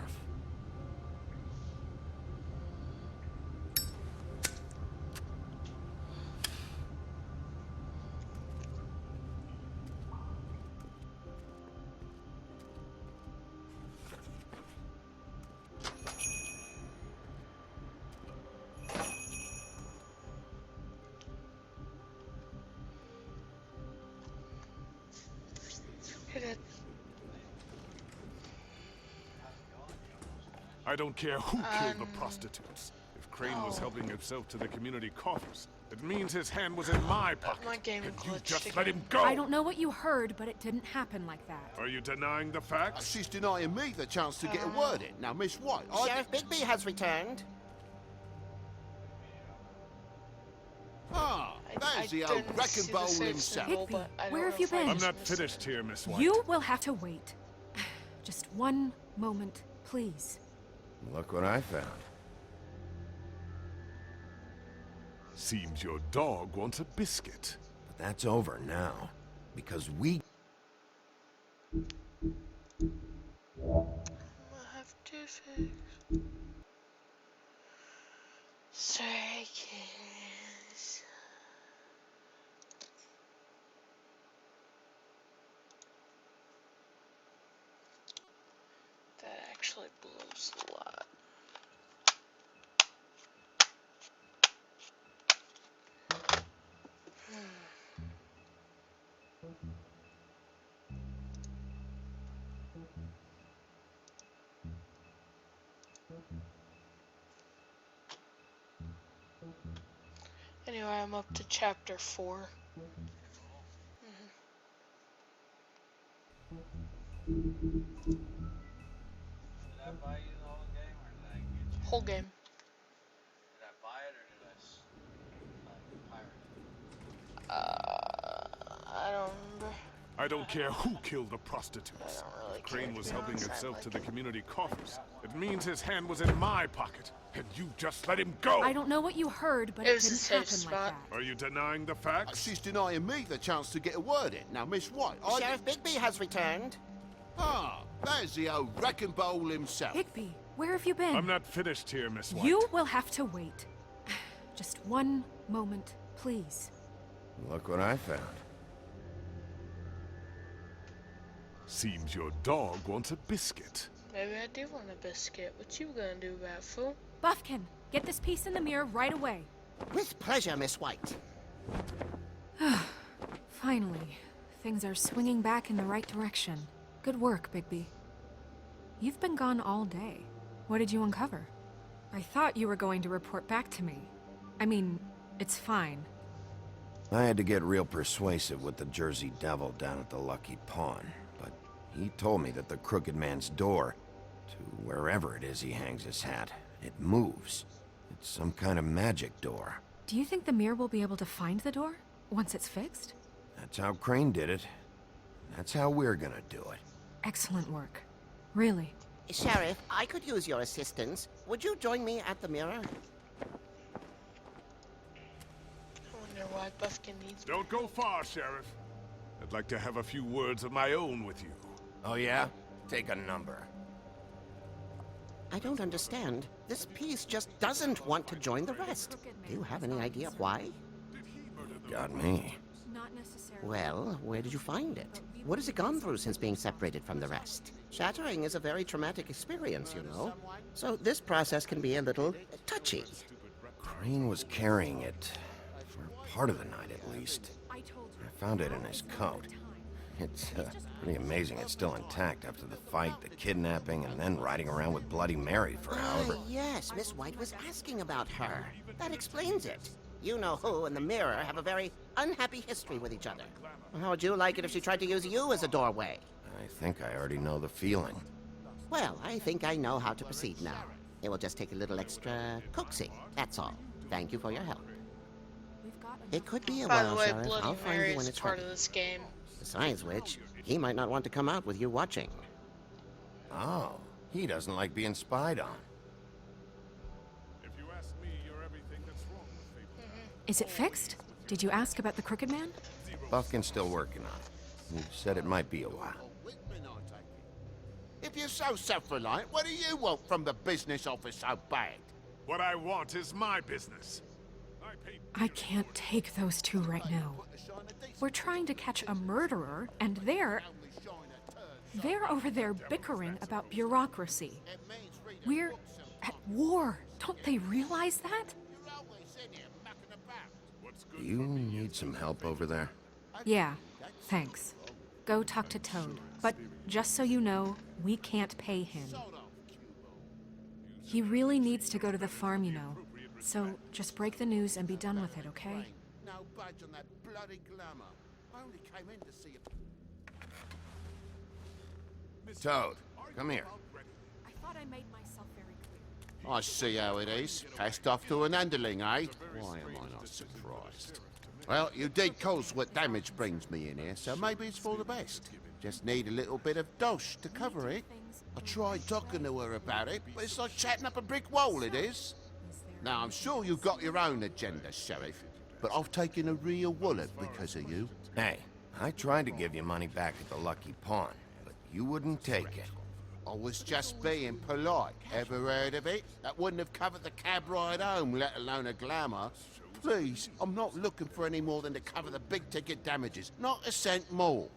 Hit it. I don't care who killed the prostitutes. If Crane was helping himself to the community coffers. It means his hand was in my pocket. My game and you glitched just again. let him go! I don't know what you heard, but it didn't happen like that. Are you denying the facts? She's denying me the chance to get a word in. Now, Miss White, Sheriff Bigby has returned. Ah, there's the old wrecking bowl himself. Bigby, where have you been? I'm not finished here, Miss White. You will have to wait. Just one moment, please. Look what I found. Seems your dog wants a biscuit. But that's over now. Because we... have to fix. Circus. That actually blows a lot. Anyway, I'm up to chapter 4. Did I buy you the whole game, or did I get you? Whole game. Did I buy it, or did I pirate it? I don't remember. I don't care who killed the prostitutes. Crane was helping himself to the community coffers. It means his hand was in my pocket, and you just let him go! I don't know what you heard, but it didn't happen like that. Are you denying the facts? She's denying me the chance to get a word in. Now, Miss White, Sheriff Bigby has returned. Ah, there's the old wrecking bowl himself. Bigby, where have you been? I'm not finished here, Miss White. You will have to wait. Just one moment, please. Look what I found. Seems your dog wants a biscuit. Maybe I do want a biscuit. What you gonna do about it, fool? Buffkin, get this piece in the mirror right away. With pleasure, Miss White. Finally, things are swinging back in the right direction. Good work, Bigby. You've been gone all day. What did you uncover? I thought you were going to report back to me. I mean, it's fine. I had to get real persuasive with the Jersey Devil down at the Lucky Pawn, but he told me that the Crooked Man's door, to wherever it is he hangs his hat, it moves. It's some kind of magic door. Do you think the mirror will be able to find the door once it's fixed? That's how Crane did it. That's how we're gonna do it. Excellent work. Really. Sheriff, I could use your assistance. Would you join me at the mirror? I wonder why Buffkin needs me. Don't go far, Sheriff. I'd like to have a few words of my own with you. Oh yeah? Take a number. I don't understand. This piece just doesn't want to join the rest. Do you have any idea why? Got me. Not necessarily. Well, where did you find it? What has it gone through since being separated from the rest? Shattering is a very traumatic experience, you know. So this process can be a little touchy. Crane was carrying it for part of the night, at least. I found it in his coat. It's pretty amazing it's still intact after the fight, the kidnapping, and then riding around with Bloody Mary for however... Yes, Miss White was asking about her. That explains it. You know who and the mirror have a very unhappy history with each other. How would you like it if she tried to use you as a doorway? I think I already know the feeling. Well, I think I know how to proceed now. It will just take a little extra coaxing, that's all. Thank you for your help. It could be a By the while, way, Sheriff. I'll Bloody find Mary you when is it's part ready. of this game. Besides which, he might not want to come out with you watching. Oh, he doesn't like being spied on. If you ask me, you're everything that's wrong with Fabletown. Is it fixed? Did you ask about the Crooked Man? Buffkin's still working on it. He said it might be a while. If you're so self-reliant, what do you want from the business office so bad? What I want is my business. I can't take those two right now. We're trying to catch a murderer, and they're over there bickering about bureaucracy. We're at war. Don't they realize that? Do you need some help over there? Yeah, thanks. Go talk to Toad. But just so you know, we can't pay him. He really needs to go to the farm, you know. So just break the news and be done with it, okay? No budge on that bloody glamour. I only came in to see if... Toad, come here. I thought I made myself very clear. I see how it is. Passed off to an underling, eh? Why am I not surprised? Well, you did cause what damage brings me in here, so maybe it's for the best. Just need a little bit of dosh to cover it. I tried talking to her about it, but it's like chatting up a brick wall, it is. Now, I'm sure you've got your own agenda, Sheriff, but I've taken a real wallop because of you. Hey, I tried to give you money back at the Lucky Pawn, but you wouldn't take it. I was just being polite. Ever heard of it? That wouldn't have covered the cab ride home, let alone a glamour. Please, I'm not looking for any more than to cover the big-ticket damages. Not a cent more.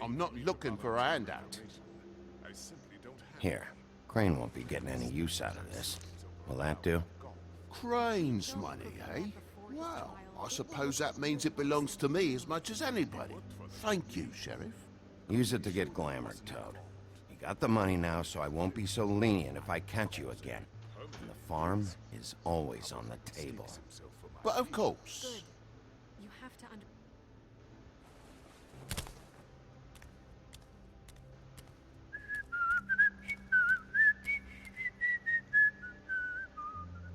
I'm not looking for a handout. Here, Crane won't be getting any use out of this. Will that do? Crane's money, eh? Well, I suppose that means it belongs to me as much as anybody. Thank you, Sheriff. Use it to get glamored, Toad. You got the money now, so I won't be so lenient if I catch you again. And the farm is always on the table. But of course. You have to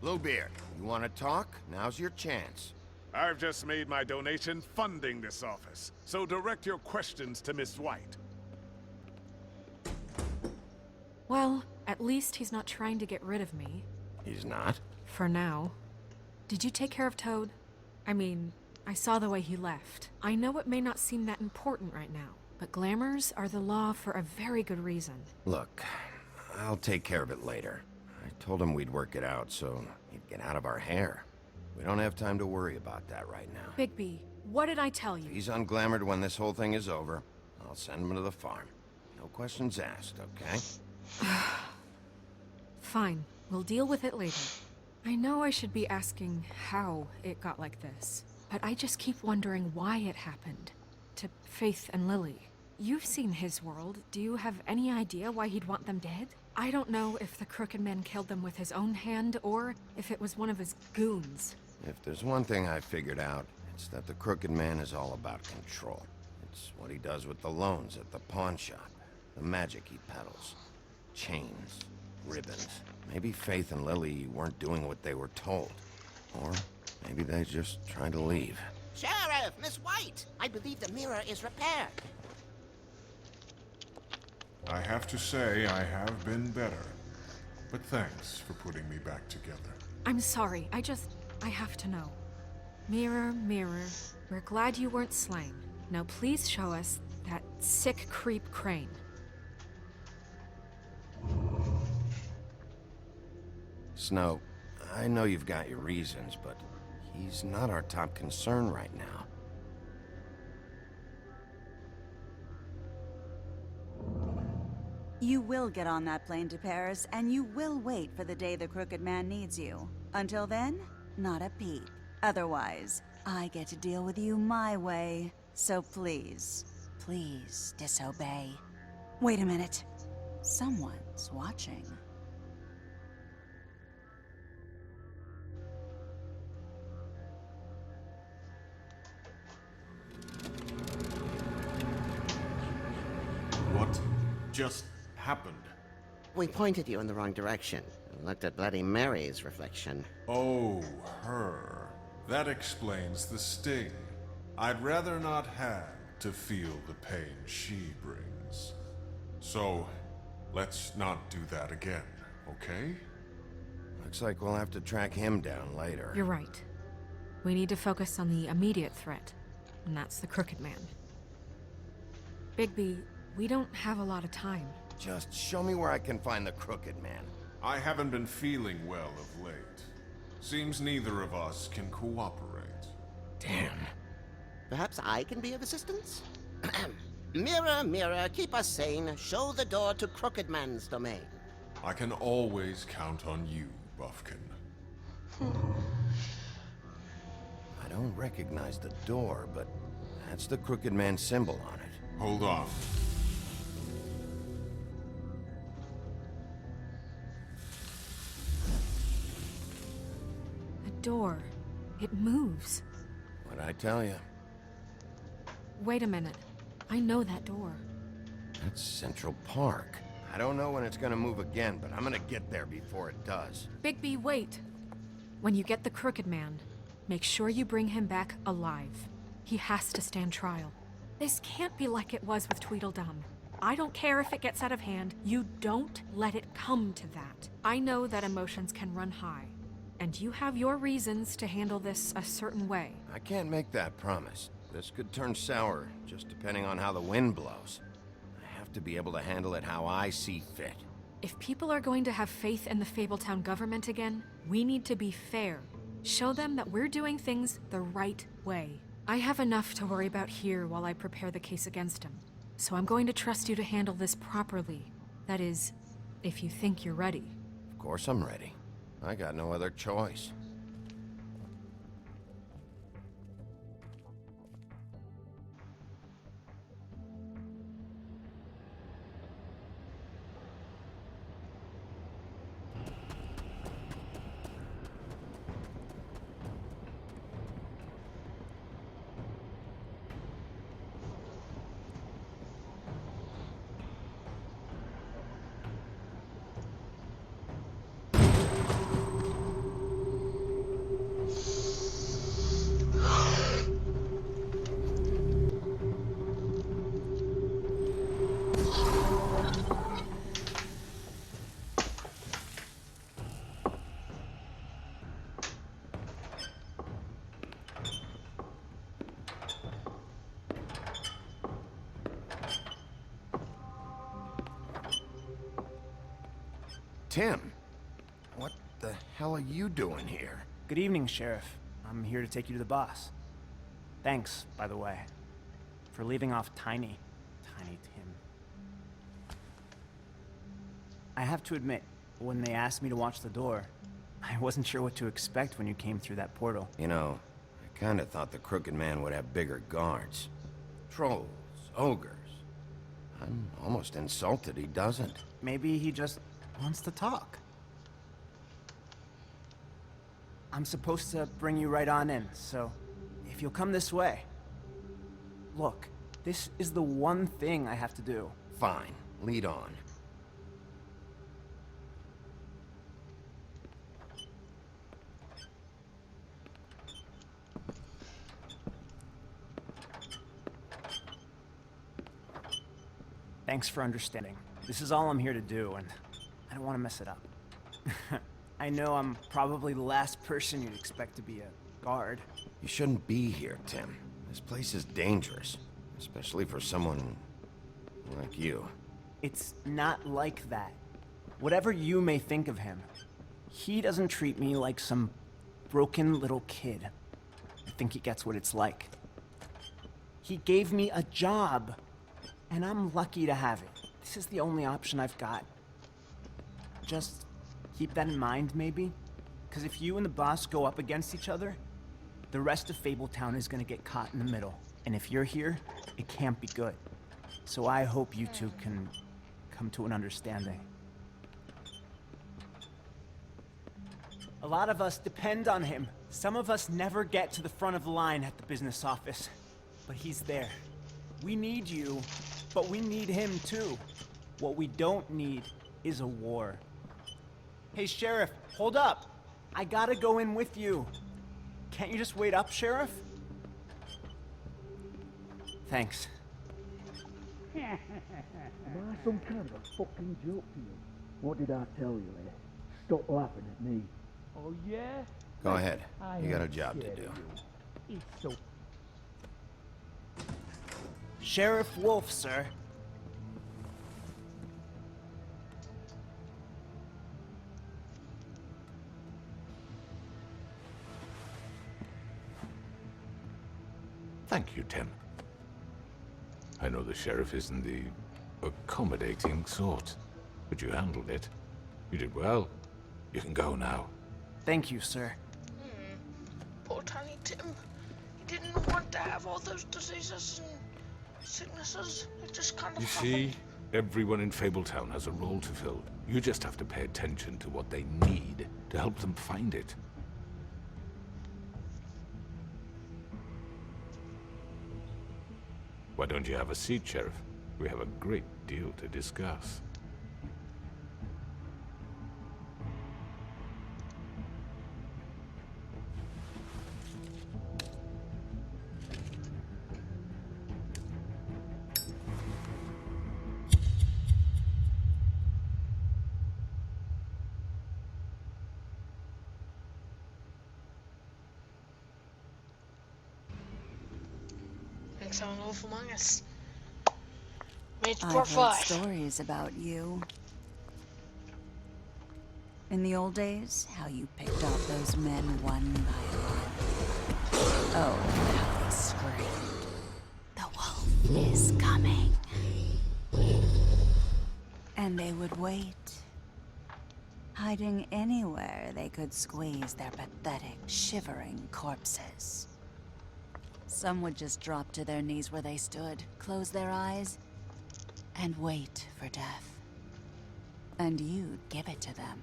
Bluebeard, you want to talk? Now's your chance. I've just made my donation funding this office, so direct your questions to Miss White. Well, at least he's not trying to get rid of me. He's not? For now. Did you take care of Toad? I mean, I saw the way he left. I know it may not seem that important right now, but glamours are the law for a very good reason. Look, I'll take care of it later. I told him we'd work it out so he'd get out of our hair. We don't have time to worry about that right now. Bigby, what did I tell you? He's unglamored when this whole thing is over. I'll send him to the farm. No questions asked, okay? Fine, we'll deal with it later. I know I should be asking how it got like this, but I just keep wondering why it happened. To Faith and Lily. You've seen his world. Do you have any idea why he'd want them dead? I don't know if the Crooked Man killed them with his own hand, or if it was one of his goons. If there's one thing I figured out, it's that the Crooked Man is all about control. It's what he does with the loans at the pawn shop, the magic he peddles. Chains, ribbons. Maybe Faith and Lily weren't doing what they were told. Or maybe they just tried to leave. Sheriff, Miss White! I believe the mirror is repaired. I have to say I have been better. But thanks for putting me back together. I'm sorry, I have to know. Mirror, mirror, we're glad you weren't slain. Now please show us that sick creep Crane. Snow, I know you've got your reasons, but he's not our top concern right now. You will get on that plane to Paris, and you will wait for the day the Crooked Man needs you. Until then, not a peep. Otherwise, I get to deal with you my way. So please, please disobey. Wait a minute. Someone's watching. What just happened? We pointed you in the wrong direction and looked at Bloody Mary's reflection. Oh, her. That explains the sting. I'd rather not have to feel the pain she brings. So, let's not do that again, okay? Looks like we'll have to track him down later. You're right. We need to focus on the immediate threat, and that's the Crooked Man. Bigby, we don't have a lot of time. Just show me where I can find the Crooked Man. I haven't been feeling well of late. Seems neither of us can cooperate. Damn. Perhaps I can be of assistance? Mirror, mirror, keep us sane. Show the door to Crooked Man's domain. I can always count on you, Buffkin. I don't recognize the door, but that's the Crooked Man symbol on it. Hold on. door. It moves. What'd I tell you? Wait a minute. I know that door. That's Central Park. I don't know when it's gonna move again, but I'm gonna get there before it does. Bigby, wait. When you get the Crooked Man, make sure you bring him back alive. He has to stand trial. This can't be like it was with Tweedledum. I don't care if it gets out of hand. You don't let it come to that. I know that emotions can run high, and you have your reasons to handle this a certain way. I can't make that promise. This could turn sour, just depending on how the wind blows. I have to be able to handle it how I see fit. If people are going to have faith in the Fabletown government again, we need to be fair. Show them that we're doing things the right way. I have enough to worry about here while I prepare the case against him. So I'm going to trust you to handle this properly. That is, if you think you're ready. Of course I'm ready. I got no other choice. Tim, what the hell are you doing here? Good evening, Sheriff. I'm here to take you to the boss. Thanks, by the way, for leaving off Tiny Tim. I have to admit, when they asked me to watch the door, I wasn't sure what to expect when you came through that portal. You know, I kinda thought the Crooked Man would have bigger guards. Trolls, ogres. I'm almost insulted he doesn't. Maybe he just wants to talk. I'm supposed to bring you right on in, so if you'll come this way. Look, this is the one thing I have to do. Fine, lead on. Thanks for understanding. This is all I'm here to do, and I don't want to mess it up. I know I'm probably the last person you'd expect to be a guard. You shouldn't be here, Tim. This place is dangerous, especially for someone like you. It's not like that. Whatever you may think of him, he doesn't treat me like some broken little kid. I think he gets what it's like. He gave me a job, and I'm lucky to have it. This is the only option I've got. Just keep that in mind, maybe? Because if you and the boss go up against each other, the rest of Fabletown is gonna get caught in the middle. And if you're here, it can't be good. So I hope you two can come to an understanding. A lot of us depend on him. Some of us never get to the front of the line at the business office. But he's there. We need you, but we need him too. What we don't need is a war. Hey, Sheriff, hold up. I gotta go in with you. Can't you just wait up, Sheriff? Thanks. Am I some kind of a fucking joke to you? What did I tell you, eh? Stop laughing at me. Oh, yeah? Go ahead. You got a job to do. He's so... Sheriff Wolf, sir. Thank you, Tim. I know the sheriff isn't the accommodating sort, but you handled it. You did well. You can go now. Thank you, sir. Poor tiny Tim. He didn't want to have all those diseases and sicknesses. It just kind of You see, everyone in Fabletown has a role to fill. You just have to pay attention to what they need to help them find it. Why don't you have a seat, Sheriff? We have a great deal to discuss. Thanks on Wolf Among Us. Made I've part heard 5. stories about you. In the old days, how you picked off those men one by one. Oh, how they screamed. The wolf is coming. And they would wait, hiding anywhere they could squeeze their pathetic, shivering corpses. Some would just drop to their knees where they stood, close their eyes, and wait for death. And you'd give it to them.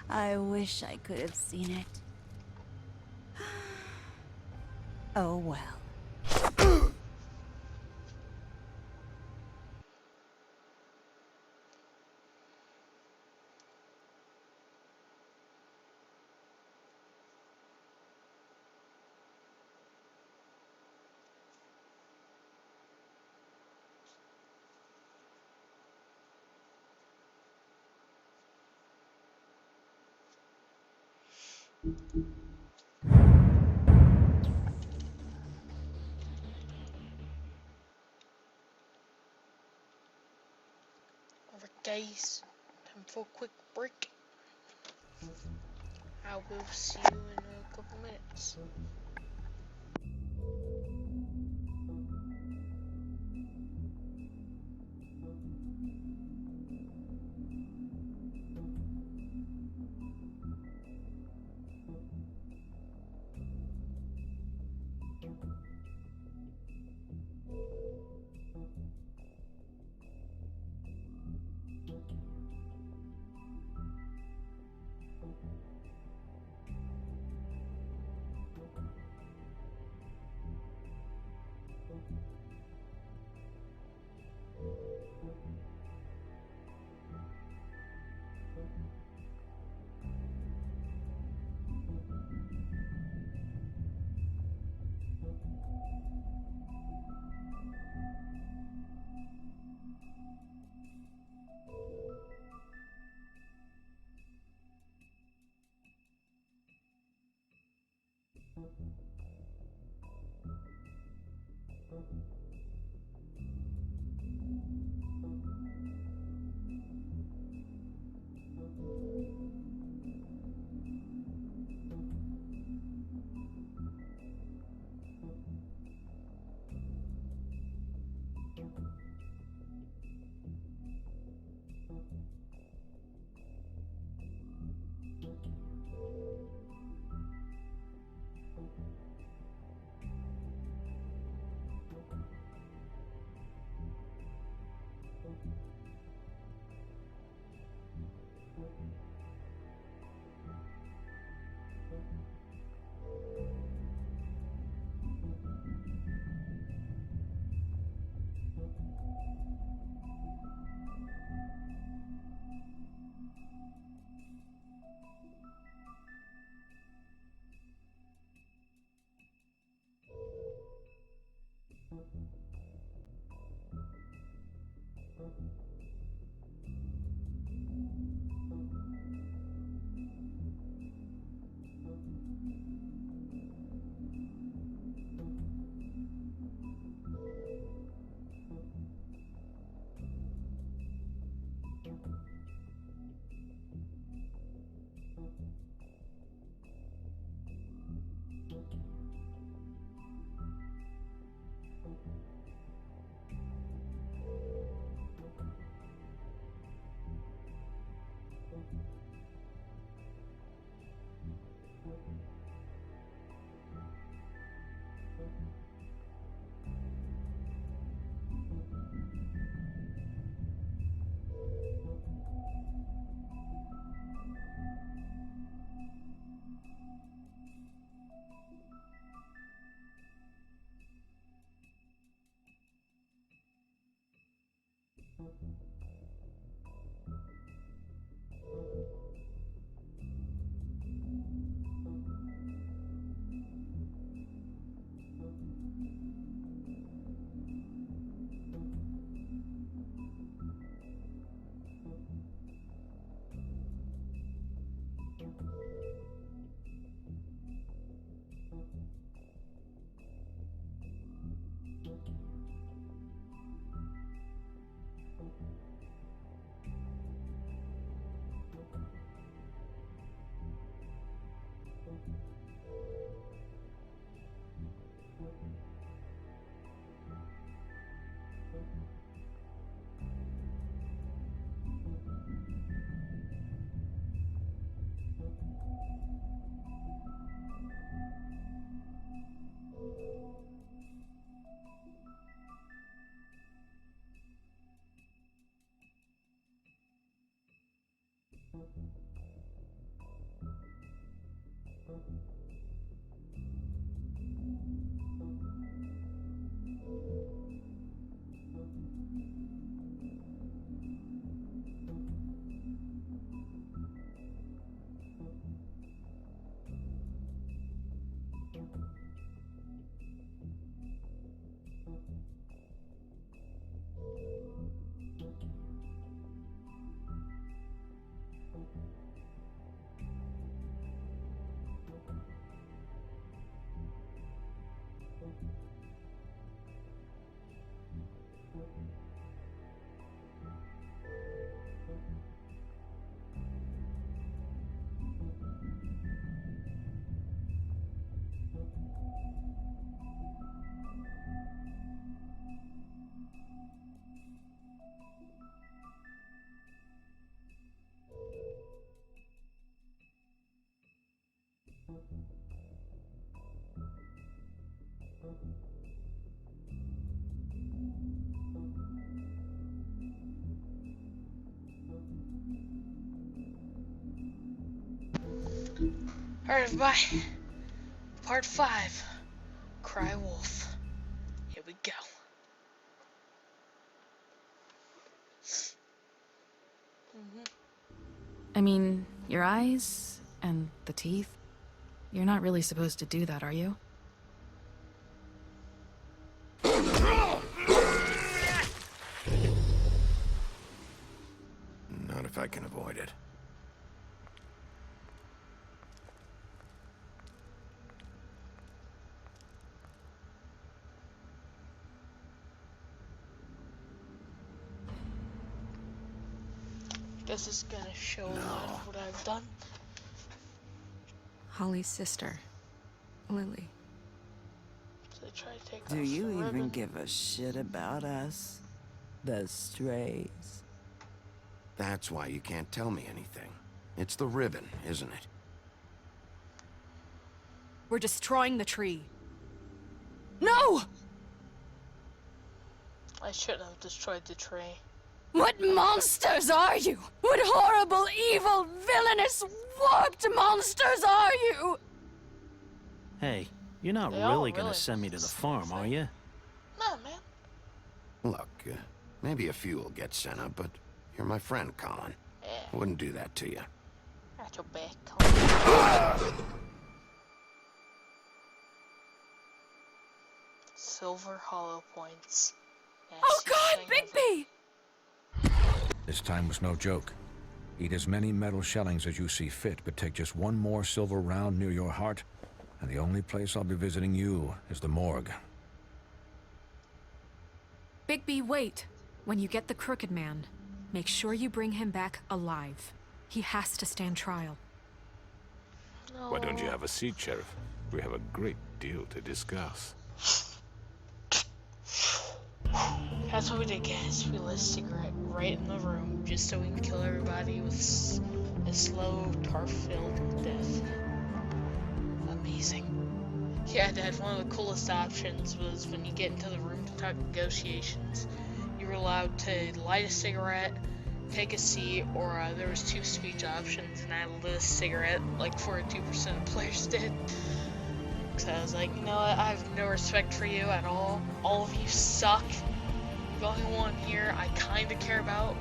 I wish I could have seen it. Oh well. Alright guys, time for a quick break. I will see you in a couple minutes. Alright, everybody. Part 5. Cry Wolf. Here we go. I mean, your eyes and the teeth. You're not really supposed to do that, are you? Not if I can avoid it. Guess it's gonna show a lot of what I've done. Holly's sister, Lily. So they try to take Do off you the even ribbon. give a shit about us? The strays. That's why you can't tell me anything. It's the ribbon, isn't it? We're destroying the tree. No! I shouldn't have destroyed the tree. What monsters are you? What horrible, evil, villainous, warped monsters are you? Hey, you're not They all really gonna really send me to the farm, are you? No, man. Look, maybe a few will get sent up, but you're my friend, Colin. Yeah. I wouldn't do that to you. Got your back. Silver hollow points. Oh God, Bigby! This time was no joke. Eat as many metal shellings as you see fit, but take just one more silver round near your heart, and the only place I'll be visiting you is the morgue. Bigby, wait. When you get the Crooked Man, make sure you bring him back alive. He has to stand trial. No. Why don't you have a seat, Sheriff? We have a great deal to discuss. That's what we did, guys. We lit a cigarette right in the room just so we can kill everybody with a slow, tar-filled death. Amazing. Yeah, Dad, one of the coolest options was when you get into the room to talk negotiations, you were allowed to light a cigarette, take a seat, or there was 2 speech options, and I lit a cigarette like 42% of players did. So I was like, you know what, I have no respect for you at all. All of you suck. The only one here I kind of care about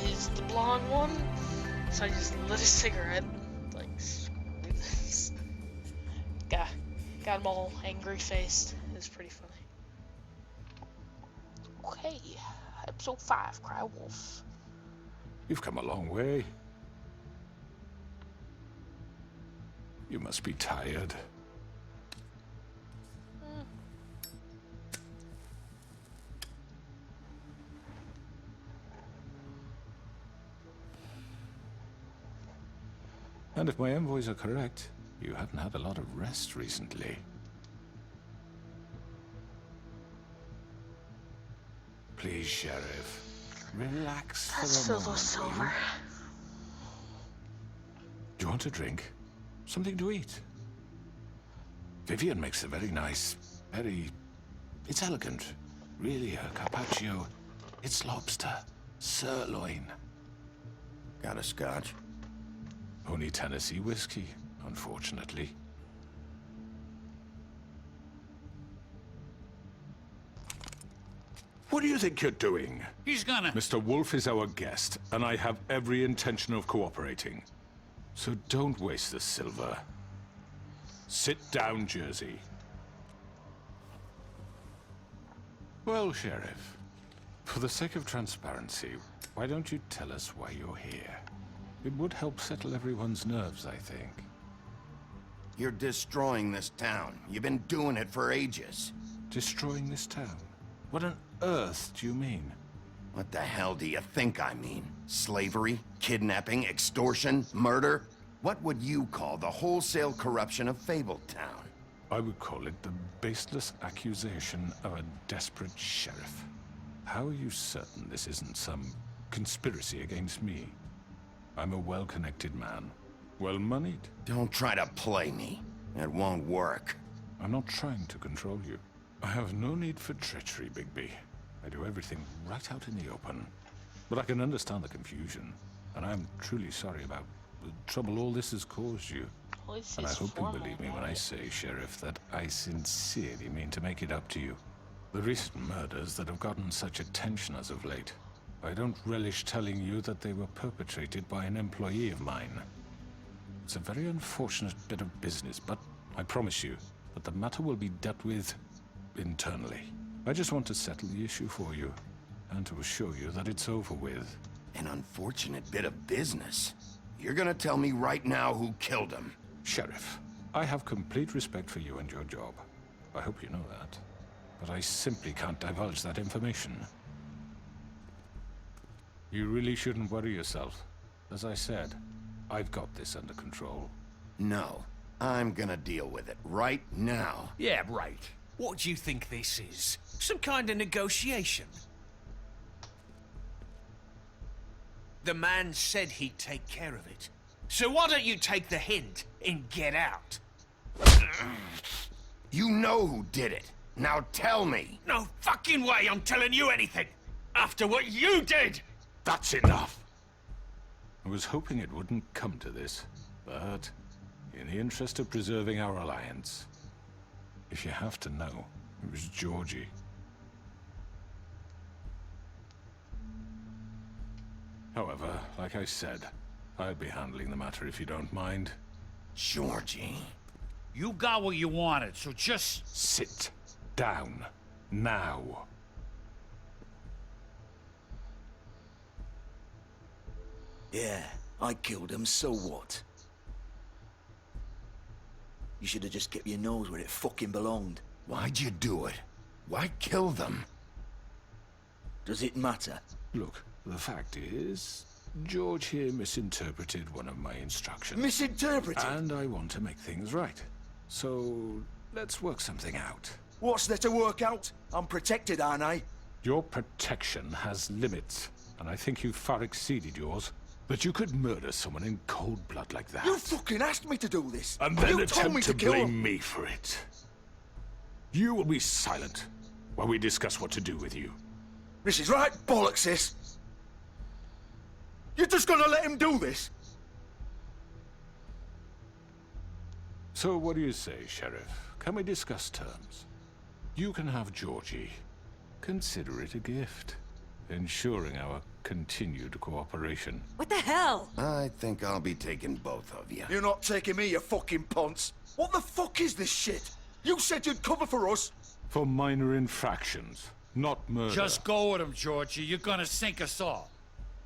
is the blonde one. So I just lit a cigarette. Like, screw this. Got him all angry-faced. It was pretty funny. Okay, episode 5, Cry Wolf. You've come a long way. You must be tired. And if my envoys are correct, you haven't had a lot of rest recently. Please, Sheriff, relax for a moment. Silver. Do you want a drink? Something to eat? Vivian makes a very nice, it's elegant. Really, a carpaccio. It's lobster, sirloin. Got a scotch? Only Tennessee whiskey, unfortunately. What do you think you're doing? He's gonna... Mr. Wolf is our guest, and I have every intention of cooperating. So don't waste the silver. Sit down, Jersey. Well, Sheriff, for the sake of transparency, why don't you tell us why you're here? It would help settle everyone's nerves, I think. You're destroying this town. You've been doing it for ages. Destroying this town? What on earth do you mean? What the hell do you think I mean? Slavery? Kidnapping? Extortion? Murder? What would you call the wholesale corruption of Fabletown? I would call it the baseless accusation of a desperate sheriff. How are you certain this isn't some conspiracy against me? I'm a well-connected man. Well-moneyed. Don't try to play me. It won't work. I'm not trying to control you. I have no need for treachery, Bigby. I do everything right out in the open. But I can understand the confusion, and I'm truly sorry about the trouble all this has caused you. And I hope you believe me when I say, Sheriff, that I sincerely mean to make it up to you. The recent murders that have gotten such attention as of late, I don't relish telling you that they were perpetrated by an employee of mine. It's a very unfortunate bit of business, but I promise you that the matter will be dealt with internally. I just want to settle the issue for you, and to assure you that it's over with. An unfortunate bit of business? You're gonna tell me right now who killed him? Sheriff, I have complete respect for you and your job. I hope you know that. But I simply can't divulge that information. You really shouldn't worry yourself. As I said, I've got this under control. No, I'm gonna deal with it right now. Yeah, right. What do you think this is? Some kind of negotiation? The man said he'd take care of it. So why don't you take the hint and get out? You know who did it. Now tell me. No fucking way I'm telling you anything! After what you did! That's enough! I was hoping it wouldn't come to this, but in the interest of preserving our alliance, if you have to know, it was Georgie. However, like I said, I'll be handling the matter if you don't mind. Georgie? You got what you wanted, so just... Sit down. Now. Yeah, I killed him, so what? You should have just kept your nose where it fucking belonged. Why'd you do it? Why kill them? Does it matter? Look, the fact is, George here misinterpreted one of my instructions. Misinterpreted? And I want to make things right. So, let's work something out. What's there to work out? I'm protected, aren't I? Your protection has limits, and I think you've far exceeded yours. But you could murder someone in cold blood like that. You fucking asked me to do this! And then you told me attempt to kill blame him. me for it. You will be silent while we discuss what to do with you. This is right bollocks, this! You're just gonna let him do this? So what do you say, Sheriff? Can we discuss terms? You can have Georgie, Consider it a gift, ensuring our continued cooperation. What the hell? I think I'll be taking both of you. You're not taking me, you fucking ponce. What the fuck is this shit? You said you'd cover for us. For minor infractions, not murder. Just go with him, Georgie. You're gonna sink us all.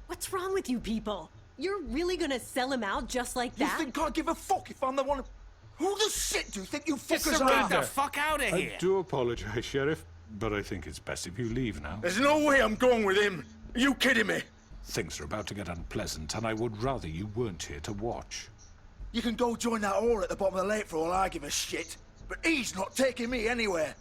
What's wrong with you people? You're really gonna sell him out just like that? You think I give a fuck if I'm the one? Who the shit do you think you fuckers are? Get the fuck out of here! I do apologize, Sheriff, but I think it's best if you leave now. There's no way I'm going with him. Are you kidding me? Things are about to get unpleasant, and I would rather you weren't here to watch. You can go join that whore at the bottom of the lake for all I give a shit. But he's not taking me anywhere.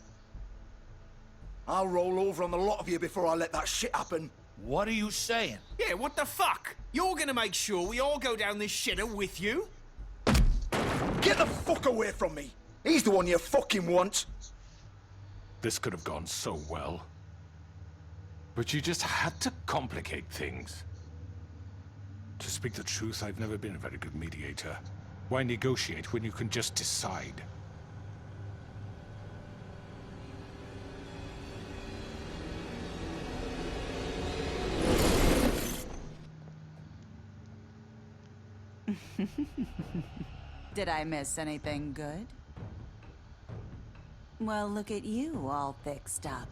I'll roll over on the lot of you before I let that shit happen. What are you saying? Yeah, what the fuck? You're gonna make sure we all go down this shitter with you? Get the fuck away from me! He's the one you fucking want! This could have gone so well. But you just had to complicate things. To speak the truth, I've never been a very good mediator. Why negotiate when you can just decide? Did I miss anything good? Well, look at you, all fixed up.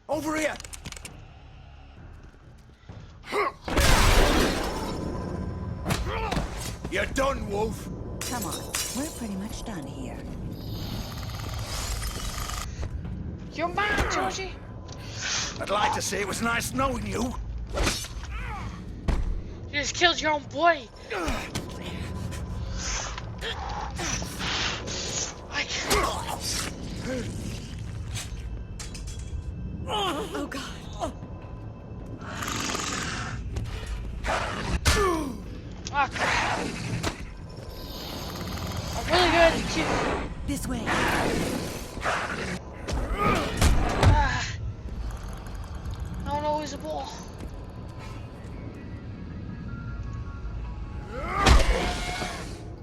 Over here! You're done, Wolf! Come on, we're pretty much done here. You're mine, Georgie! I'd like to say it was nice knowing you. You just killed your own boy! Oh god. Oh crap. I'm really good at you. This way. I don't know who's a ball.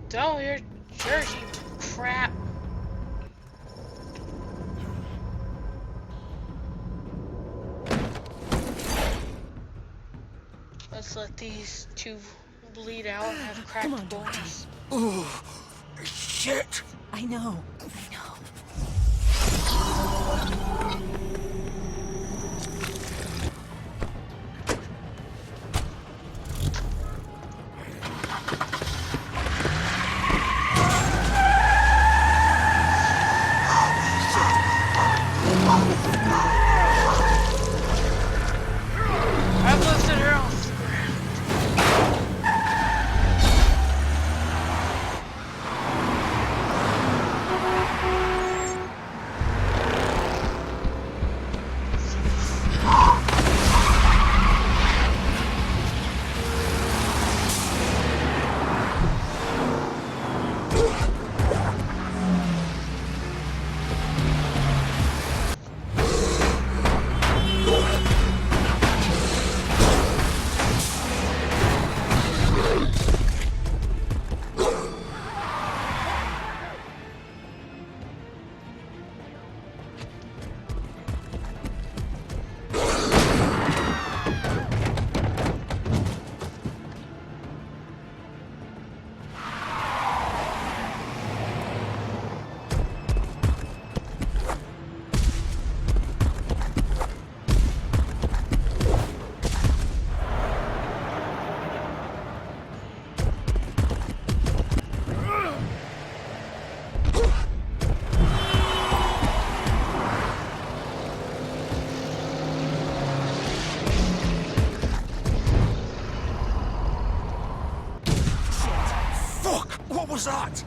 Don't hear Jersey crap. Let's let these two bleed out and have cracked bones. Oh, shit! I know. I've lifted her off the Fuck! What was that?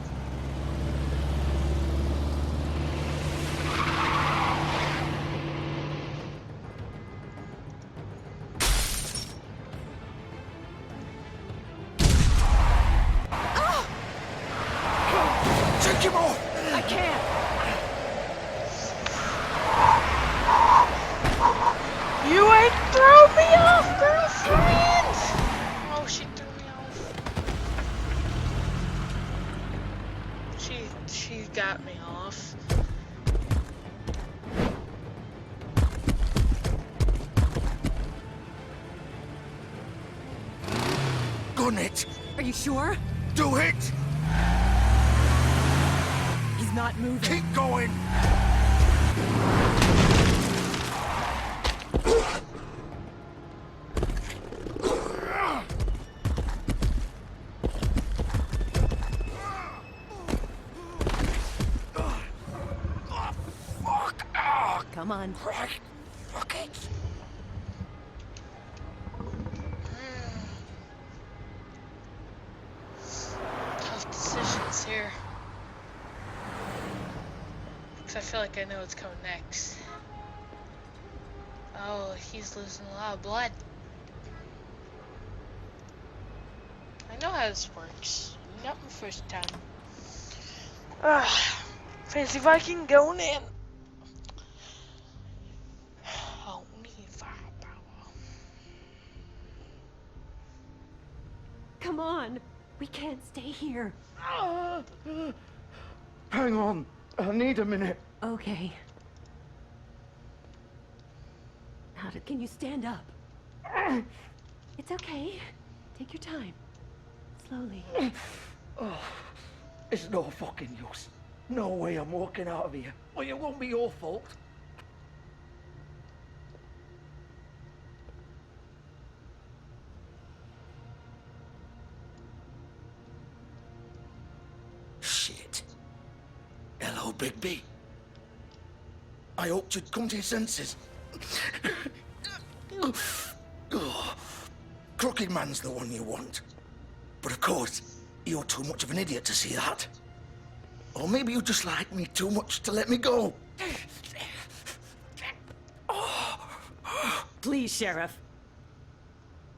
done it. Are you sure? Do it. He's not moving. Keep going. Come on. Fuck it. Tough decisions here. Because I feel like I know what's coming next. Oh, he's losing a lot of blood. I know how this works. Not my first time. Fancy Viking going in. Only firepower. Come on. We can't stay here. Hang on. I need a minute. Okay. Can you stand up? It's okay. Take your time. Slowly. Oh, it's no fucking use. No way I'm walking out of here. Well, it won't be your fault. Shit. Hello, Bigby. I hoped you'd come to your senses. Oh, Crooked Man's the one you want. But of course, you're too much of an idiot to see that. Or maybe you just like me too much to let me go. Please, Sheriff.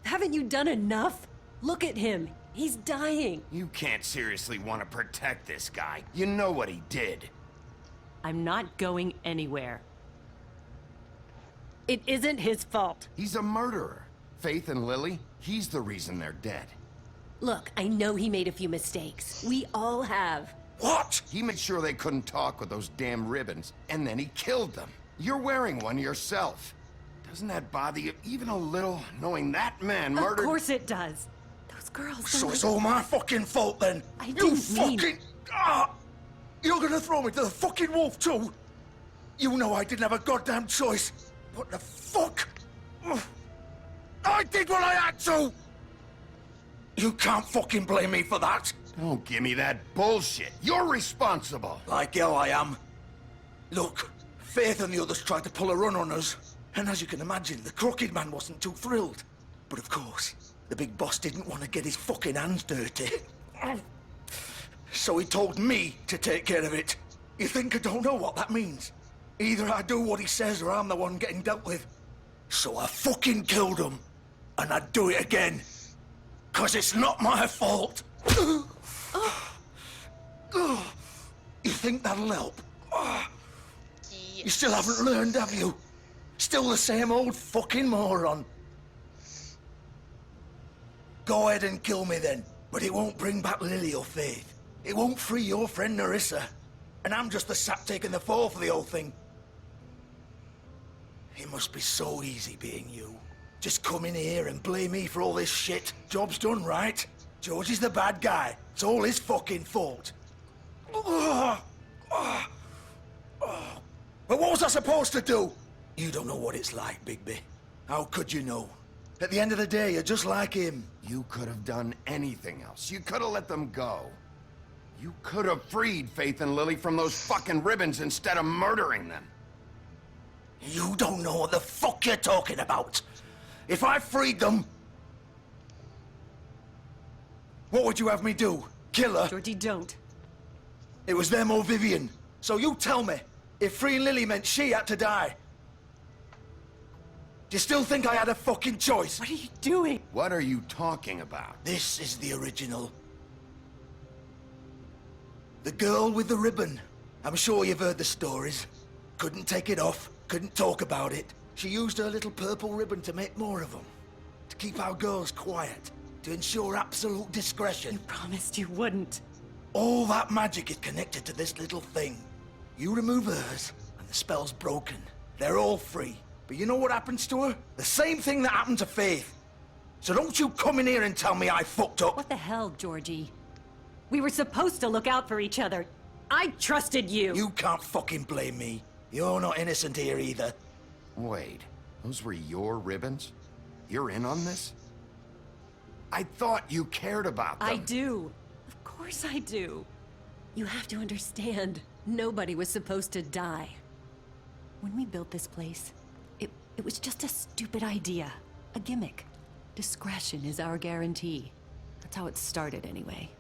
Haven't you done enough? Look at him. He's dying. You can't seriously want to protect this guy. You know what he did. I'm not going anywhere. It isn't his fault. He's a murderer. Faith and Lily, he's the reason they're dead. Look, I know he made a few mistakes. We all have. What? He made sure they couldn't talk with those damn ribbons, and then he killed them. You're wearing one yourself. Doesn't that bother you even a little, knowing that man murdered— Of course it does. Those girls So don't— it's all my fucking fault then? I You didn't fucking— mean— You're gonna throw me to the fucking wolf too? You know I didn't have a goddamn choice. What the fuck? I did what I had to! You can't fucking blame me for that. Don't give me that bullshit. You're responsible. Like hell I am. Look, Faith and the others tried to pull a run on us. And as you can imagine, the Crooked Man wasn't too thrilled. But of course, the big boss didn't want to get his fucking hands dirty. So he told me to take care of it. You think I don't know what that means? Either I do what he says or I'm the one getting dealt with. So I fucking killed him. And I'd do it again. 'Cause it's not my fault. You think that'll help? You still haven't learned, have you? Still the same old fucking moron. Go ahead and kill me then. But it won't bring back Lily or Faith. It won't free your friend Nerissa. And I'm just the sap taking the fall for the whole thing. It must be so easy being you. Just come in here and blame me for all this shit. Job's done, right? George is the bad guy. It's all his fucking fault. But what was I supposed to do? You don't know what it's like, Bigby. How could you know? At the end of the day, you're just like him. You could have done anything else. You could have let them go. You could have freed Faith and Lily from those fucking ribbons instead of murdering them. You don't know what the fuck you're talking about. If I freed them... What would you have me do? Kill her? Georgie, don't. It was them or Vivian. So you tell me, if freeing Lily meant she had to die, do you still think I had a fucking choice? What are you doing? What are you talking about? This is the original. The girl with the ribbon. I'm sure you've heard the stories. Couldn't take it off, couldn't talk about it. She used her little purple ribbon to make more of them. To keep our girls quiet. To ensure absolute discretion. You promised you wouldn't. All that magic is connected to this little thing. You remove hers, and the spell's broken. They're all free. But you know what happens to her? The same thing that happened to Faith. So don't you come in here and tell me I fucked up. What the hell, Georgie? We were supposed to look out for each other. I trusted you. You can't fucking blame me. You're not innocent here either. Wait, those were your ribbons? You're in on this? I thought you cared about them. I do. Of course I do. You have to understand, nobody was supposed to die. When we built this place, it was just a stupid idea. A gimmick. Discretion is our guarantee. That's how it started anyway.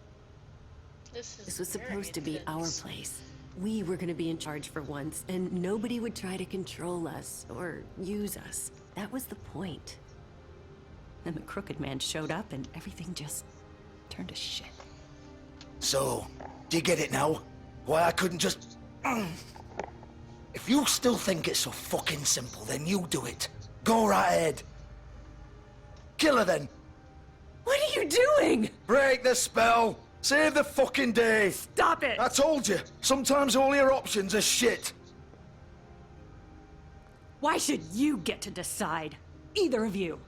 This was supposed to be our place. We were gonna be in charge for once, and nobody would try to control us or use us. That was the point. Then the crooked man showed up and everything just turned to shit. So, do you get it now? Why I couldn't just... If you still think it's so fucking simple, then you do it. Go right ahead. Kill her then. What are you doing? Break the spell. Save the fucking day. Stop it. I told you. Sometimes all your options are shit. Why should you get to decide? Either of you.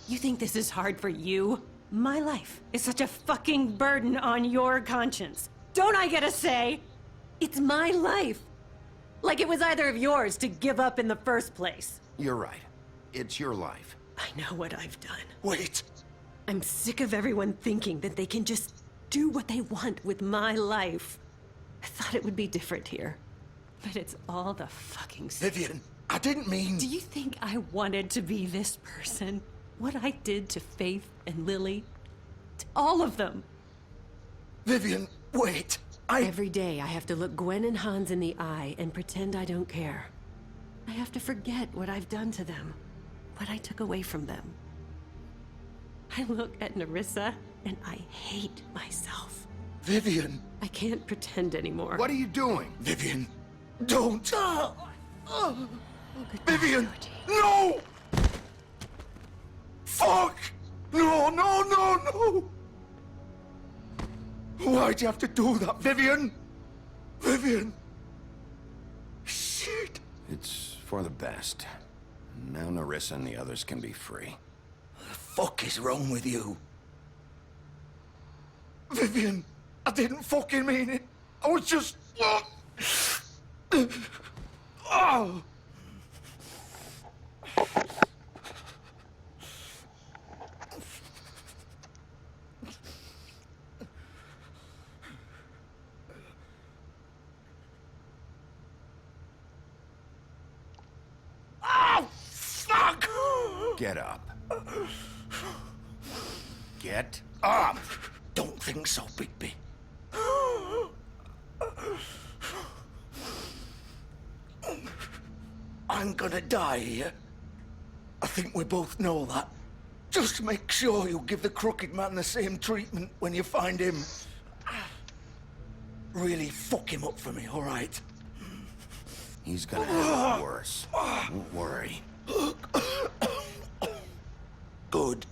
You think this is hard for you? My life is such a fucking burden on your conscience. Don't I get a say? It's my life. Like it was either of yours to give up in the first place. You're right. It's your life. I know what I've done. Wait. I'm sick of everyone thinking that they can just do what they want with my life. I thought it would be different here. But it's all the fucking same. Vivian, I didn't mean... Do you think I wanted to be this person? What I did to Faith and Lily? To all of them. Vivian, wait. Every day I have to look Gwen and Hans in the eye and pretend I don't care. I have to forget what I've done to them. What I took away from them. I look at Nerissa and I hate myself. Vivian. I can't pretend anymore. What are you doing? Vivian, don't. Vivian, no! Fuck! No, no, no, no! Why'd you have to do that, Vivian? Vivian! Shit! It's for the best. Now Nerissa and the others can be free. What the fuck is wrong with you? Vivian, I didn't fucking mean it. I was just... Oh! Fuck! Get up. Get up! Don't think so, Bigby. I'm gonna die here. I think we both know that. Just make sure you give the crooked man the same treatment when you find him. Really fuck him up for me, all right? He's gonna have it worse. Don't worry. Good.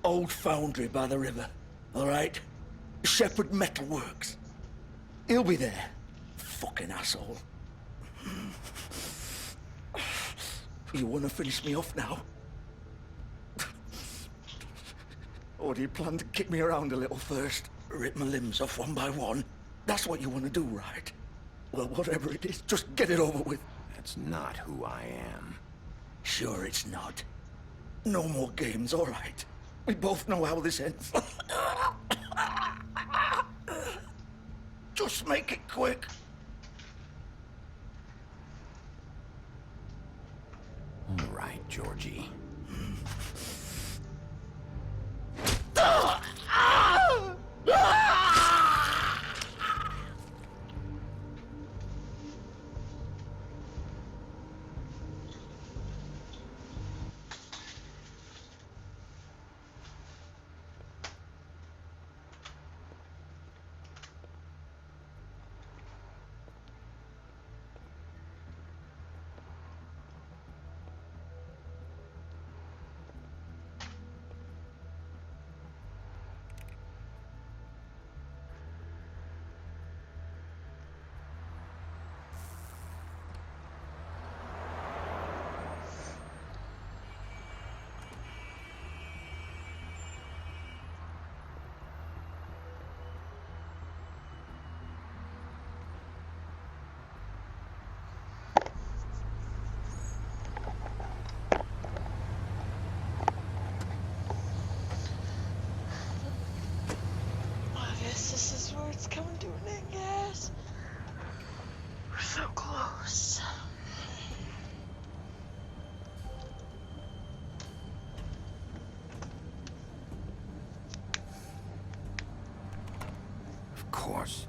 Old foundry by the river, all right? Shepherd Metal Works. He'll be there. Fucking asshole. You wanna finish me off now? Or do you plan to kick me around a little first? Rip my limbs off one by one? That's what you wanna do, right? Well, whatever it is, just get it over with. That's not who I am. Sure it's not. No more games, all right? We both know how this ends. Just make it quick. All right, Georgie. course.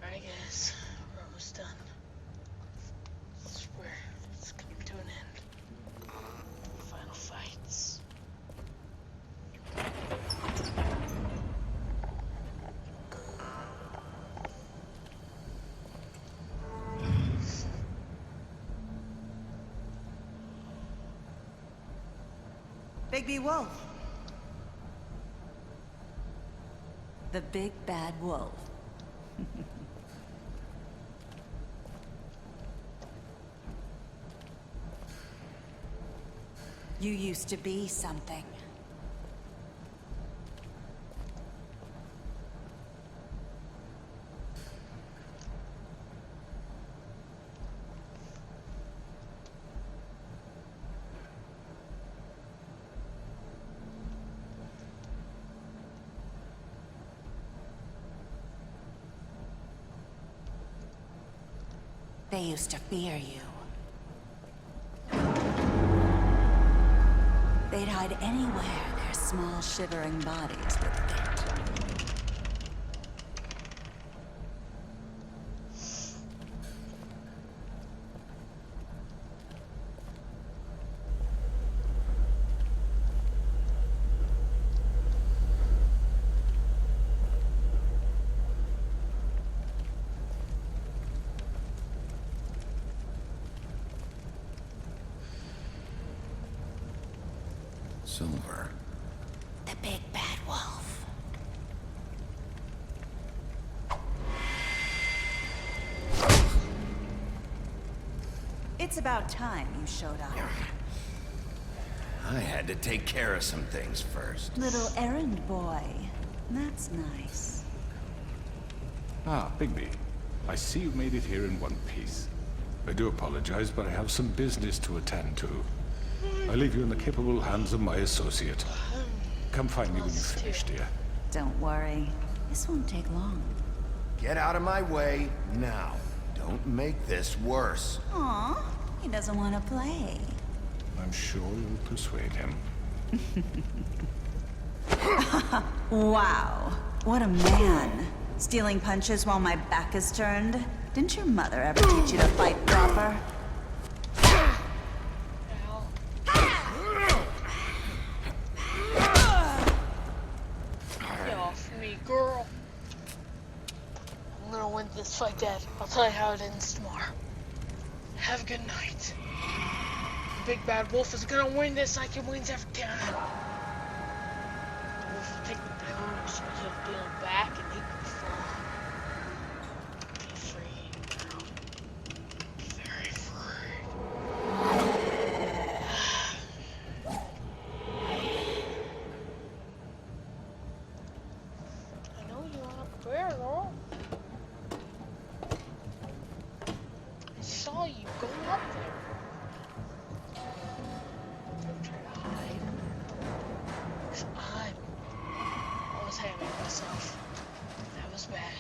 I guess we're almost done. It's where it's coming to an end. Final fights. Bigby Wolf. The big bad wolf. You used to be something. They used to fear you. They'd hide anywhere their small, shivering bodies would fit. Silver. The big bad wolf. It's about time you showed up. I had to take care of some things first. Little errand boy. That's nice. Ah, Bigby. I see you made it here in one piece. I do apologize, but I have some business to attend to. I leave you in the capable hands of my associate. Come find me when you finish, dear. Don't worry. This won't take long. Get out of my way now. Don't make this worse. Aw, he doesn't want to play. I'm sure you'll persuade him. Wow, what a man. Stealing punches while my back is turned? Didn't your mother ever teach you to fight proper? Get off me, girl. I'm gonna win this fight, Dad. I'll tell you how it ends tomorrow. Have a good night. The big bad wolf is gonna win this like he wins every time. The wolf will take the power so he'll build back and he can fall. Be free, girl. Very free. I know you want to prayer, girl. I saw you going up there. Don't try to hide. 'Cause I was having myself. That was bad.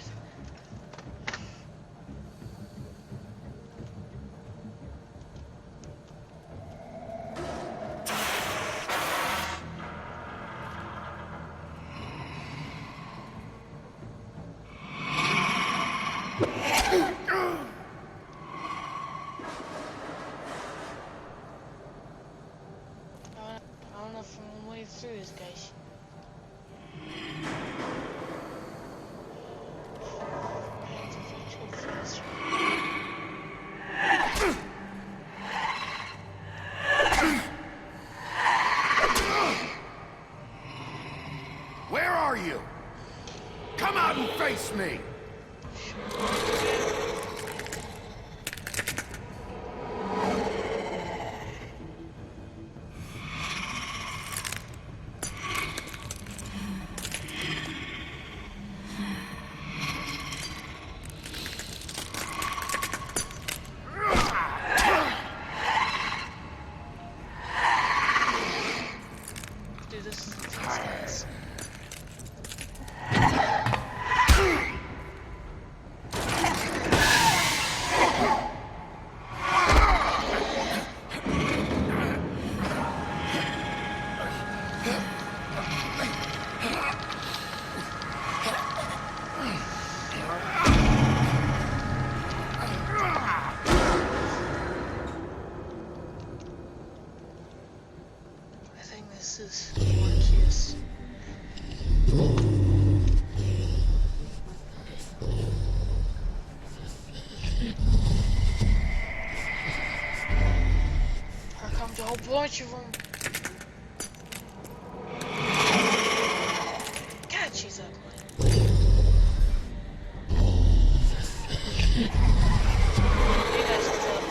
I don't know if I'm gonna wade through this, guys. I have to go faster. Where are you? Come out and face me! got your room. God, she's ugly. You guys are tough.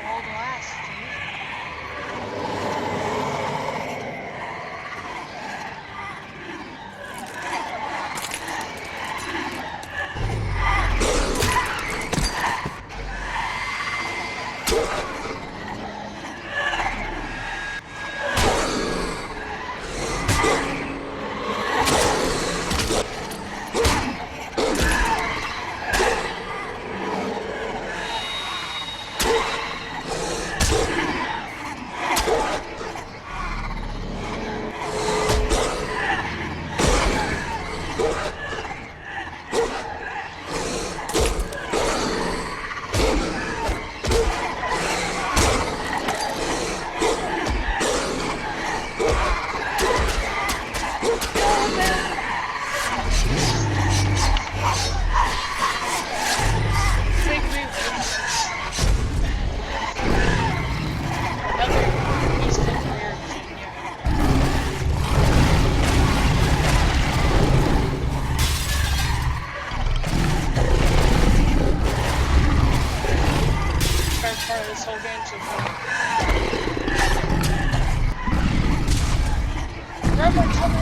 All glass, part of this whole game so far. Grandma, come in!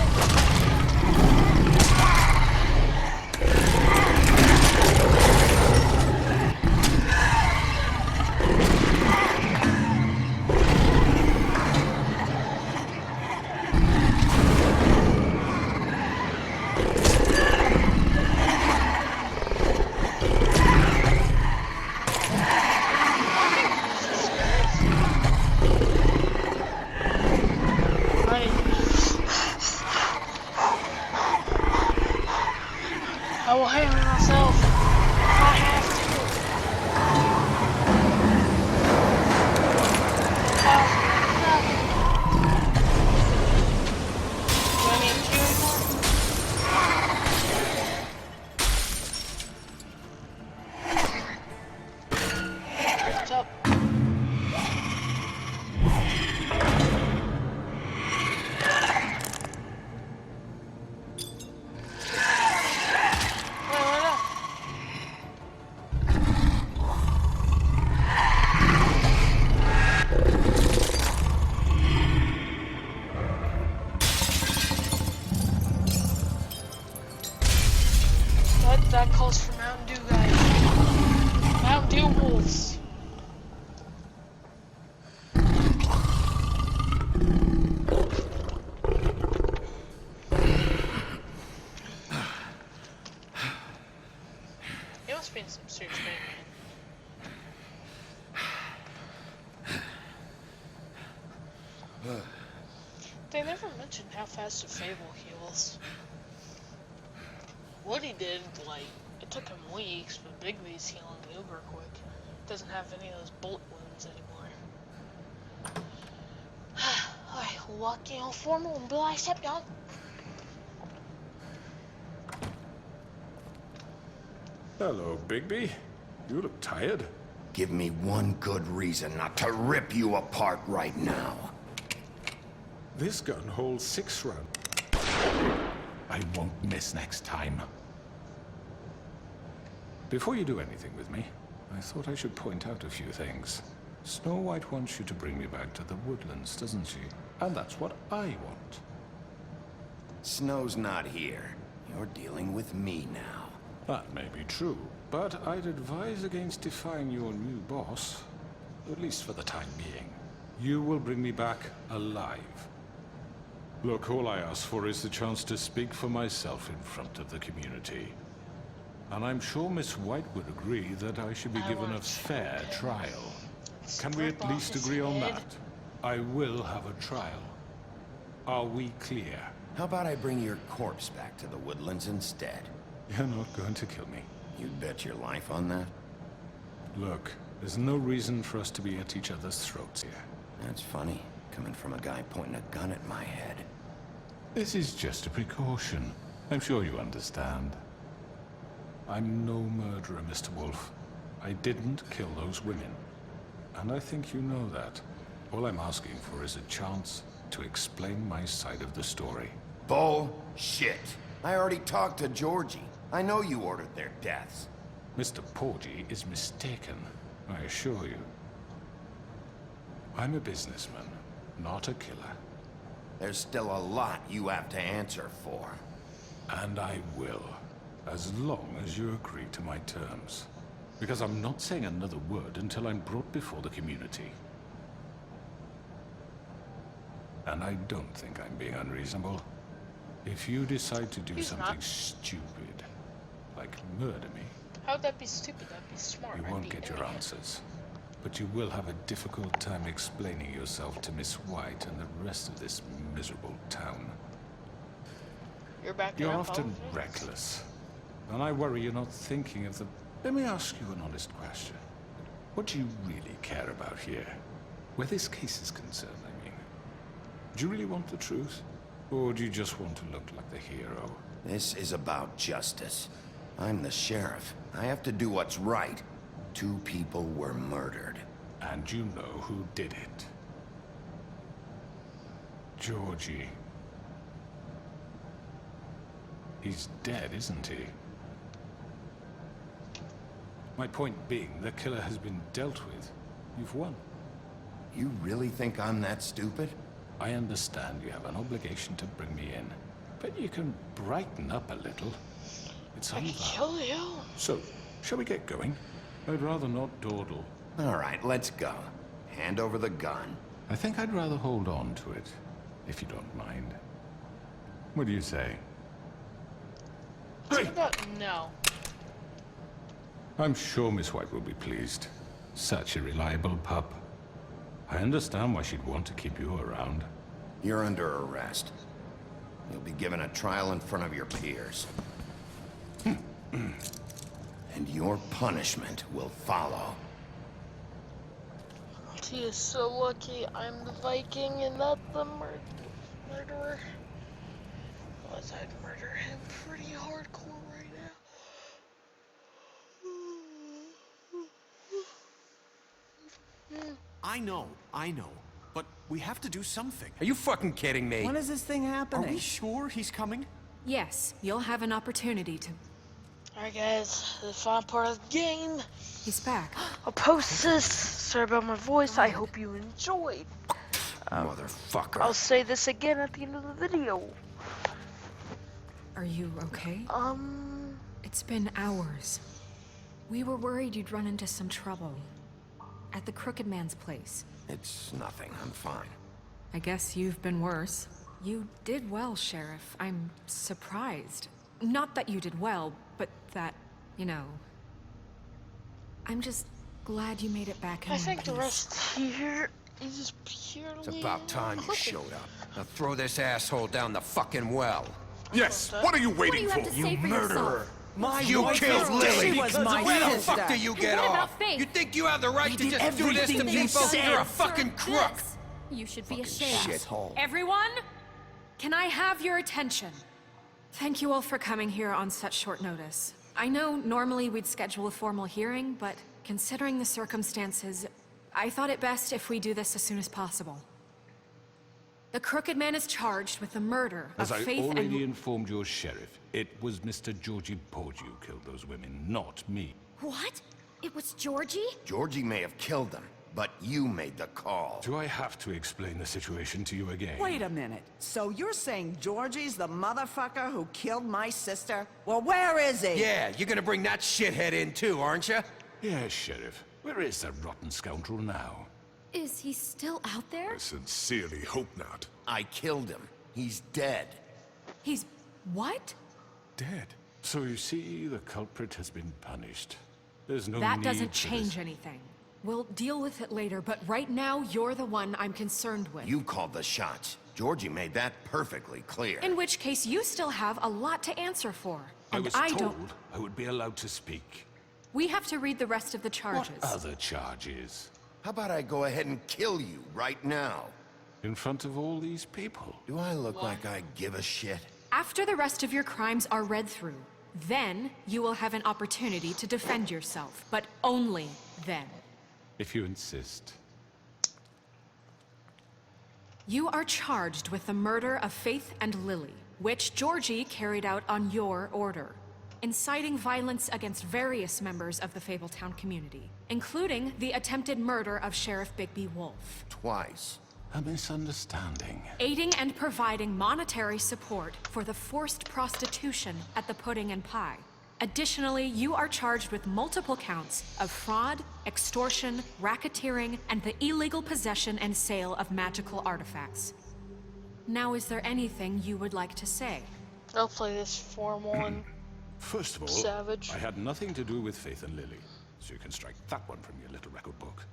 I will handle myself if I have to. Do I need to kill anymore? What's up? That calls for Mountain Dew, guys. Mountain Dew wolves. You must be in some serious pain, man. They never mentioned how fast a Fable heals. Woody did, like, it took him weeks, but Bigby's healing uber quick. Doesn't have any of those bullet wounds anymore. Alright, walk in formal and bicep, y'all. Hello, Bigby. You look tired. Give me one good reason not to rip you apart right now. This gun holds 6 rounds. I won't miss next time. Before you do anything with me, I thought I should point out a few things. Snow White wants you to bring me back to the woodlands, doesn't she? And that's what I want. Snow's not here. You're dealing with me now. That may be true, but I'd advise against defying your new boss, at least for the time being. You will bring me back alive. Look, all I ask for is the chance to speak for myself in front of the community. And I'm sure Miss White would agree that I should be given a fair trial. Can we at least agree on that? I will have a trial. Are we clear? How about I bring your corpse back to the woodlands instead? You're not going to kill me. You'd bet your life on that? Look, there's no reason for us to be at each other's throats here. That's funny, coming from a guy pointing a gun at my head. This is just a precaution. I'm sure you understand. I'm no murderer, Mr. Wolf. I didn't kill those women. And I think you know that. All I'm asking for is a chance to explain my side of the story. Bullshit. I already talked to Georgie. I know you ordered their deaths. Mr. Porgy is mistaken, I assure you. I'm a businessman, not a killer. There's still a lot you have to answer for. And I will, as long as you agree to my terms. Because I'm not saying another word until I'm brought before the community. And I don't think I'm being unreasonable. If you decide to do something stupid, like murder me, How'd that be stupid? That'd be smart. you won't get your answers. But you will have a difficult time explaining yourself to Miss White and the rest of this miserable town. You're often reckless. And I worry you're not thinking of the... Let me ask you an honest question. What do you really care about here? Where this case is concerned, I mean. Do you really want the truth? Or do you just want to look like the hero? This is about justice. I'm the sheriff. I have to do what's right. 2 people were murdered. And you know who did it. Georgie. He's dead, isn't he? My point being, the killer has been dealt with. You've won. You really think I'm that stupid? I understand you have an obligation to bring me in. But you can brighten up a little. It's over. Kill you. So, shall we get going? I'd rather not dawdle. All right, let's go. Hand over the gun. I think I'd rather hold on to it, if you don't mind. What do you say? What about no? I'm sure Miss White will be pleased. Such a reliable pup. I understand why she'd want to keep you around. You're under arrest. You'll be given a trial in front of your peers. And your punishment will follow. He is so lucky I'm the Viking and not the murderer. Otherwise, I'd murder him pretty hardcore right now. I know. But we have to do something. Are you fucking kidding me? When is this thing happening? Are we sure he's coming? Yes, you'll have an opportunity to... Alright guys, the fun part of the game. He's back. I'll post this. Sorry about my voice. I hope you enjoyed. Motherfucker. I'll say this again at the end of the video. Are you okay? It's been hours. We were worried you'd run into some trouble. At the Crooked Man's place. It's nothing. I'm fine. I guess you've been worse. You did well, Sheriff. I'm surprised. Not that you did well, but that, you know... I'm just glad you made it back in I one think the piece. rest here is just purely... It's about time you showed up. Now throw this asshole down the fucking well. Yes, what are you waiting for? You murderer! You killed Lily! was my Where the sister. fuck do you get off? You think you have the right to just do this to people? You're a fucking crook! You should be ashamed. shithole. Everyone, can I have your attention? Thank you all for coming here on such short notice. I know normally we'd schedule a formal hearing, but considering the circumstances, I thought it best if we do this as soon as possible. The Crooked Man is charged with the murder As of I Faith already and... informed your sheriff, it was Mr. Georgie Porgy who killed those women, not me. What? It was Georgie? Georgie may have killed them, but you made the call. Do I have to explain the situation to you again? Wait a minute. So you're saying Georgie's the motherfucker who killed my sister? Well, where is he? Yeah, you're gonna bring that shithead in too, aren't you? Yes, Sheriff. Where is that rotten scoundrel now? Is he still out there? I sincerely hope not. I killed him. He's dead. He's... what? Dead. So you see, the culprit has been punished. There's no That need doesn't for change this. anything. We'll deal with it later, but right now, you're the one I'm concerned with. You called the shots. Georgie made that perfectly clear. In which case, you still have a lot to answer for. I And was I told don't... I would be allowed to speak. We have to read the rest of the charges. What other charges? How about I go ahead and kill you right now? In front of all these people? Do I look like I give a shit? After the rest of your crimes are read through, Then you will have an opportunity to defend yourself, but only then. If you insist. You are charged with the murder of Faith and Lily, which Georgie carried out on your order, inciting violence against various members of the Fabletown community, including the attempted murder of Sheriff Bigby Wolf. Twice. A misunderstanding. Aiding and providing monetary support for the forced prostitution at the Pudding and Pie. Additionally, you are charged with multiple counts of fraud, extortion, racketeering, and the illegal possession and sale of magical artifacts. Now, is there anything you would like to say? I'll play this formal and First of all, savage. I had nothing to do with Faith and Lily, so you can strike that one from your little record book.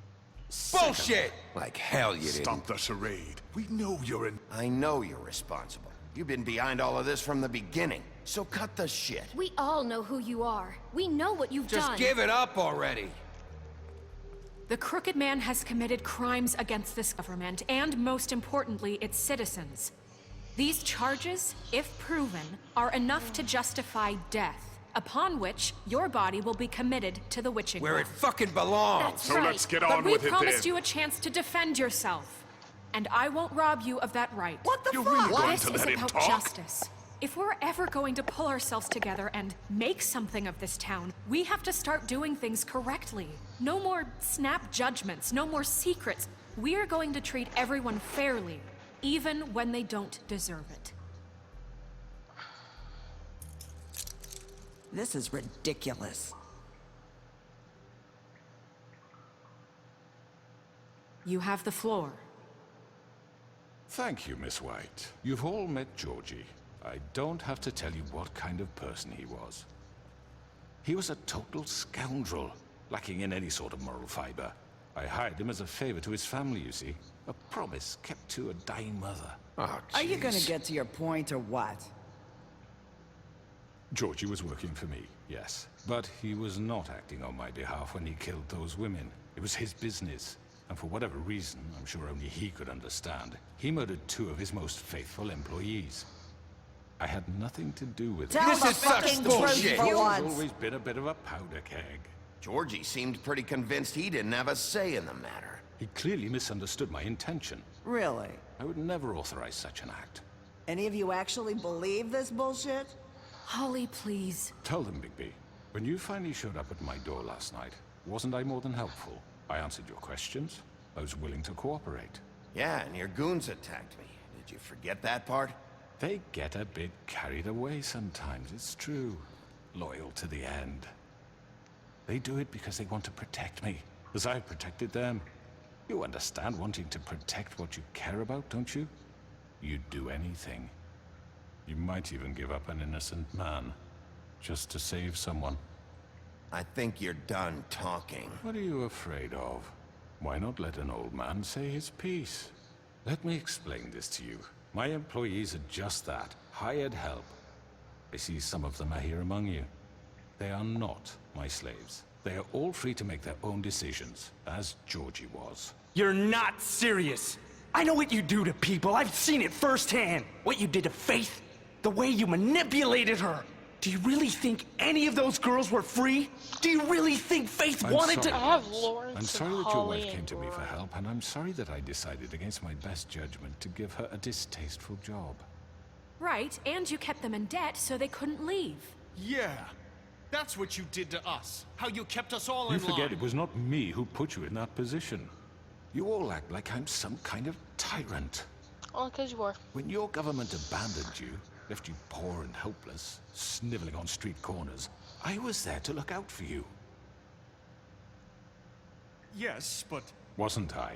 Bullshit! Like hell you didn't. Stop the charade. We know you're in... I know you're responsible. You've been behind all of this from the beginning, so cut the shit. We all know who you are. We know what you've done. Just give it up already. The Crooked Man has committed crimes against this government, and most importantly, its citizens. These charges, if proven, are enough to justify death, upon which your body will be committed to the witching Where well. it fucking belongs. That's So right. let's get But on we with it promised then. you a chance to defend yourself, and I won't rob you of that right. What the You're fuck? really going This to is let him about talk? justice. If we're ever going to pull ourselves together and make something of this town, we have to start doing things correctly. No more snap judgments, no more secrets. We are going to treat everyone fairly, even when they don't deserve it. This is ridiculous. You have the floor. Thank you, Miss White. You've all met Georgie. I don't have to tell you what kind of person he was. He was a total scoundrel, lacking in any sort of moral fiber. I hired him as a favor to his family, you see. A promise kept to a dying mother. Oh, Are you gonna get to your point or what? Georgie was working for me, yes. But he was not acting on my behalf when he killed those women. It was his business. And for whatever reason, I'm sure only he could understand, he murdered 2 of his most faithful employees. I had nothing to do with it. This is fucking bullshit. He's always been a bit of a powder keg. Georgie seemed pretty convinced he didn't have a say in the matter. He clearly misunderstood my intention. Really? I would never authorize such an act. Any of you actually believe this bullshit? Holly, please. Tell them, Bigby. When you finally showed up at my door last night, wasn't I more than helpful? I answered your questions. I was willing to cooperate. Yeah, and your goons attacked me. Did you forget that part? They get a bit carried away sometimes, it's true. Loyal to the end. They do it because they want to protect me, as I've protected them. You understand wanting to protect what you care about, don't you? You'd do anything. You might even give up an innocent man, just to save someone. I think you're done talking. What are you afraid of? Why not let an old man say his piece? Let me explain this to you. My employees are just that, hired help. I see some of them are here among you. They are not my slaves. They are all free to make their own decisions, as Georgie was. You're not serious. I know what you do to people. I've seen it firsthand. What you did to Faith, the way you manipulated her. Do you really think any of those girls were free? Do you really think Faith wanted to— I have Lawrence I'm sorry and that your Holly wife came and to me for Rory. help, and I'm sorry that I decided against my best judgment to give her a distasteful job. Right, and you kept them in debt so they couldn't leave. Yeah. That's what you did to us. How you kept us all You in forget line. it was not me who put you in that position. You all act like I'm some kind of tyrant. All because you are. When your government abandoned you, left you poor and helpless, sniveling on street corners, I was there to look out for you. Yes, but... Wasn't I?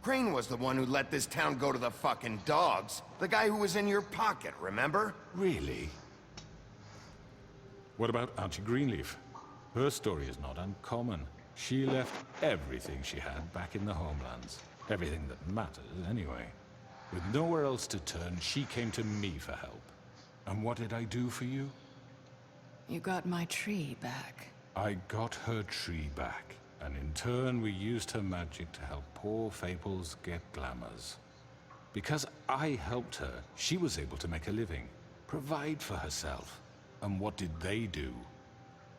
Crane was the one who let this town go to the fucking dogs. The guy who was in your pocket, remember? Really? What about Auntie Greenleaf? Her story is not uncommon. She left everything she had back in the homelands. Everything that matters, anyway. With nowhere else to turn, she came to me for help. And what did I do for you? You got my tree back. I got her tree back, and in turn we used her magic to help poor Fables get glamours. Because I helped her, she was able to make a living. provide for herself. And what did they do?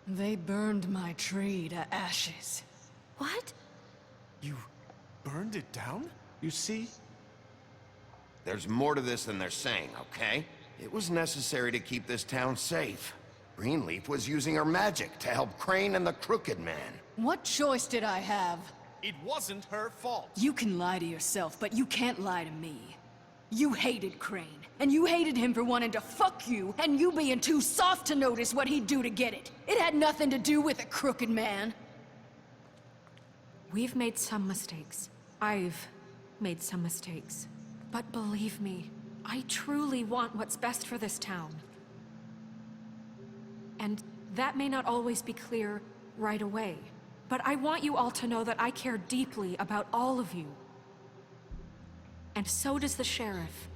They burned my tree to ashes. What? You burned it down? You see? There's more to this than they're saying, okay? It was necessary to keep this town safe. Greenleaf was using her magic to help Crane and the Crooked Man. What choice did I have? It wasn't her fault. You can lie to yourself, but you can't lie to me. You hated Crane, and you hated him for wanting to fuck you, and you being too soft to notice what he'd do to get it. It had nothing to do with a Crooked Man. We've made some mistakes. I've made some mistakes. But believe me, I truly want what's best for this town. And that may not always be clear right away. But I want you all to know that I care deeply about all of you. And so does the sheriff.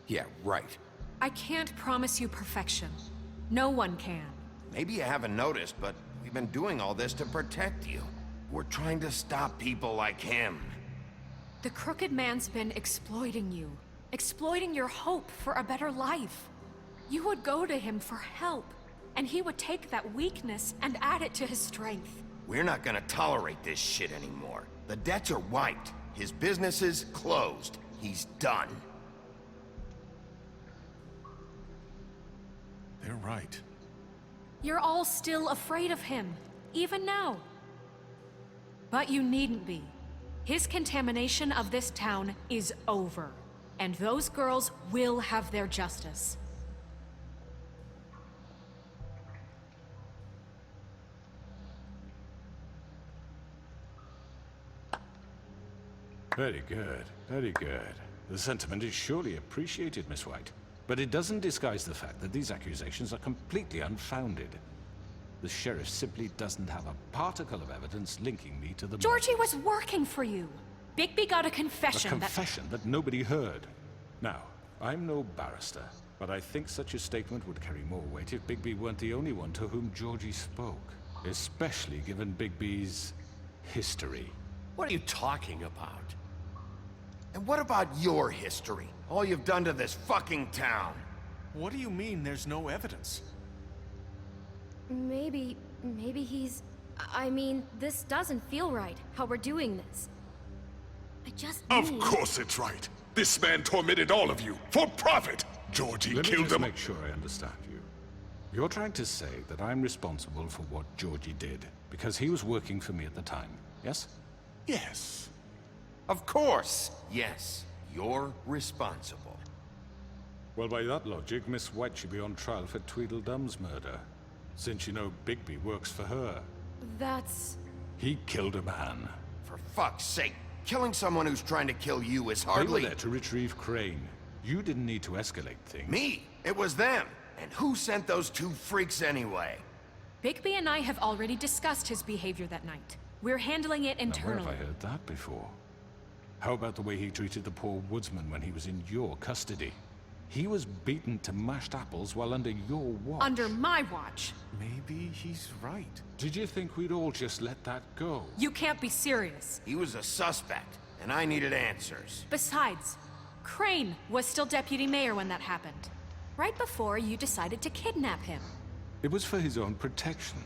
Yeah, right. I can't promise you perfection. No one can. Maybe you haven't noticed, but we've been doing all this to protect you. We're trying to stop people like him. The Crooked Man's been exploiting you. Exploiting your hope for a better life. You would go to him for help, and he would take that weakness and add it to his strength. We're not gonna tolerate this shit anymore. The debts are wiped. His business is closed. He's done. They're right. You're all still afraid of him, even now. But you needn't be. His contamination of this town is over, and those girls will have their justice. Very good, very good. The sentiment is surely appreciated, Miss White. But it doesn't disguise the fact that these accusations are completely unfounded. The sheriff simply doesn't have a particle of evidence linking me to the Georgie was working for you. Bigby got a A confession confession that nobody heard. Now, I'm no barrister, but I think such a statement would carry more weight if Bigby weren't the only one to whom Georgie spoke. Especially given Bigby's history. What are you talking about? And what about your history? All you've done to this fucking town. What do you mean there's no evidence? Maybe he's... I mean, this doesn't feel right, how we're doing this. I just Of need... course it's right. This man tormented all of you, for profit! Georgie Let me killed just him. make sure I understand you. You're trying to say that I'm responsible for what Georgie did, because he was working for me at the time, yes? Yes. Of course, yes. You're responsible. Well, by that logic, Miss White should be on trial for Tweedledum's murder. Since you know Bigby works for her. That's... He killed a man. For fuck's sake, killing someone who's trying to kill you is They hardly... were there to retrieve Crane. You didn't need to escalate things. Me? It was them. And who sent those two freaks anyway? Bigby and I have already discussed his behavior that night. We're handling it Now, where internally. have I heard that before? How about the way he treated the poor woodsman when he was in your custody? He was beaten to mashed apples while under your watch. Under my watch. Maybe he's right. Did you think we'd all just let that go? You can't be serious. He was a suspect, and I needed answers. Besides, Crane was still deputy mayor when that happened. Right before you decided to kidnap him. It was for his own protection.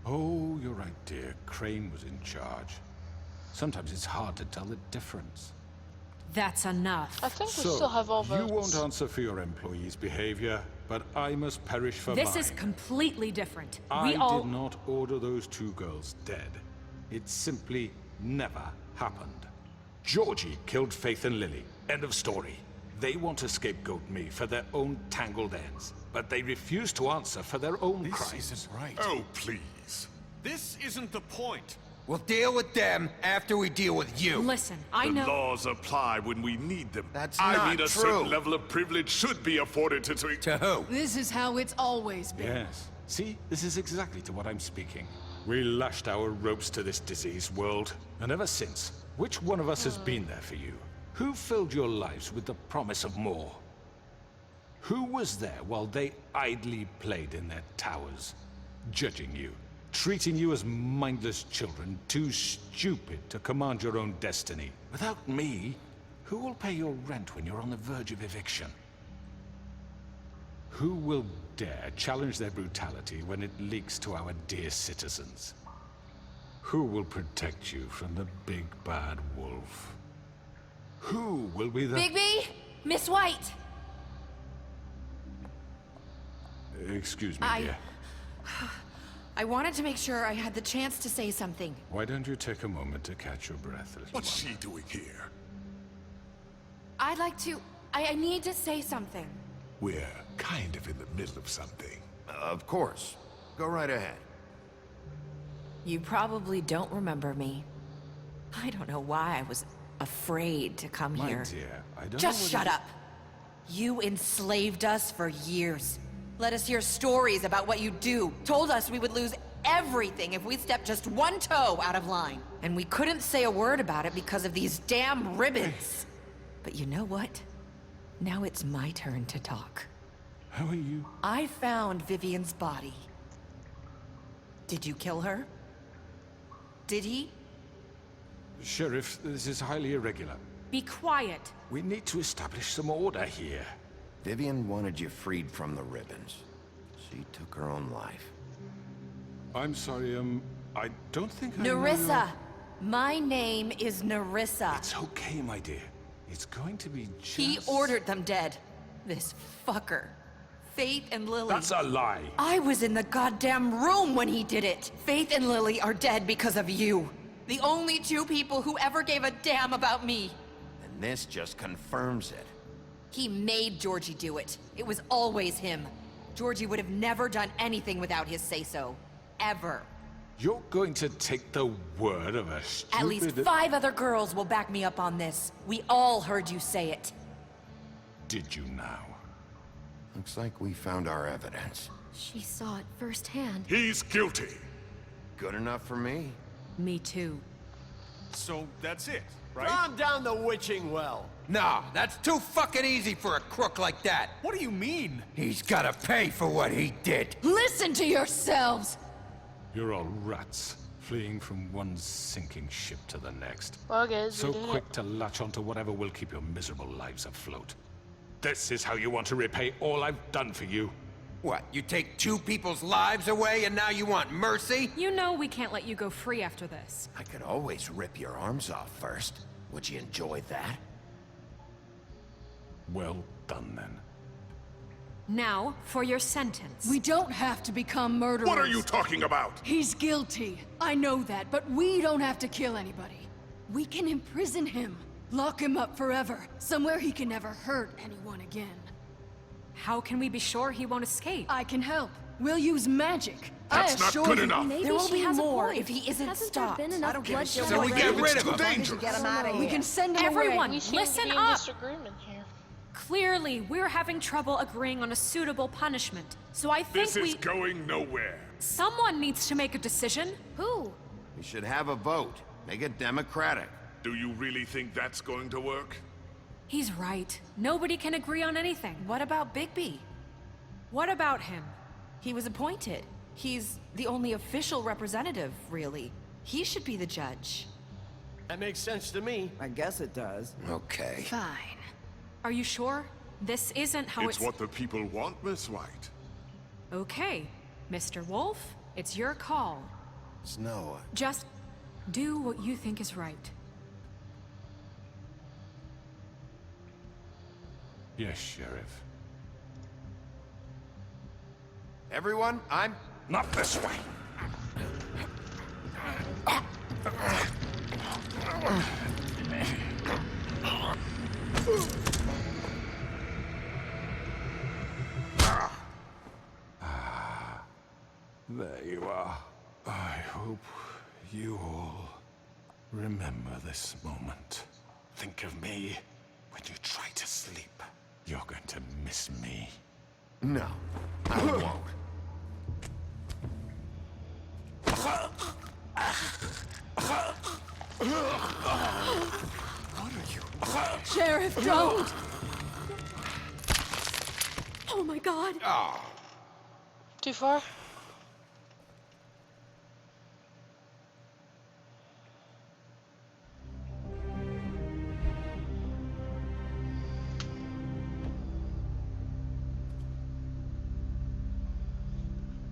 Oh, you're right, dear. Crane was in charge. Sometimes it's hard to tell the difference. That's enough. I think we still have all you votes. won't answer for your employees' behavior, but I must perish for This mine. is completely different. I We all... did not order those two girls dead. It simply never happened. Georgie killed Faith and Lily. End of story. They want to scapegoat me for their own tangled ends, but they refuse to answer for their own crimes. This isn't right. Oh, please. This isn't the point. We'll deal with them after we deal with you. Listen, I The know... laws apply when we need them. That's I not mean, a true. certain level of privilege should be afforded to... To who? This is how it's always been. Yes. See, this is exactly to what I'm speaking. We lashed our ropes to this diseased world, and ever since, which one of us has been there for you? Who filled your lives with the promise of more? Who was there while they idly played in their towers, judging you, treating you as mindless children, too stupid to command your own destiny? Without me, who will pay your rent when you're on the verge of eviction? Who will dare challenge their brutality when it leaks to our dear citizens? Who will protect you from the big bad wolf? Who will be the... Bigby! Miss White! Excuse me, dear. I wanted to make sure I had the chance to say something. Why don't you take a moment to catch your breath, little What's she doing here? I'd like to... I need to say something. We're kind of in the middle of something. Of course. Go right ahead. You probably don't remember me. I don't know why I was afraid to come My here. dear, I don't Just know shut up. You enslaved us for years. Let us hear stories about what you do. Told us we would lose everything if we stepped just one toe out of line. And we couldn't say a word about it because of these damn ribbons. But you know what? Now it's my turn to talk. How are you? I found Vivian's body. Did you kill her? Did he? Sheriff, this is highly irregular. Be quiet. We need to establish some order here. Vivian wanted you freed from the ribbons. She took her own life. I'm sorry, I don't think I know Nerissa! My name is Nerissa. It's okay, my dear. It's going to be just... He ordered them dead. This fucker. Faith and Lily. That's a lie. I was in the goddamn room when he did it. Faith and Lily are dead because of you. The only two people who ever gave a damn about me. And this just confirms it. He made Georgie do it. It was always him. Georgie would have never done anything without his say-so. Ever. You're going to take the word of a stupid... At least 5 other girls will back me up on this. We all heard you say it. Did you now? Looks like we found our evidence. She saw it firsthand. He's guilty. Good enough for me. Me too. So that's it, right? Calm down the witching well. Nah, that's too fucking easy for a crook like that. What do you mean? He's gotta pay for what he did. Listen to yourselves! You're all rats, fleeing from one sinking ship to the next. Well, guys, So we did quick it. to latch onto whatever will keep your miserable lives afloat. This is how you want to repay all I've done for you? What, you take 2 people's lives away and now you want mercy? You know we can't let you go free after this. I could always rip your arms off first. Would you enjoy that? Well done, then. Now, for your sentence. We don't have to become murderers. What are you talking about? He's guilty. I know that, but we don't have to kill anybody. We can imprison him. Lock him up forever. Somewhere he can never hurt anyone again. How can we be sure he won't escape? I can help. We'll use magic. That's not good enough. Maybe There will she be has a more point. if he isn't Hasn't stopped. there been enough I don't give a bloodshed shit. So we get already? rid of It's too him. dangerous. Get him out of here. We can send him Everyone, We seem listen to be in up! disagreement here. Clearly, we're having trouble agreeing on a suitable punishment. So I think This is going nowhere. someone needs to make a decision. Who? We should have a vote. Make it democratic. Do you really think that's going to work? He's right. Nobody can agree on anything. What about Bigby? What about him? He was appointed. He's the only official representative, really. He should be the judge. That makes sense to me. I guess it does. Okay. Fine. Are you sure? This isn't how It's what the people want, Miss White. Okay, Mr. Wolf, it's your call. Snow. Just do what you think is right. Yes, Sheriff. Everyone, I'm... Not this way! There you are. I hope you all remember this moment. Think of me when you try to sleep. You're going to miss me. No, I won't. What are you? Sheriff, don't! Oh my god! Too far?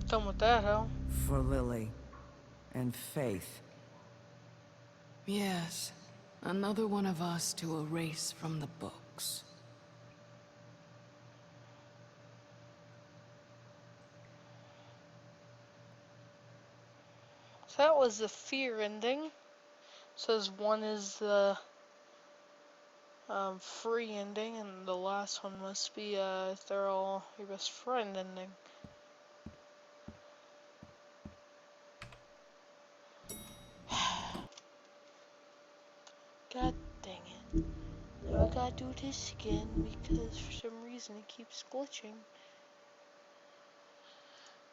Done with that, hell. For Lily. And Faith. Yes. Another one of us to erase from the books. So that was the fear ending. Says one is the free ending, and the last one must be if they're all your best friend ending. God dang it. Now I gotta do this again because for some reason it keeps glitching.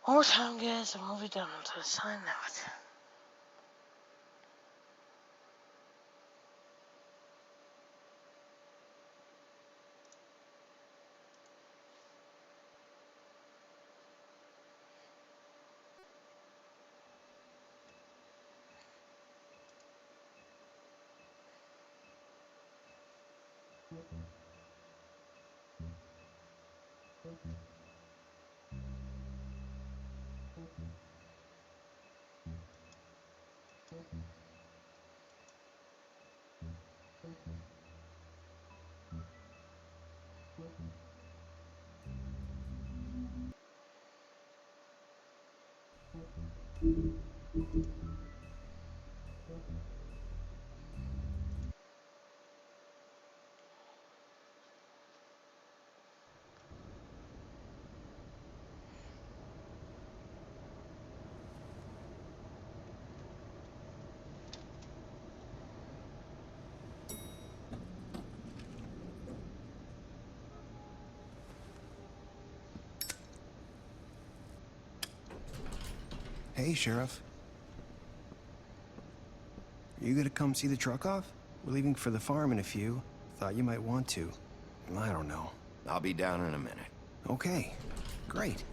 One more time, guys, and we'll be done with this. I know it. Hey, Sheriff. Are you gonna come see the truck off? We're leaving for the farm in a few. Thought you might want to. I don't know. I'll be down in a minute. Okay, great.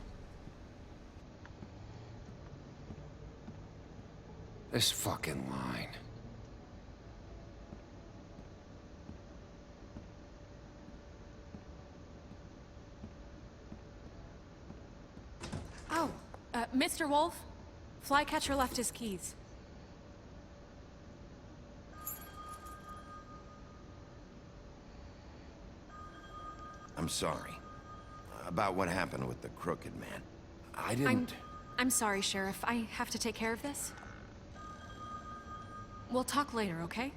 This fucking line. Oh, Mr. Wolf? Flycatcher left his keys. I'm sorry. About what happened with the crooked man. I didn't... I'm sorry, Sheriff. I have to take care of this. We'll talk later, okay?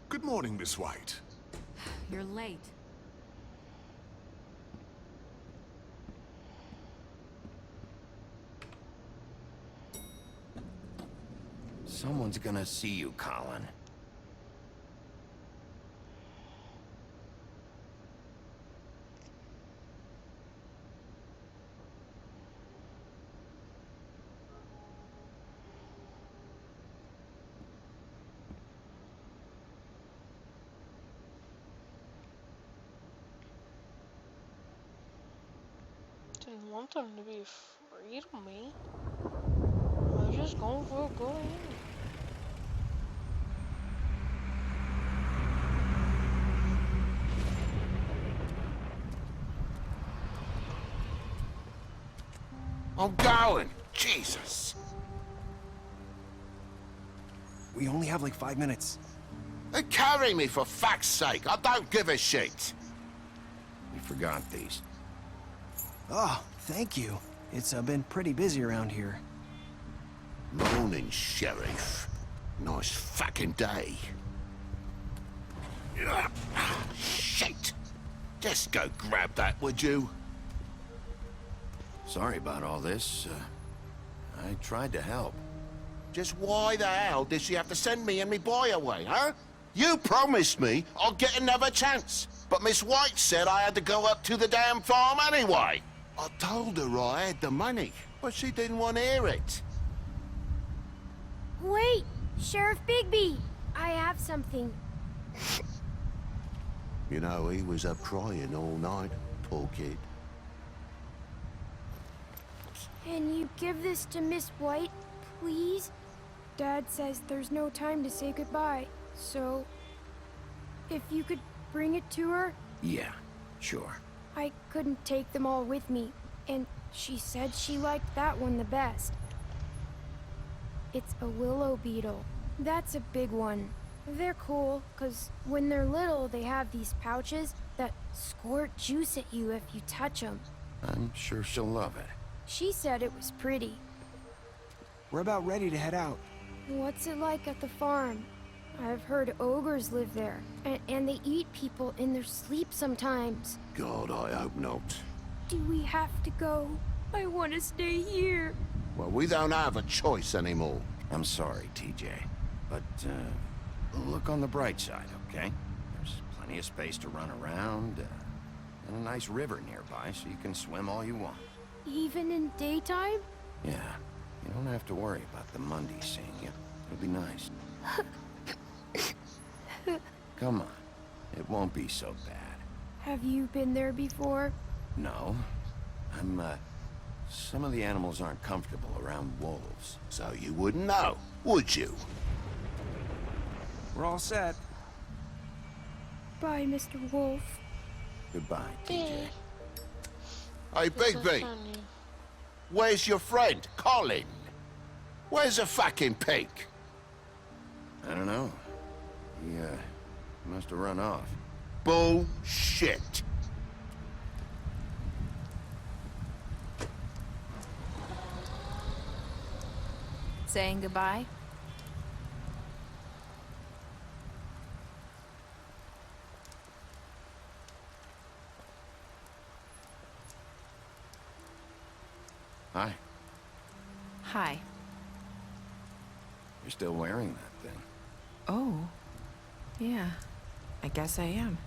Good morning, Miss White. You're late. Someone's gonna see you, Colin. Didn't want them to be afraid of me. I was just going for a go in. I'm going! Jesus! We only have like 5 minutes. Carry me, for fuck's sake! I don't give a shit! We forgot these. Oh, thank you. It's been pretty busy around here. Morning, Sheriff. Nice fucking day. Shit! Just go grab that, would you? Sorry about all this. I tried to help. Just why the hell did she have to send me and me boy away, huh? You promised me I'd get another chance, but Miss White said I had to go up to the damn farm anyway. I told her I had the money, but she didn't want to hear it. Wait, Sheriff Bigby! I have something. You know, he was up crying all night, poor kid. Can you give this to Miss White, please? Dad says there's no time to say goodbye, so... if you could bring it to her? Yeah, sure. I couldn't take them all with me, and she said she liked that one the best. It's a willow beetle. That's a big one. They're cool, 'cause when they're little, they have these pouches that squirt juice at you if you touch them. I'm sure she'll love it. She said it was pretty. We're about ready to head out. What's it like at the farm? I've heard ogres live there, and they eat people in their sleep sometimes. God, I hope not. Do we have to go? I want to stay here. Well, we don't have a choice anymore. I'm sorry, TJ. But, look on the bright side, okay? There's plenty of space to run around, and a nice river nearby, so you can swim all you want. Even in daytime? Yeah, you don't have to worry about the Mundies seeing you. It'll be nice. Come on, it won't be so bad. Have you been there before? No. Some of the animals aren't comfortable around wolves. So you wouldn't know, would you? We're all set. Bye, Mr. Wolf. Goodbye, TJ. Hey, Bigby. Where's your friend, Colin? Where's the fucking pig? I don't know. He, must have run off. Bullshit. Saying goodbye? Hi. Hi. You're still wearing that thing. Oh. Yeah. I guess I am.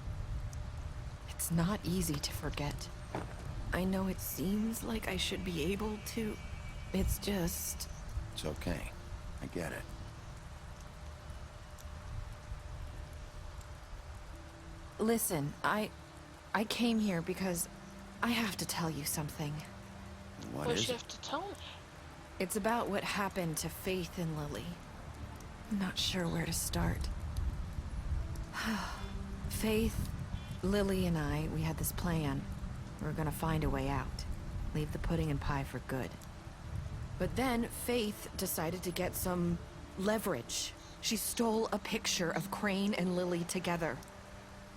It's not easy to forget. I know it seems like I should be able to. It's just... It's okay. I get it. Listen, I came here because I have to tell you something. What does she have to tell me? It's about what happened to Faith and Lily. I'm not sure where to start. Faith, Lily, and I, we had this plan. We were gonna find a way out. Leave the pudding and pie for good. But then Faith decided to get some leverage. She stole a picture of Crane and Lily together.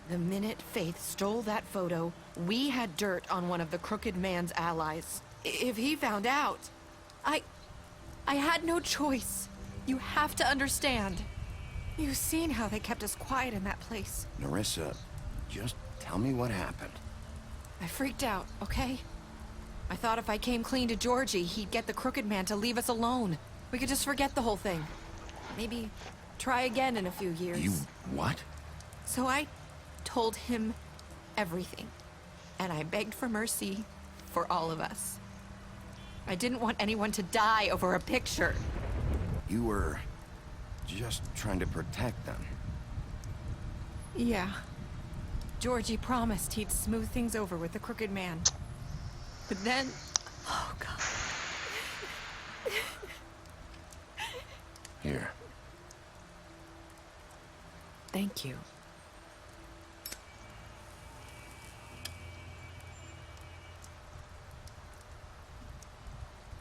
The minute Faith stole that photo, we had dirt on one of the Crooked Man's allies. If he found out, I had no choice. You have to understand. You've seen how they kept us quiet in that place. Nerissa, just tell me what happened. I freaked out, okay? I thought if I came clean to Georgie, he'd get the Crooked Man to leave us alone. We could just forget the whole thing. Maybe try again in a few years. You what? So I told him everything. And I begged for mercy for all of us. I didn't want anyone to die over a picture. You were just trying to protect them. Yeah. Georgie promised he'd smooth things over with the Crooked Man. But then... Oh, God. Here. Thank you.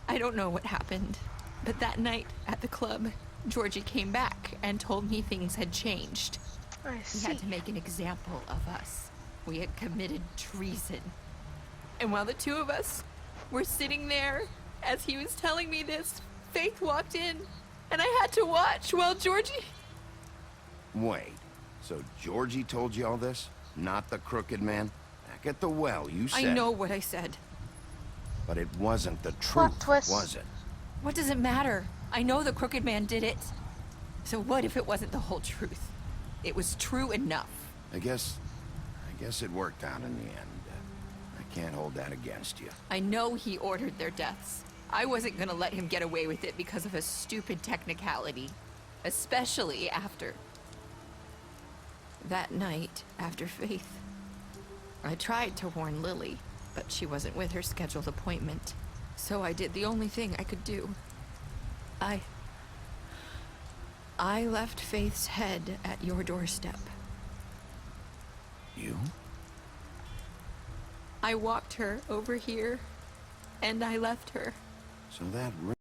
I don't know what happened, but that night at the club, Georgie came back and told me things had changed. He had to make an example of us. We had committed treason. And while the two of us were sitting there, as he was telling me this, Faith walked in, and I had to watch while Georgie... Wait, so Georgie told you all this? Not the Crooked Man? Back at the well, you said... I know what I said. But it wasn't the truth, was it? What does it matter? I know the Crooked Man did it. So what if it wasn't the whole truth? It was true enough. I guess it worked out in the end. I can't hold that against you. I know he ordered their deaths. I wasn't gonna let him get away with it because of a stupid technicality. Especially after... that night, after Faith. I tried to warn Lily, but she wasn't with her scheduled appointment. So I did the only thing I could do. I left Faith's head at your doorstep. You? I walked her over here, and I left her. So that